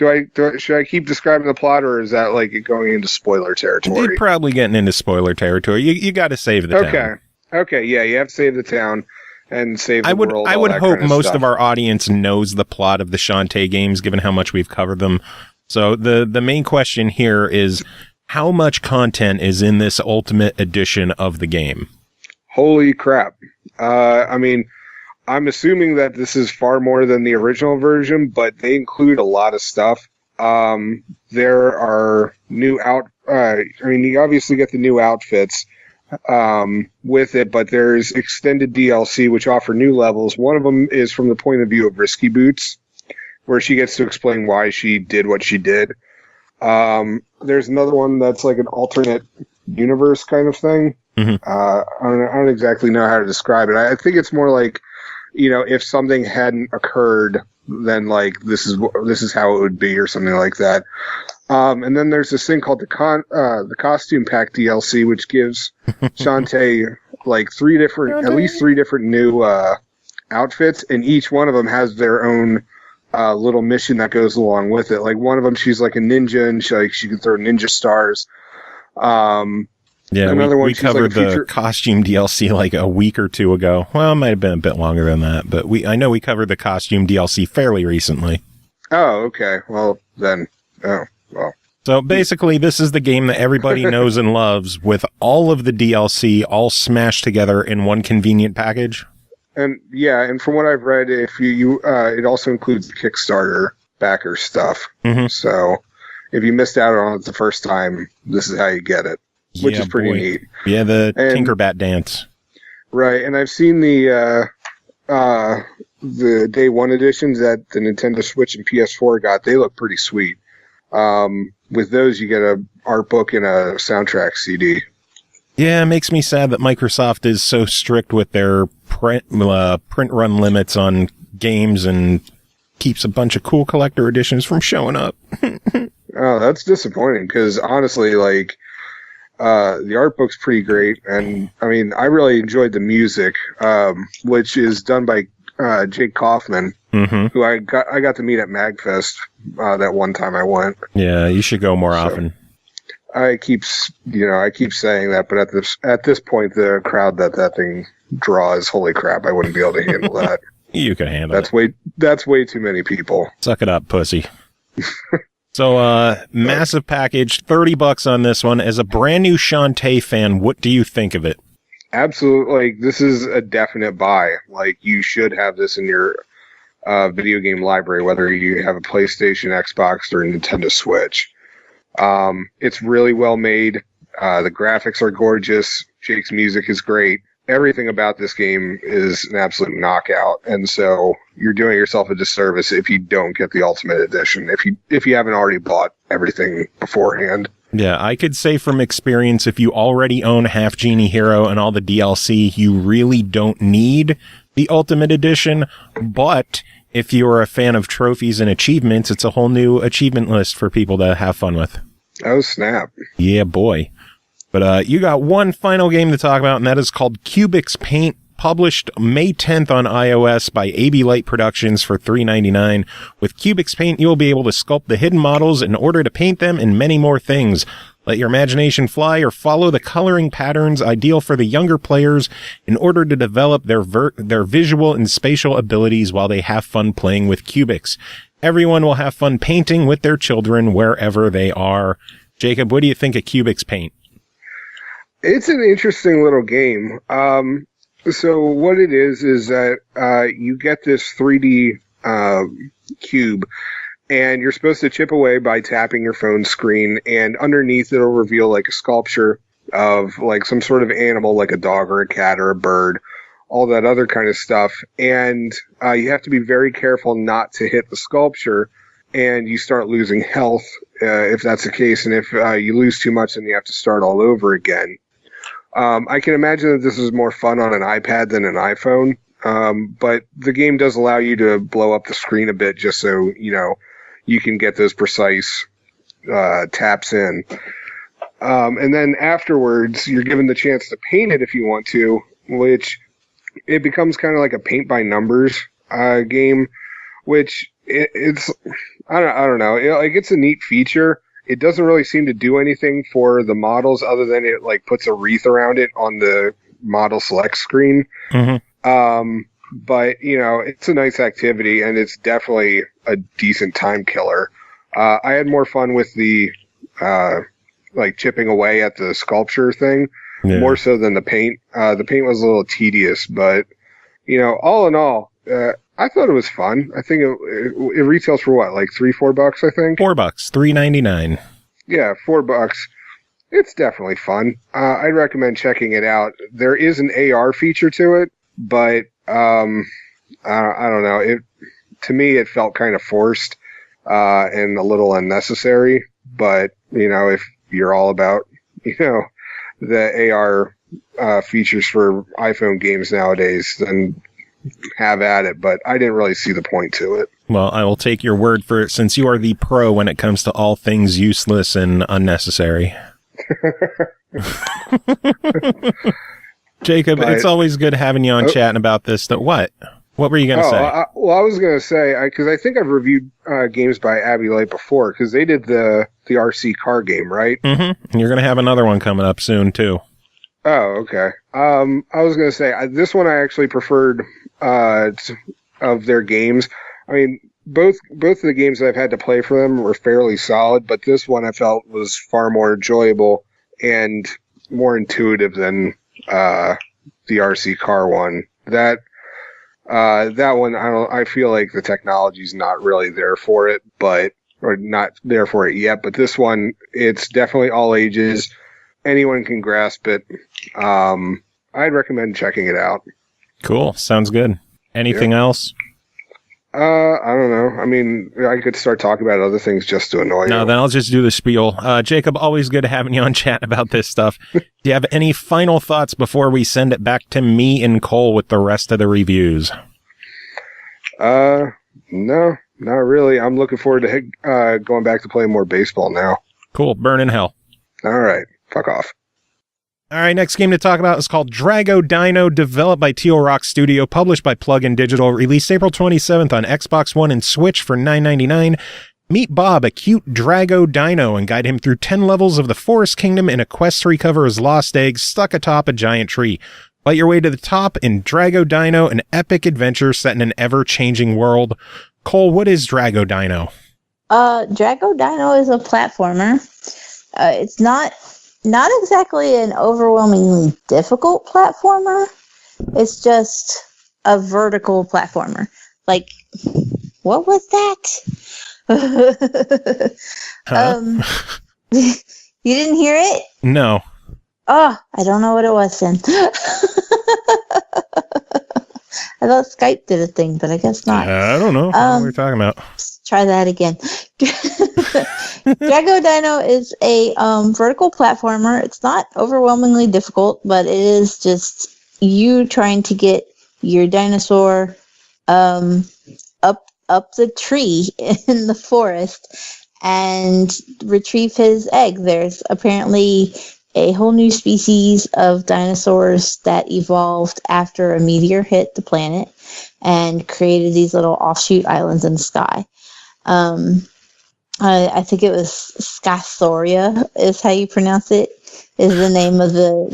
should I keep describing the plot, or is that like going into spoiler territory? You're probably getting into spoiler territory. You got to save the town. Okay. Yeah, you have to save the town. And save the world. I would hope most stuff. of our audience knows the plot of the Shantae games, given how much we've covered them. So the main question here is, how much content is in this Ultimate Edition of the game? Holy crap. I mean, I'm assuming that this is far more than the original version, but they include a lot of stuff. There are new you obviously get the new outfits with it, but there's extended DLC which offer new levels. One of them is from the point of view of Risky Boots, where she gets to explain why she did what she did. There's another one that's like an alternate universe kind of thing. Mm-hmm. I don't exactly know how to describe it. I think it's more like, if something hadn't occurred, then like this is how it would be, or something like that. And then there's this thing called the costume pack DLC, which gives Shantae like at least three different new outfits, and each one of them has their own little mission that goes along with it. Like one of them, she's like a ninja, and she can throw ninja stars. Yeah, we covered the costume DLC like a week or two ago. Well, it might have been a bit longer than that, but I know we covered the costume DLC fairly recently. Oh, okay. Well, then, well. So basically, this is the game that everybody knows and loves, with all of the DLC all smashed together in one convenient package. And yeah, and from what I've read, if you it also includes Kickstarter backer stuff. Mm-hmm. So if you missed out on it the first time, this is how you get it, which is pretty neat. Yeah, the Tinkerbat dance. Right, and I've seen the day one editions that the Nintendo Switch and PS4 got. They look pretty sweet. With those, you get a art book and a soundtrack CD. Yeah, it makes me sad that Microsoft is so strict with their print run limits on games and keeps a bunch of cool collector editions from showing up. Oh, that's disappointing, because honestly, like, The art book's pretty great, and I mean, I really enjoyed the music, which is done by Jake Kaufman, who I got to meet at MagFest that one time I went. Yeah, you should go more often. I keep saying that, but at this point, the crowd that thing draws, holy crap, I wouldn't be able to handle that. You can handle it. That's way too many people. Suck it up, pussy. So, massive package, $30 on this one. As a brand new Shantae fan, what do you think of it? Absolutely. Like, this is a definite buy. Like, you should have this in your video game library, whether you have a PlayStation, Xbox, or Nintendo Switch. It's really well made. The graphics are gorgeous. Jake's music is great. Everything about this game is an absolute knockout, and so you're doing yourself a disservice if you don't get the Ultimate Edition, if you haven't already bought everything beforehand. Yeah, I could say from experience, if you already own Half-Genie Hero and all the DLC, you really don't need the Ultimate Edition, but if you're a fan of trophies and achievements, it's a whole new achievement list for people to have fun with. Oh, snap. Yeah, boy. But you got one final game to talk about, and that is called Cubix Paint, published May 10th on iOS by AB Light Productions for $3.99. With Cubix Paint, you'll be able to sculpt the hidden models in order to paint them and many more things. Let your imagination fly or follow the coloring patterns ideal for the younger players in order to develop their visual and spatial abilities while they have fun playing with Cubix. Everyone will have fun painting with their children wherever they are. Jacob, what do you think of Cubix Paint? It's an interesting little game. So what it is that you get this 3D cube, and you're supposed to chip away by tapping your phone screen, and underneath it'll reveal like a sculpture of like some sort of animal, like a dog or a cat or a bird, all that other kind of stuff. And you have to be very careful not to hit the sculpture, and you start losing health if that's the case. And if you lose too much, then you have to start all over again. I can imagine that this is more fun on an iPad than an iPhone, but the game does allow you to blow up the screen a bit just so, you can get those precise taps in. And then afterwards, you're given the chance to paint it if you want to, which it becomes kind of like a paint by numbers game, which it's I don't know. It's a neat feature. It doesn't really seem to do anything for the models other than it like puts a wreath around it on the model select screen. Mm-hmm. But it's a nice activity, and it's definitely a decent time killer. I had more fun with the like chipping away at the sculpture thing, more so than the paint. The paint was a little tedious, but all in all, I thought it was fun. I think it retails for what, like $3-4, I think? $4, $3.99. Yeah, $4. It's definitely fun. I'd recommend checking it out. There is an AR feature to it, but I don't know. To me, it felt kind of forced and a little unnecessary. But if you're all about the AR features for iPhone games nowadays, then have at it, but I didn't really see the point to it. Well, I will take your word for it, since you are the pro when it comes to all things useless and unnecessary. Jacob, it's always good having you on chatting about this. What were you going to say? I was going to say, because I think I've reviewed games by AB Light before, because they did the RC car game, right? Mm-hmm. You're going to have another one coming up soon, too. Oh, okay. I was going to say, this one I actually preferred of their games. I mean, both of the games that I've had to play for them were fairly solid, but this one I felt was far more enjoyable and more intuitive than the RC car one. That one, I feel like the technology's not really there for it, or not there for it yet. But this one, it's definitely all ages. Anyone can grasp it. I'd recommend checking it out. Cool. Sounds good. Anything else? I don't know. I mean, I could start talking about other things just to annoy you. No, then I'll just do the spiel. Jacob, always good having you on chat about this stuff. Do you have any final thoughts before we send it back to me and Cole with the rest of the reviews? No, not really. I'm looking forward to going back to playing more baseball now. Cool. Burn in hell. All right. Fuck off. All right, next game to talk about is called Drago Dino, developed by Teal Rock Studio, published by Plug-in Digital, released April 27th on Xbox One and Switch for $9.99. Meet Bob, a cute Drago Dino, and guide him through 10 levels of the Forest Kingdom in a quest to recover his lost eggs stuck atop a giant tree. Fight your way to the top in Drago Dino, an epic adventure set in an ever-changing world. Cole, what is Drago Dino? Drago Dino is a platformer. It's not exactly an overwhelmingly difficult platformer. It's just a vertical platformer. Like, what was that? You didn't hear it? No. Oh, I don't know what it was then. I thought Skype did a thing, but I guess not. I don't know what we're talking about. Let's try that again. Drago Dino is a vertical platformer. It's not overwhelmingly difficult, but it is just you trying to get your dinosaur up the tree in the forest and retrieve his egg. There's apparently a whole new species of dinosaurs that evolved after a meteor hit the planet and created these little offshoot islands in the sky. I think it was Scathoria is how you pronounce it, is the name of the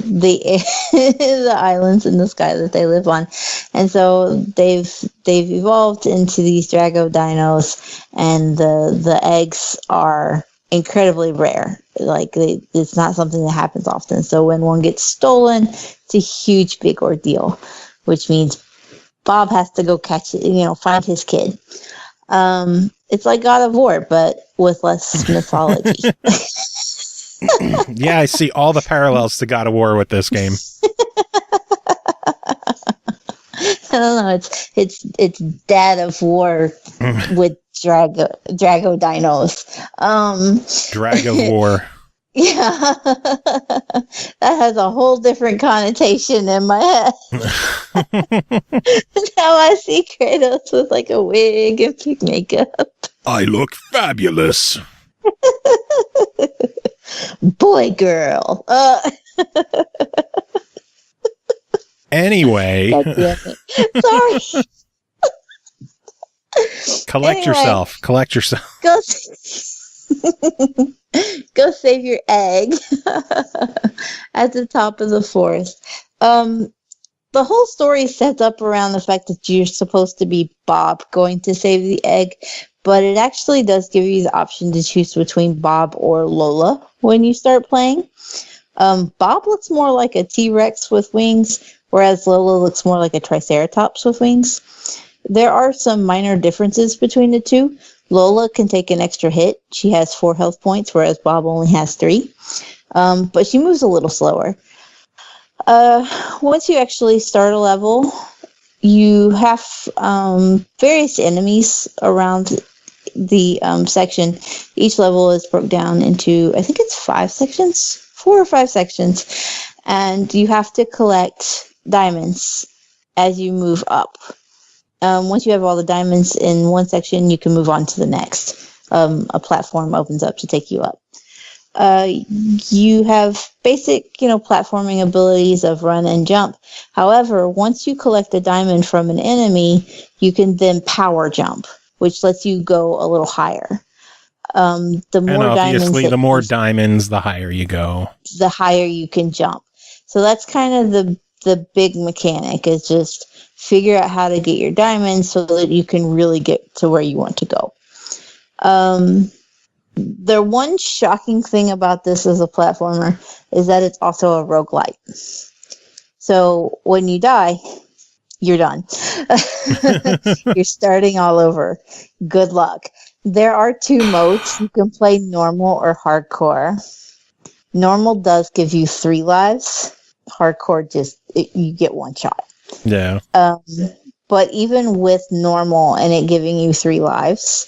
the islands in the sky that they live on. And so they've evolved into these Drago Dinos, and the eggs are incredibly rare. Like it's not something that happens often. So when one gets stolen, it's a huge big ordeal, which means Bob has to go catch it, find his kid. It's like God of War, but with less mythology. Yeah, I see all the parallels to God of War with this game. I don't know. It's Dad of War with Drago Dinos. Drag of War. Yeah, that has a whole different connotation in my head. Now I see Kratos with like a wig and pink makeup. I look fabulous. Boy, girl. Anyway. Sorry. Collect yourself. Go save your egg at the top of the forest. The whole story sets up around the fact that you're supposed to be Bob going to save the egg, but it actually does give you the option to choose between Bob or Lola when you start playing. Bob looks more like a T-Rex with wings, whereas Lola looks more like a Triceratops with wings. There are some minor differences between the two. Lola can take an extra hit. She has 4 health points, whereas Bob only has 3. But she moves a little slower. Once you actually start a level, you have various enemies around the section. Each level is broke down into, I think it's 5 sections, 4 or 5 sections. And you have to collect diamonds as you move up. Once you have all the diamonds in one section, you can move on to the next. A platform opens up to take you up. You have basic, platforming abilities of run and jump. However, once you collect a diamond from an enemy, you can then power jump, which lets you go a little higher. The more diamonds, the higher you go. The higher you can jump. So that's kind of the big mechanic, is just figure out how to get your diamonds so that you can really get to where you want to go. The one shocking thing about this as a platformer is that it's also a roguelike. So when you die, you're done. You're starting all over. Good luck. There are 2 modes. You can play normal or hardcore. Normal does give you 3 lives. Hardcore you get 1 shot. Yeah. But even with normal and it giving you 3 lives,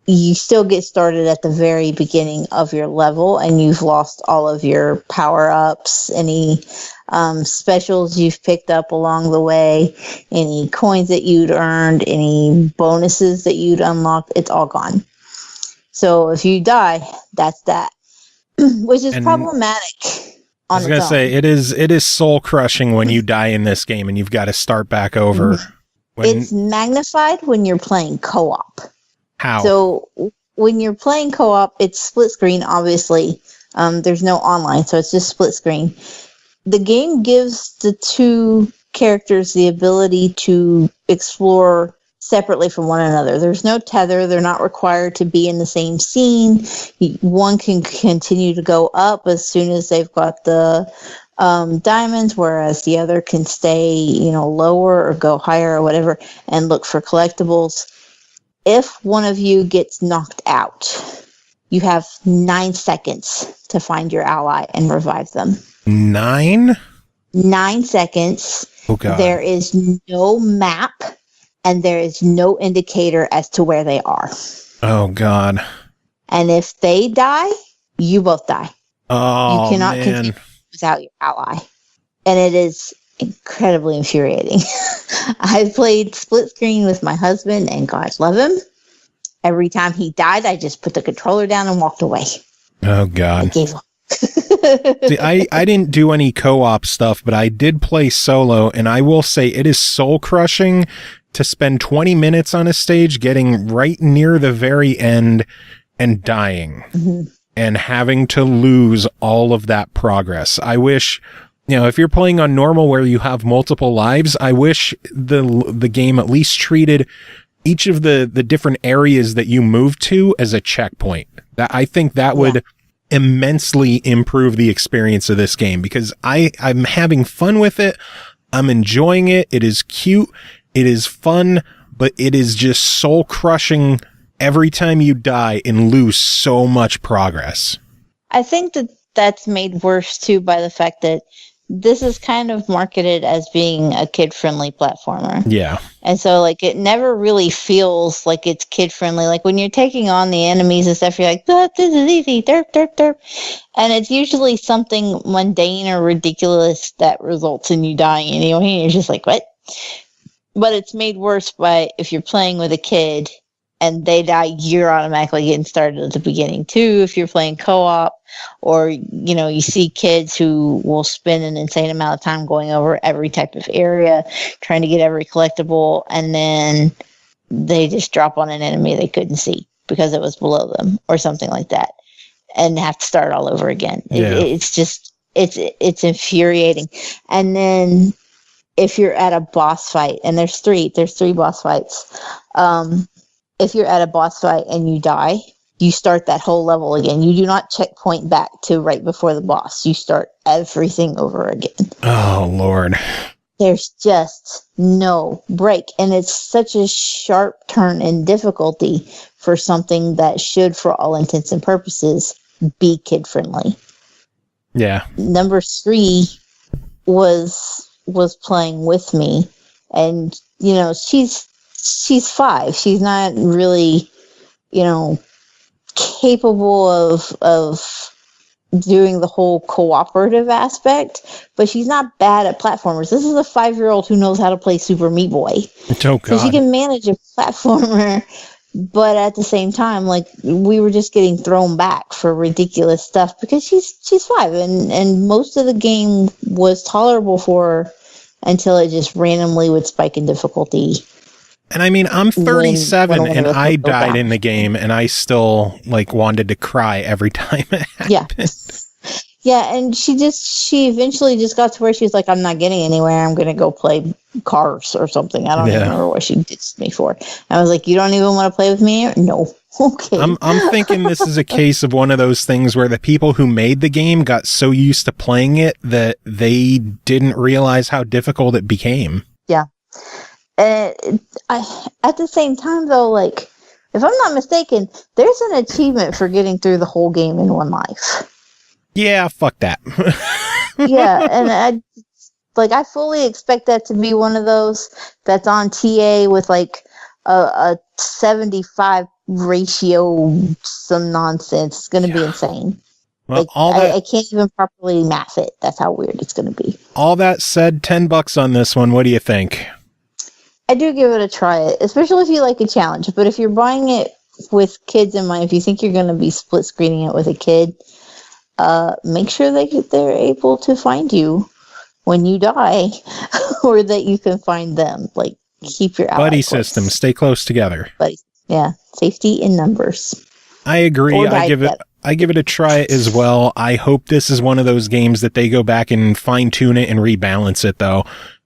you still get started at the very beginning of your level, and you've lost all of your power-ups, any specials you've picked up along the way, any coins that you'd earned, any bonuses that you'd unlocked. It's all gone. So if you die, that's that, which is problematic I was going to say, it is soul crushing when you die in this game and you've got to start back over. It's magnified when you're playing co-op. How? So when you're playing co-op, it's split screen, obviously. There's no online, so it's just split screen. The game gives the two characters the ability to explore separately from one another. There's no tether. They're not required to be in the same scene. One can continue to go up as soon as they've got the diamonds, whereas the other can stay, lower or go higher or whatever and look for collectibles. If one of you gets knocked out, you have 9 seconds to find your ally and revive them. 9? 9 seconds. Oh, God. There is no map and there is no indicator as to where they are. Oh, God. And if they die, you both die. Oh, you cannot continue without your ally. And it is incredibly infuriating. I've played split screen with my husband, and God love him. Every time he died, I just put the controller down and walked away. Oh, God. I gave up. See, I didn't do any co-op stuff, but I did play solo, and I will say it is soul-crushing to spend 20 minutes on a stage getting right near the very end and dying and having to lose all of that progress. I wish, if you're playing on normal where you have multiple lives, I wish the game at least treated each of the different areas that you move to as a checkpoint. I think that would immensely improve the experience of this game, because I'm having fun with it. I'm enjoying it. It is cute. It is fun, but it is just soul crushing every time you die and lose so much progress. I think that's made worse too by the fact that this is kind of marketed as being a kid-friendly platformer. Yeah. And so, it never really feels like it's kid-friendly. Like, when you're taking on the enemies and stuff, you're like, this is easy, derp, derp, derp. And it's usually something mundane or ridiculous that results in you dying anyway. And you're just like, what? But it's made worse by if you're playing with a kid and they die, you're automatically getting started at the beginning too. If you're playing co-op, or you see kids who will spend an insane amount of time going over every type of area, trying to get every collectible, and then they just drop on an enemy they couldn't see because it was below them or something like that, and have to start all over again. It's infuriating. And then if you're at a boss fight, and there's three boss fights. If you're at a boss fight and you die, you start that whole level again. You do not checkpoint back to right before the boss. You start everything over again. Oh, Lord. There's just no break. And it's such a sharp turn in difficulty for something that should, for all intents and purposes, be kid-friendly. Yeah. Number 3 was playing with me. And, she's 5. She's not really, capable of doing the whole cooperative aspect, but she's not bad at platformers. This is a 5-year-old who knows how to play Super Meat Boy. Oh, God. So she can manage a platformer, but at the same time, we were just getting thrown back for ridiculous stuff because she's 5, and most of the game was tolerable for her until it just randomly would spike in difficulty. And I mean, I'm 37 and I died in the game and I still wanted to cry every time it happened. Yeah, and she eventually just got to where she was like, I'm not getting anywhere. I'm going to go play Cars or something. I don't even remember what she ditched me for. And I was like, you don't even want to play with me? No. Okay. I'm thinking this is a case of one of those things where the people who made the game got so used to playing it that they didn't realize how difficult it became. Yeah. At the same time, though, if I'm not mistaken, there's an achievement for getting through the whole game in one life. Yeah, fuck that. Yeah, and I fully expect that to be one of those that's on TA with a 75 ratio, some nonsense. It's going to be insane. Well, I can't even properly math it. That's how weird it's going to be. All that said, $10 on this one. What do you think? I do give it a try, especially if you like a challenge. But if you're buying it with kids in mind, if you think you're going to be split screening it with a kid, make sure they're able to find you when you die, or that you can find them. Like, keep your buddy system. Stay close together. Buddy, yeah, safety in numbers. I agree. I give it a try as well. I hope this is one of those games that they go back and fine tune it and rebalance it, though,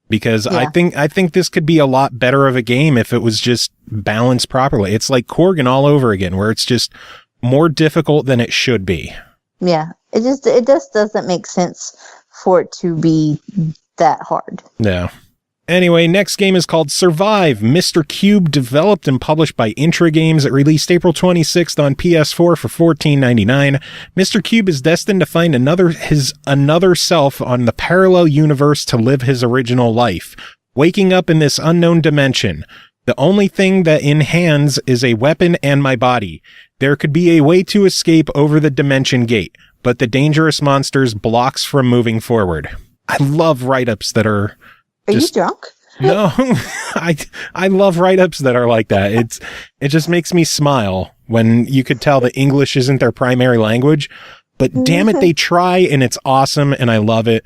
because I think this could be a lot better of a game if it was just balanced properly. It's like Corgan all over again, where it's just more difficult than it should be. Yeah, it just doesn't make sense for it to be that hard. No. Anyway, next game is called Survive, Mr. Cube, developed and published by Intra Games. It released April 26th on PS4 for $14.99. Mr. Cube is destined to find his another self on the parallel universe to live his original life, waking up in this unknown dimension. The only thing that in hands is a weapon and my body. There could be a way to escape over the dimension gate, but the dangerous monsters blocks from moving forward. I love write-ups that are... Are you drunk? No, I love write-ups that are like that. It just makes me smile when you could tell that English isn't their primary language, but damn it, they try, and it's awesome, and I love it.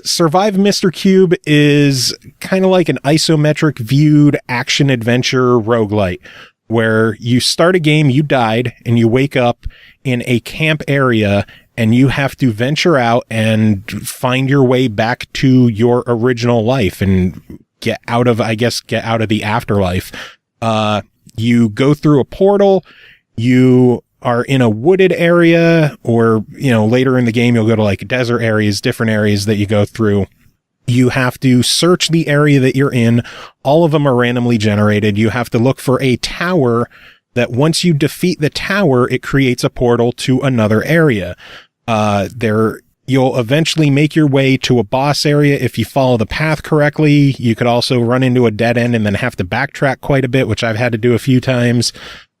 Survive Mr. Cube is kind of like an isometric viewed action adventure roguelike, where you start a game, you died, and you wake up in a camp area, and you have to venture out and find your way back to your original life and get out of the afterlife. You go through a portal, you are in a wooded area, or, later in the game, you'll go to like desert areas, different areas that you go through. You have to search the area that you're in. All of them are randomly generated. You have to look for a tower that once you defeat the tower, it creates a portal to another area. You'll eventually make your way to a boss area if you follow the path correctly. You could also run into a dead end and then have to backtrack quite a bit, which I've had to do a few times.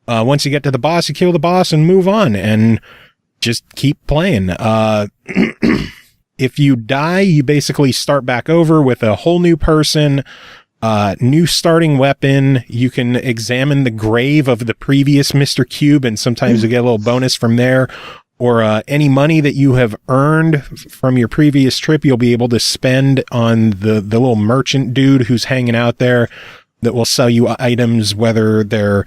Once you get to the boss, you kill the boss and move on and just keep playing. If you die, you basically start back over with a whole new person. New starting weapon. You can examine the grave of the previous Mr. Cube, and sometimes you get a little bonus from there. Or any money that you have earned from your previous trip, you'll be able to spend on the little merchant dude who's hanging out there that will sell you items, whether they're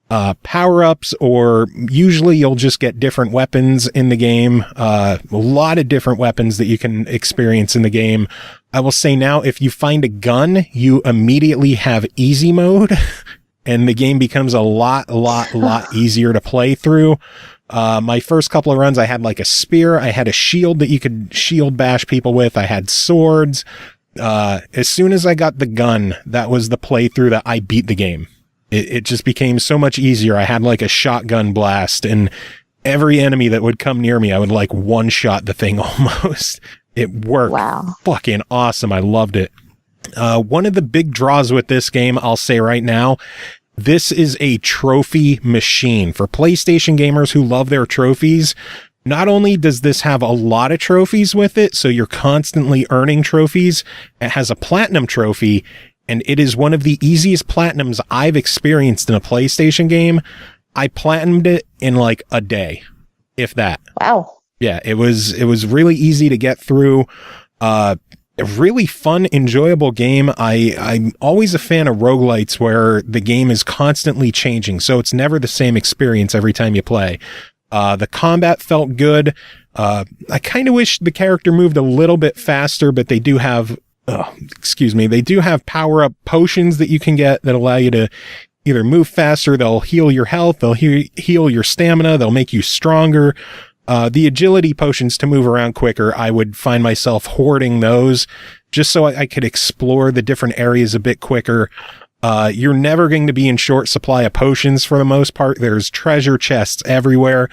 power-ups, or usually you'll just get different weapons in the game. A lot of different weapons that you can experience in the game. I will say now, if you find a gun, you immediately have easy mode, and the game becomes a lot easier to play through. My first couple of runs, I had like a spear. I had a shield that you could shield bash people with. I had swords. As soon as I got the gun, that was the playthrough that I beat the game. It just became so much easier. I had like a shotgun blast, and every enemy that would come near me, I would like one-shot the thing almost. It worked. Wow. Fucking awesome. I loved it. One of the big draws with this game, I'll say right now, this is a trophy machine. For PlayStation gamers who love their trophies, not only does this have a lot of trophies with it, so you're constantly earning trophies, it has a platinum trophy, and it is one of the easiest platinums I've experienced in a PlayStation game. I platinumed it in like a day, if that. Wow. Yeah, it was really easy to get through. A really fun, enjoyable game. I'm always a fan of roguelites where the game is constantly changing, so it's never the same experience every time you play. The combat felt good. I kind of wish the character moved a little bit faster, but they do have, they do have power-up potions that you can get that allow you to either move faster, they'll heal your health, they'll heal your stamina, they'll make you stronger. The agility potions to move around quicker, I would find myself hoarding those just so I could explore the different areas a bit quicker. You're never going to be in short supply of potions for the most part. There's treasure chests everywhere.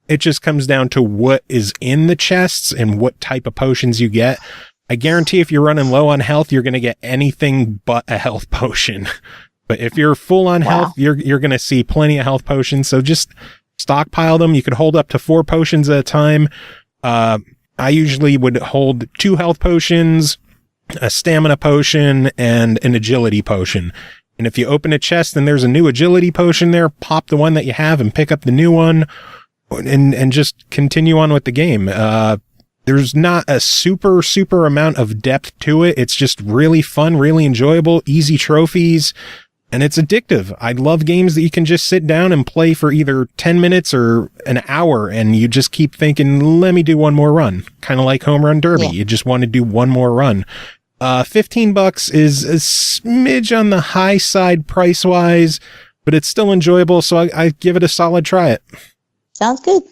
It just comes down to what is in the chests and what type of potions you get. I guarantee if you're running low on health, you're going to get anything but a health potion. But if you're full on health, you're going to see plenty of health potions. So just stockpile them. You could hold up to 4 potions at a time. I usually would hold 2 health potions, a stamina potion, and an agility potion. And if you open a chest and there's a new agility potion there, pop the one that you have and pick up the new one. and just continue on with the game. There's not a super amount of depth to it. It's just really fun, really enjoyable, easy trophies, and it's addictive. I love games that you can just sit down and play for either 10 minutes or an hour, and you just keep thinking, let me do one more run. Kind of like Home Run Derby. Yeah. You just want to do one more run. $15 is a smidge on the high side price-wise, but it's still enjoyable, so I give it a solid try it. Sounds good.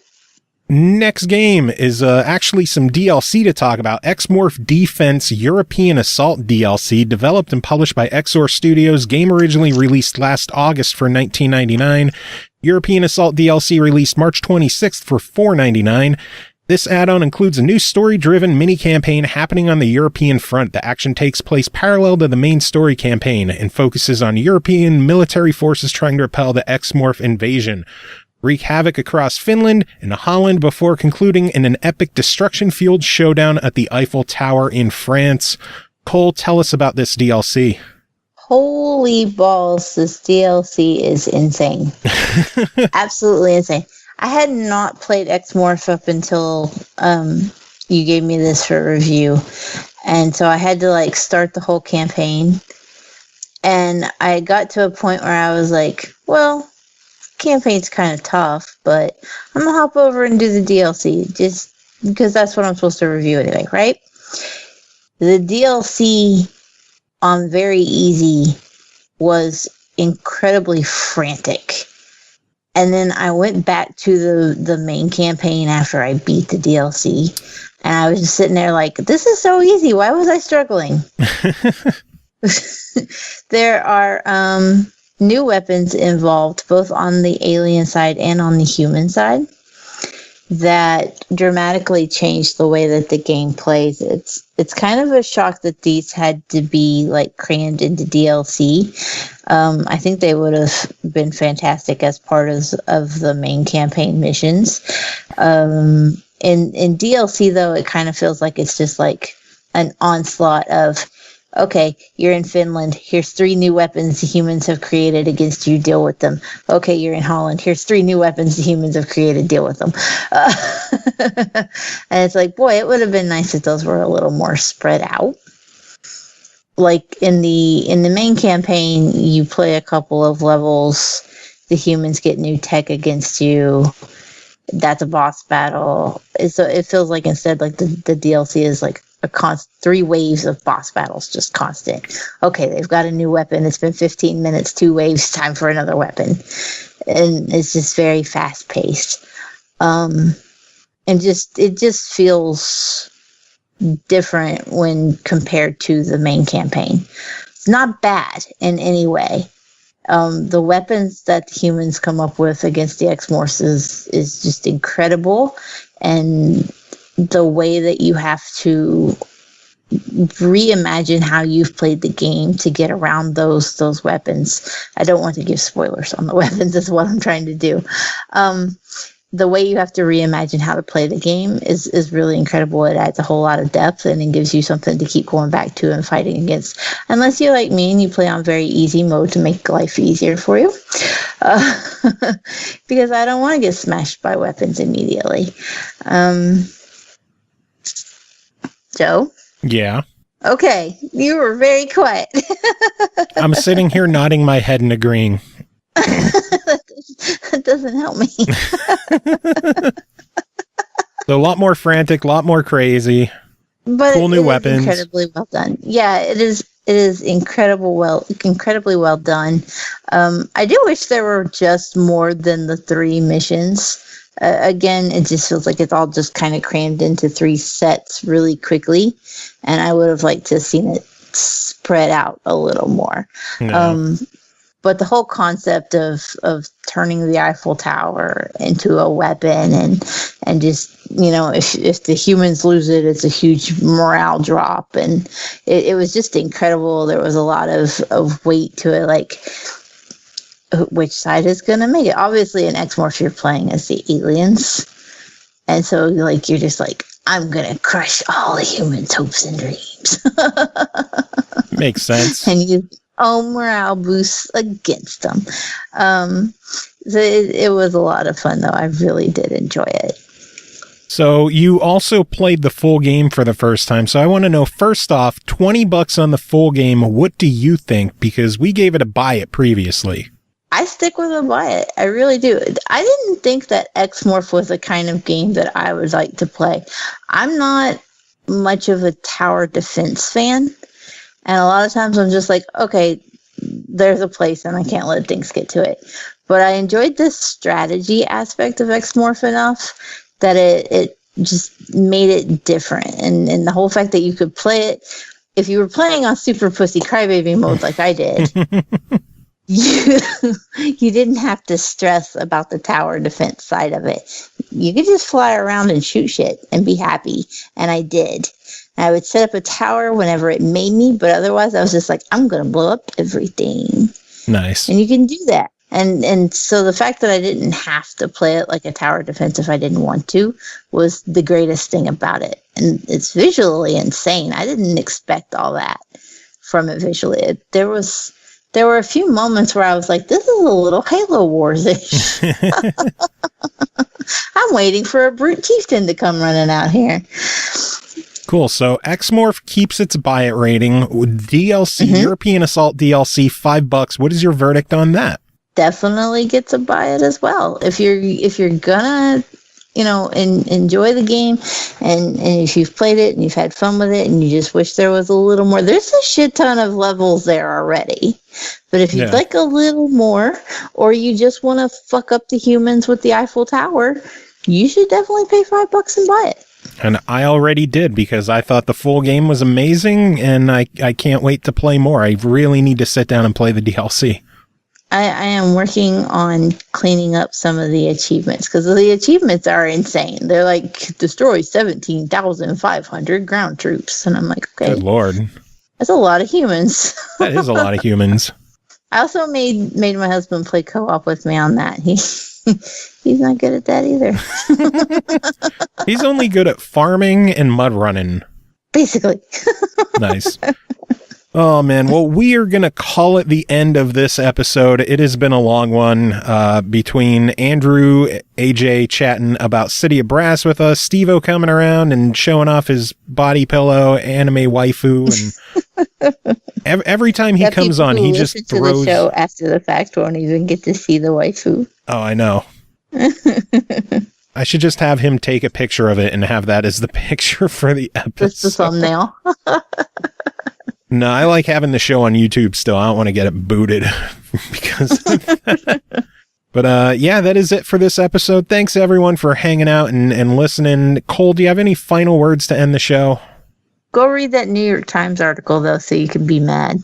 Next game is actually some DLC to talk about. X-morph Defense European Assault DLC, developed and published by Exor Studios. Game originally released last August for $19.99. European Assault DLC released March 26th for $4.99. This add-on includes a new story-driven mini-campaign happening on the European front. The action takes place parallel to the main story campaign and focuses on European military forces trying to repel the X-morph invasion, wreak havoc across Finland and Holland before concluding in an epic destruction-fueled showdown at the Eiffel Tower in France. Cole, tell us about this DLC. Holy balls, this DLC is insane. Absolutely insane. I had not played X-morph up until you gave me this for review. And so I had to start the whole campaign. And I got to a point where I was like, well, campaign's kind of tough, but I'm gonna hop over and do the DLC just because that's what I'm supposed to review anyway, right? The DLC on very easy was incredibly frantic, and then I went back to the main campaign after I beat the DLC, and I was just sitting there like, this is so easy, why was I struggling? There are new weapons involved, both on the alien side and on the human side, that dramatically changed the way that the game plays. It's kind of a shock that these had to be crammed into DLC. I think they would have been fantastic as part of the main campaign missions. In DLC though, it kind of feels like it's just like an onslaught of, okay, you're in Finland. Here's 3 new weapons the humans have created against you. Deal with them. Okay, you're in Holland. Here's 3 new weapons the humans have created. Deal with them. And it's like, boy, it would have been nice if those were a little more spread out. Like in the main campaign, you play a couple of levels. The humans get new tech against you. That's a boss battle. So it feels like instead, the DLC is like a 3 waves of boss battles, just constant. Okay, they've got a new weapon. It's been 15 minutes, 2 waves, time for another weapon. And it's just very fast paced. And it just feels different when compared to the main campaign. It's not bad in any way. The weapons that the humans come up with against the X-morphs is just incredible. And the way that you have to reimagine how you've played the game to get around those weapons. I don't want to give spoilers on the weapons, is what I'm trying to do. The way you have to reimagine how to play the game is really incredible. It adds a whole lot of depth, and it gives you something to keep going back to and fighting against. Unless you're like me and you play on very easy mode to make life easier for you. Because I don't want to get smashed by weapons immediately. Joe? Yeah. Okay, you were very quiet. I'm sitting here nodding my head and agreeing. That doesn't help me. So a lot more frantic, a lot more crazy. But cool new weapons. Incredibly well done. Yeah, it is incredibly well done. I do wish there were just more than the 3 missions. Again, it just feels like it's all just kind of crammed into 3 sets really quickly, and I would have liked to have seen it spread out a little more. No. But the whole concept of turning the Eiffel Tower into a weapon and just, if the humans lose it, it's a huge morale drop. And it was just incredible. There was a lot of weight to it, like which side is going to make it. Obviously, in X-morph, you're playing as the aliens. And so, you're just like, I'm going to crush all the humans' hopes and dreams. Makes sense. And morale boosts against them. So it was a lot of fun, though. I really did enjoy it. So you also played the full game for the first time. So I want to know, first off, $20 on the full game. What do you think? Because we gave it a buy it previously. I stick with a buy it. I really do. I didn't think that X-morph was the kind of game that I would like to play. I'm not much of a tower defense fan. And a lot of times I'm just like, okay, there's a place and I can't let things get to it. But I enjoyed this strategy aspect of X-morph enough that it just made it different. And the whole fact that you could play it, if you were playing on Super Pussy Crybaby mode like I did, you didn't have to stress about the tower defense side of it. You could just fly around and shoot shit and be happy. And I did. I would set up a tower whenever it made me, but otherwise I was just like, I'm going to blow up everything. Nice. And you can do that. And so the fact that I didn't have to play it like a tower defense if I didn't want to was the greatest thing about it. And it's visually insane. I didn't expect all that from it visually. There were a few moments where I was like, this is a little Halo Wars-ish. I'm waiting for a Brute Chieftain to come running out here. Cool. So X-morph keeps its buy it rating. DLC, European Assault DLC, $5. What is your verdict on that? Definitely gets a buy it as well. If you're gonna, enjoy the game, and if you've played it and you've had fun with it, and you just wish there was a little more, there's a shit ton of levels there already. But if you'd like a little more, or you just want to fuck up the humans with the Eiffel Tower, you should definitely pay $5 and buy it. And I already did, because I thought the full game was amazing, and I can't wait to play more. I really need to sit down and play the DLC. I am working on cleaning up some of the achievements, because the achievements are insane. They're like, destroy 17,500 ground troops. And I'm like, okay. Good Lord. That's a lot of humans. That is a lot of humans. I also made my husband play co-op with me on that. He's not good at that either. He's only good at farming and mud running. Basically. Nice. Oh, man. Well, we are going to call it the end of this episode. It has been a long one between Andrew, AJ chatting about City of Brass with us, Stevo coming around and showing off his body pillow, anime waifu, and every time he comes on, he just throws... to the show after the fact won't even get to see the waifu. Oh, I know. I should just have him take a picture of it and have that as the picture for the episode. Just the thumbnail. No, I like having the show on YouTube still. I don't want to get it booted because of that. But yeah, that is it for this episode. Thanks everyone for hanging out and listening. Cole, do you have any final words to end the show? Go read that New York Times article though, so you can be mad.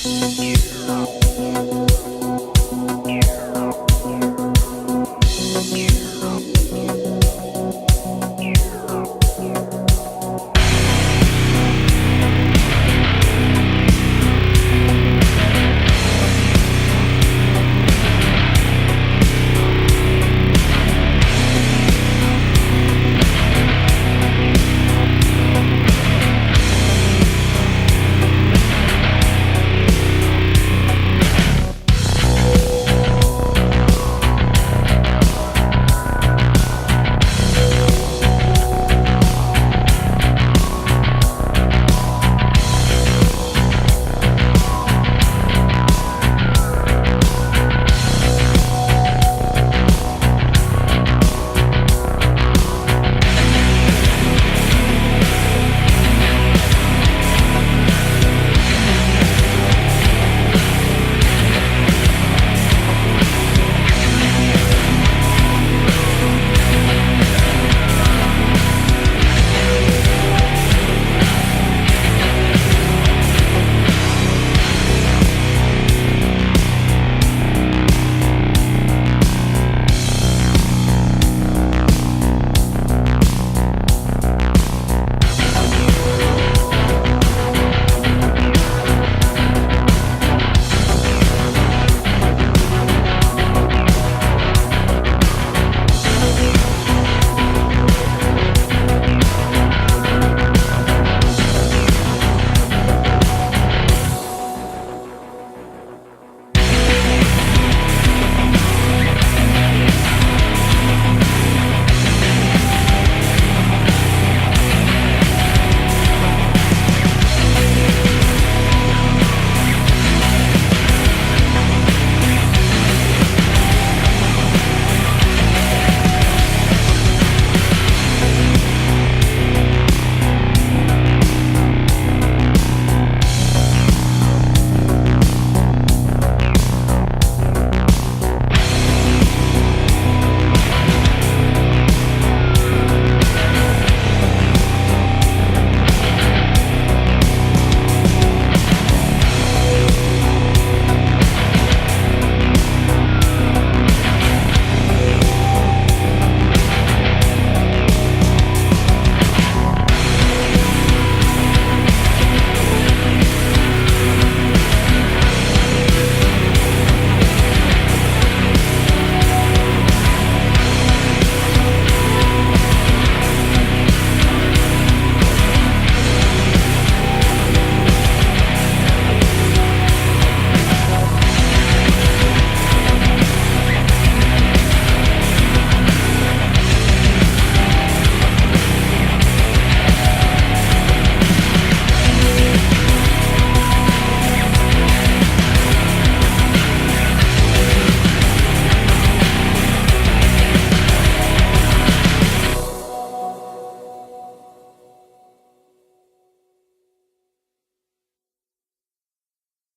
Bye.